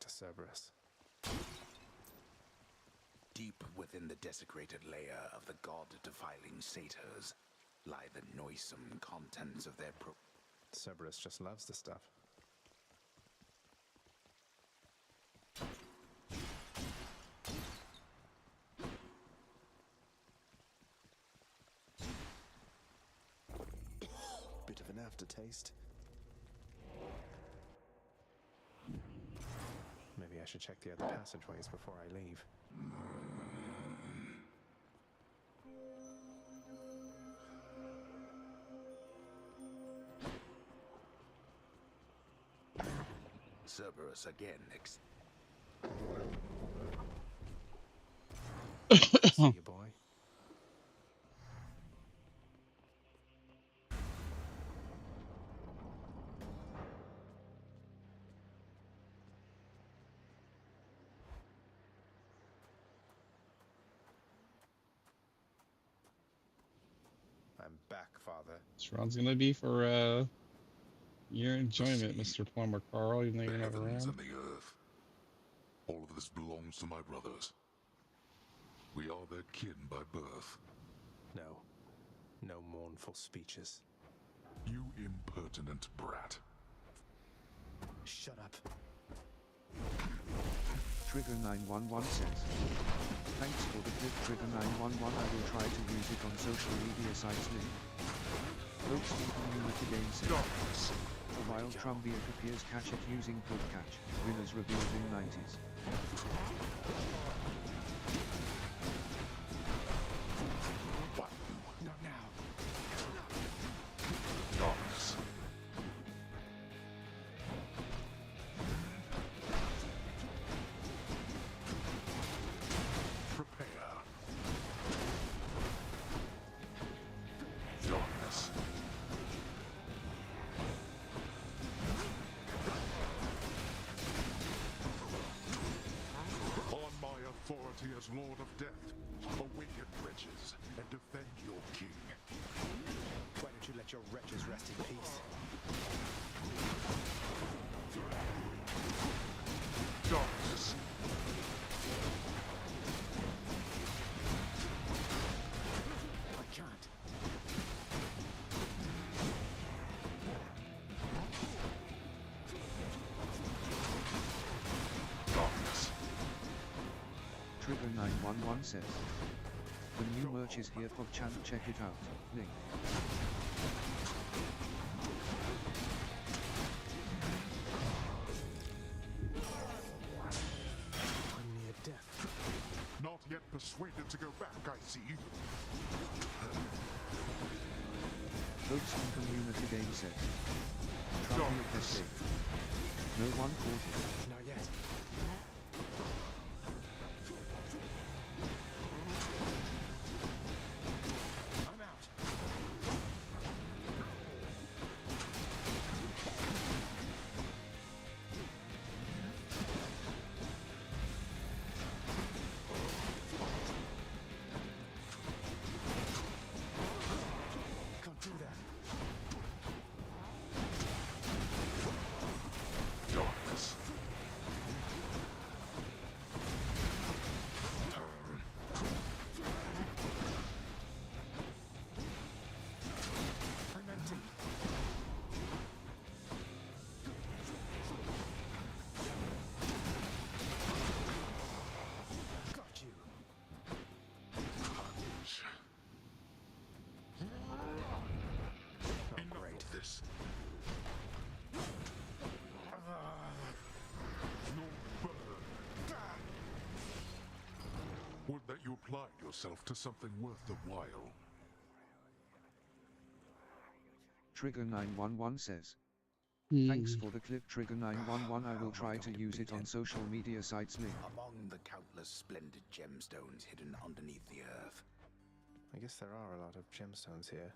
to Cerberus. Deep within the desecrated layer of the god-defiling satyrs lie the noisome contents of their Cerberus just loves the stuff. Bit of an aftertaste. Maybe I should check the other passageways before I leave. Cerberus again. See you, boy. I'm back, Father. This round's gonna be for your enjoyment, Mr. Plumber Carl, even though you're not around. And the earth. All of this belongs to my brothers. We are their kin by birth. No. No mournful speeches. You impertinent brat. Shut up. Trigger 911 says, thanks for the clip Trigger 911, I will try to use it on social media sites link. Folks in community game says, a wild Trumbiac appears catch it using Pug Catch, winners revealed in 90s. What? Not now. Darkness. Prepare. Darkness. On my authority as Lord of Death, awaken wretches and defend your king. Why don't you let your wretches rest in peace? Darkness. I can't. Darkness. Trigger 911 says, the new merch is here for Chan, check it out, link. I'm near death. Not yet persuaded to go back, I see. Folks in community game says, Trumbiac escape. No one caught it. Not yet. I'm out. Can't do that. Darkness. I'm empty. Got you. Enough of this. No burn. Would that you applied yourself to something worth the while. Trigger 911 says, thanks for the clip Trigger 911, I will try to use it on social media sites link. Among the countless splendid gemstones hidden underneath the earth. I guess there are a lot of gemstones here.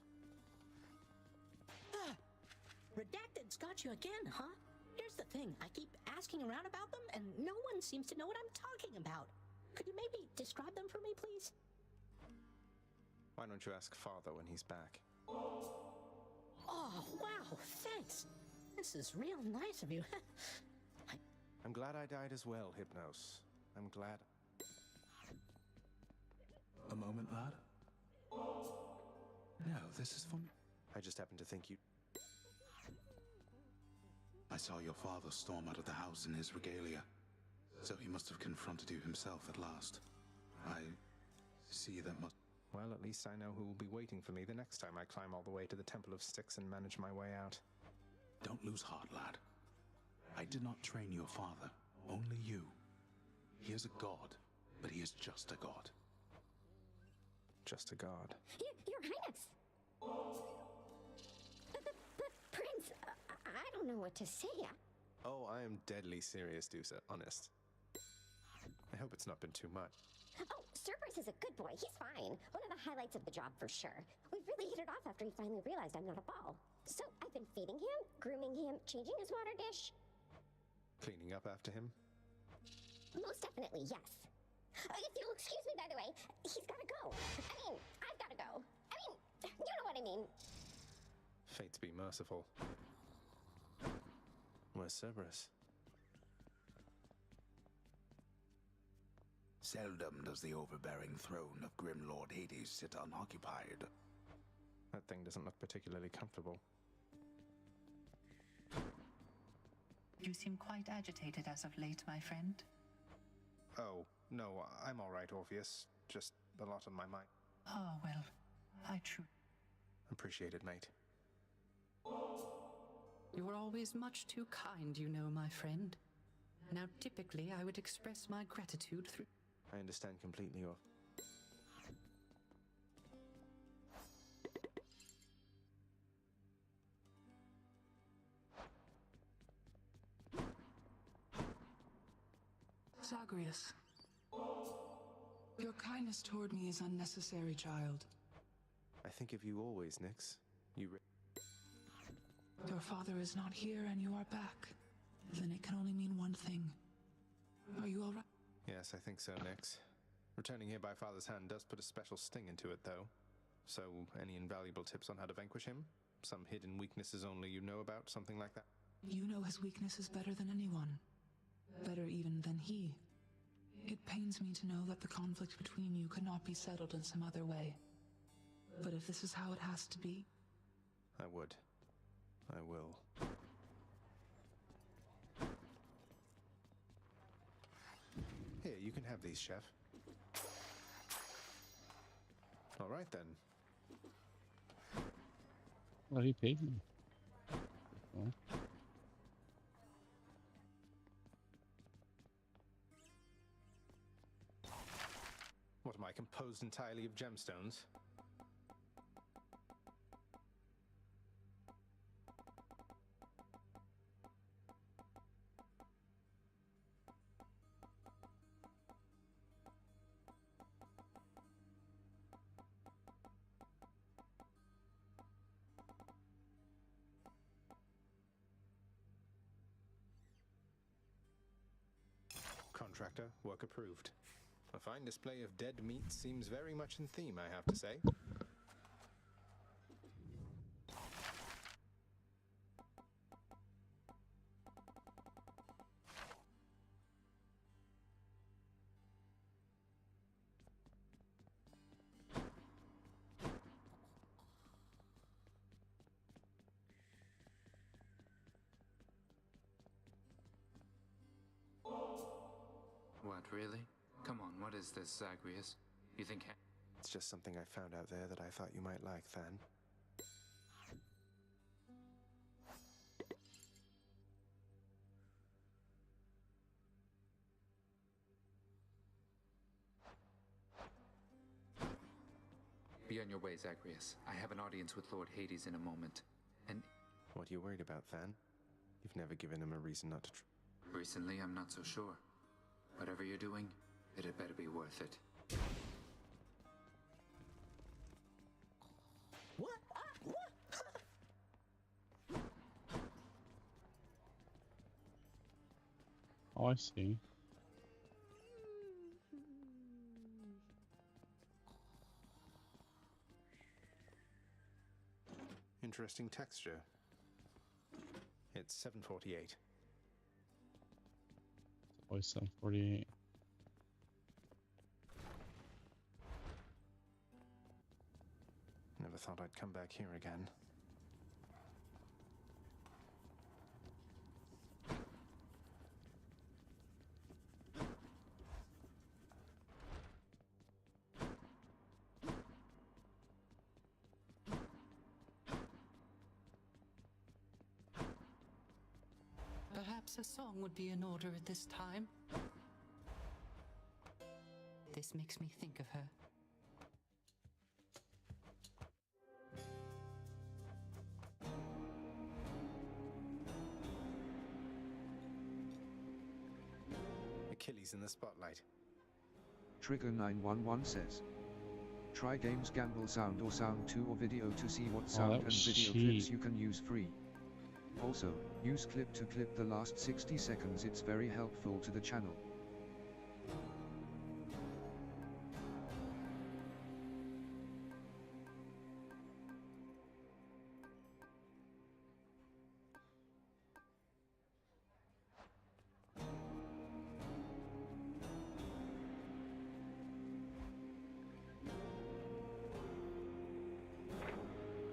Redacted's got you again, huh? Here's the thing, I keep asking around about them, and no one seems to know what I'm talking about. Could you maybe describe them for me, please? Why don't you ask Father when he's back? Oh, wow, thanks. This is real nice of you. I'm glad I died as well, Hypnos. I'm glad. A moment, lad? No, this is for me. I just happened to think you... I saw your father storm out of the house in his regalia, so he must have confronted you himself at last. I see that must... Well, at least I know who will be waiting for me the next time I climb all the way to the Temple of Styx and manage my way out. Don't lose heart, lad. I did not train your father, only you. He is a god, but he is just a god. Just a god. Your Highness! But Prince, I don't know what to say. Oh, I am deadly serious, Dusa, honest. I hope it's not been too much. Oh, Cerberus is a good boy. He's fine. One of the highlights of the job for sure. We've really hit it off after he finally realized I'm not a ball. So I've been feeding him, grooming him, changing his water dish. Cleaning up after him? Most definitely, yes. If you'll excuse me, by the way, he's gotta go. I mean, I've gotta go. I mean, you know what I mean. Fates be merciful. Where's Cerberus? Seldom does the overbearing throne of Grim Lord Hades sit unoccupied. That thing doesn't look particularly comfortable. You seem quite agitated as of late, my friend. Oh, no, I'm all right, Orpheus. Just a lot on my mind. Oh, well, I Appreciate it, mate. You are always much too kind, you know, my friend. Now, typically, I would express my gratitude through... I understand completely, or... Zagreus. Your kindness toward me is unnecessary, child. I think of you always, Nyx. Your father is not here and you are back. Then it can only mean one thing. Are you all right? Yes, I think so, Nyx. Returning here by Father's hand does put a special sting into it, though. So, any invaluable tips on how to vanquish him? Some hidden weaknesses only you know about, something like that? You know his weaknesses better than anyone. Better even than he. It pains me to know that the conflict between you could not be settled in some other way. But if this is how it has to be... I would. I will. Here, you can have these, Chef. All right, then. Well, he paid me. Well. What am I, composed entirely of gemstones? Contractor, work approved. A fine display of dead meat seems very much in theme, I have to say. What, really? Come on, what is this, Zagreus? You think... It's just something I found out there that I thought you might like, Than. Be on your way, Zagreus. I have an audience with Lord Hades in a moment. And... What are you worried about, Than? You've never given him a reason not to Recently, I'm not so sure. Whatever you're doing, it had better be worth it. What? Oh, I see. Interesting texture. It's 7:48. 4748. Never thought I'd come back here again. Perhaps a song would be in order at this time. This makes me think of her. Achilles in the spotlight. Trigger 911 says, try games gamble sound or sound 2 or video to see what sound and video clips you can use free. Also, use clip to clip the last 60 seconds, it's very helpful to the channel.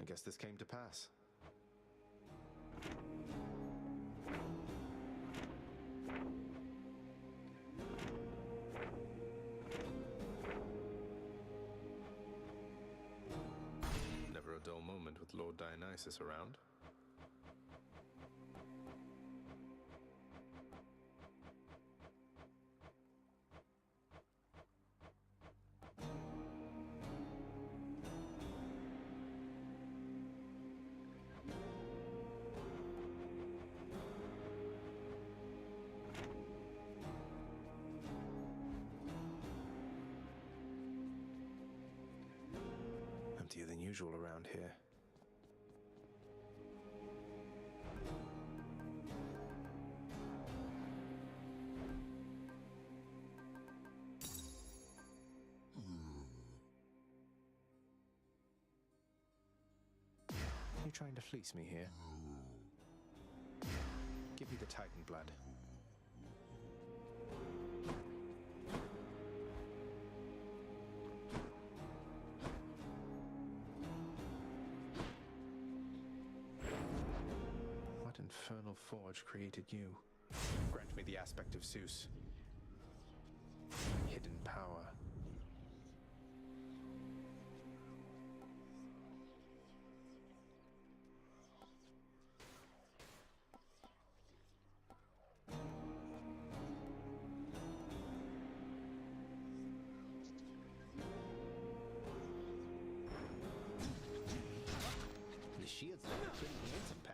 I guess this came to pass. Never a dull moment with Lord Dionysus around. Emptier than usual around here. You trying to fleece me here? Give me the Titan blood. What infernal forge created you? Grant me the aspect of Zeus. Hidden power. The shield's looking pretty handsome, pal.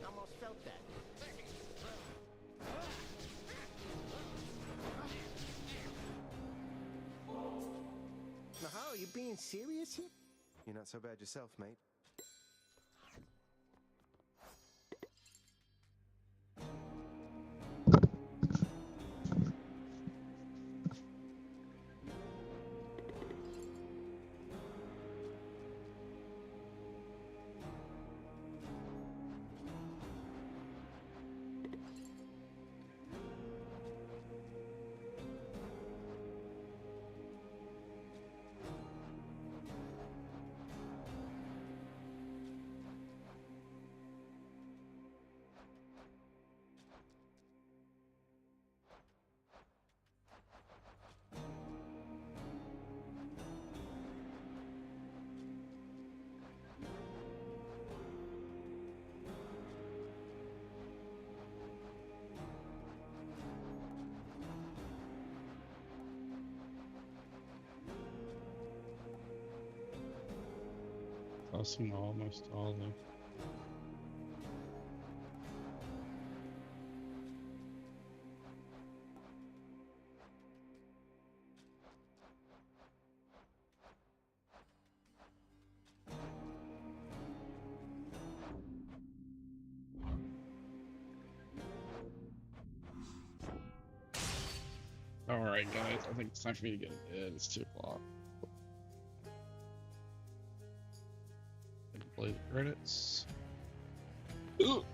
Almost felt that. Now, how are you being serious here? You're not so bad yourself, mate. Crossing almost all of them. Alright guys, I think it's time for me to get in bed. It's 2 o'clock. Play the credits. Ugh.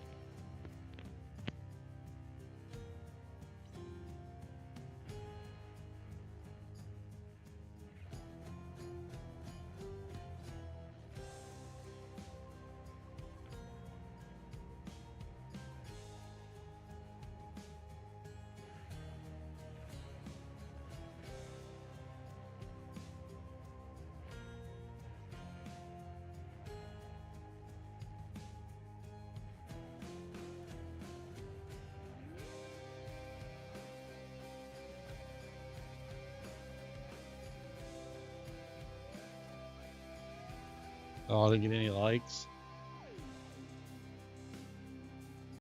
Oh, I didn't get any likes.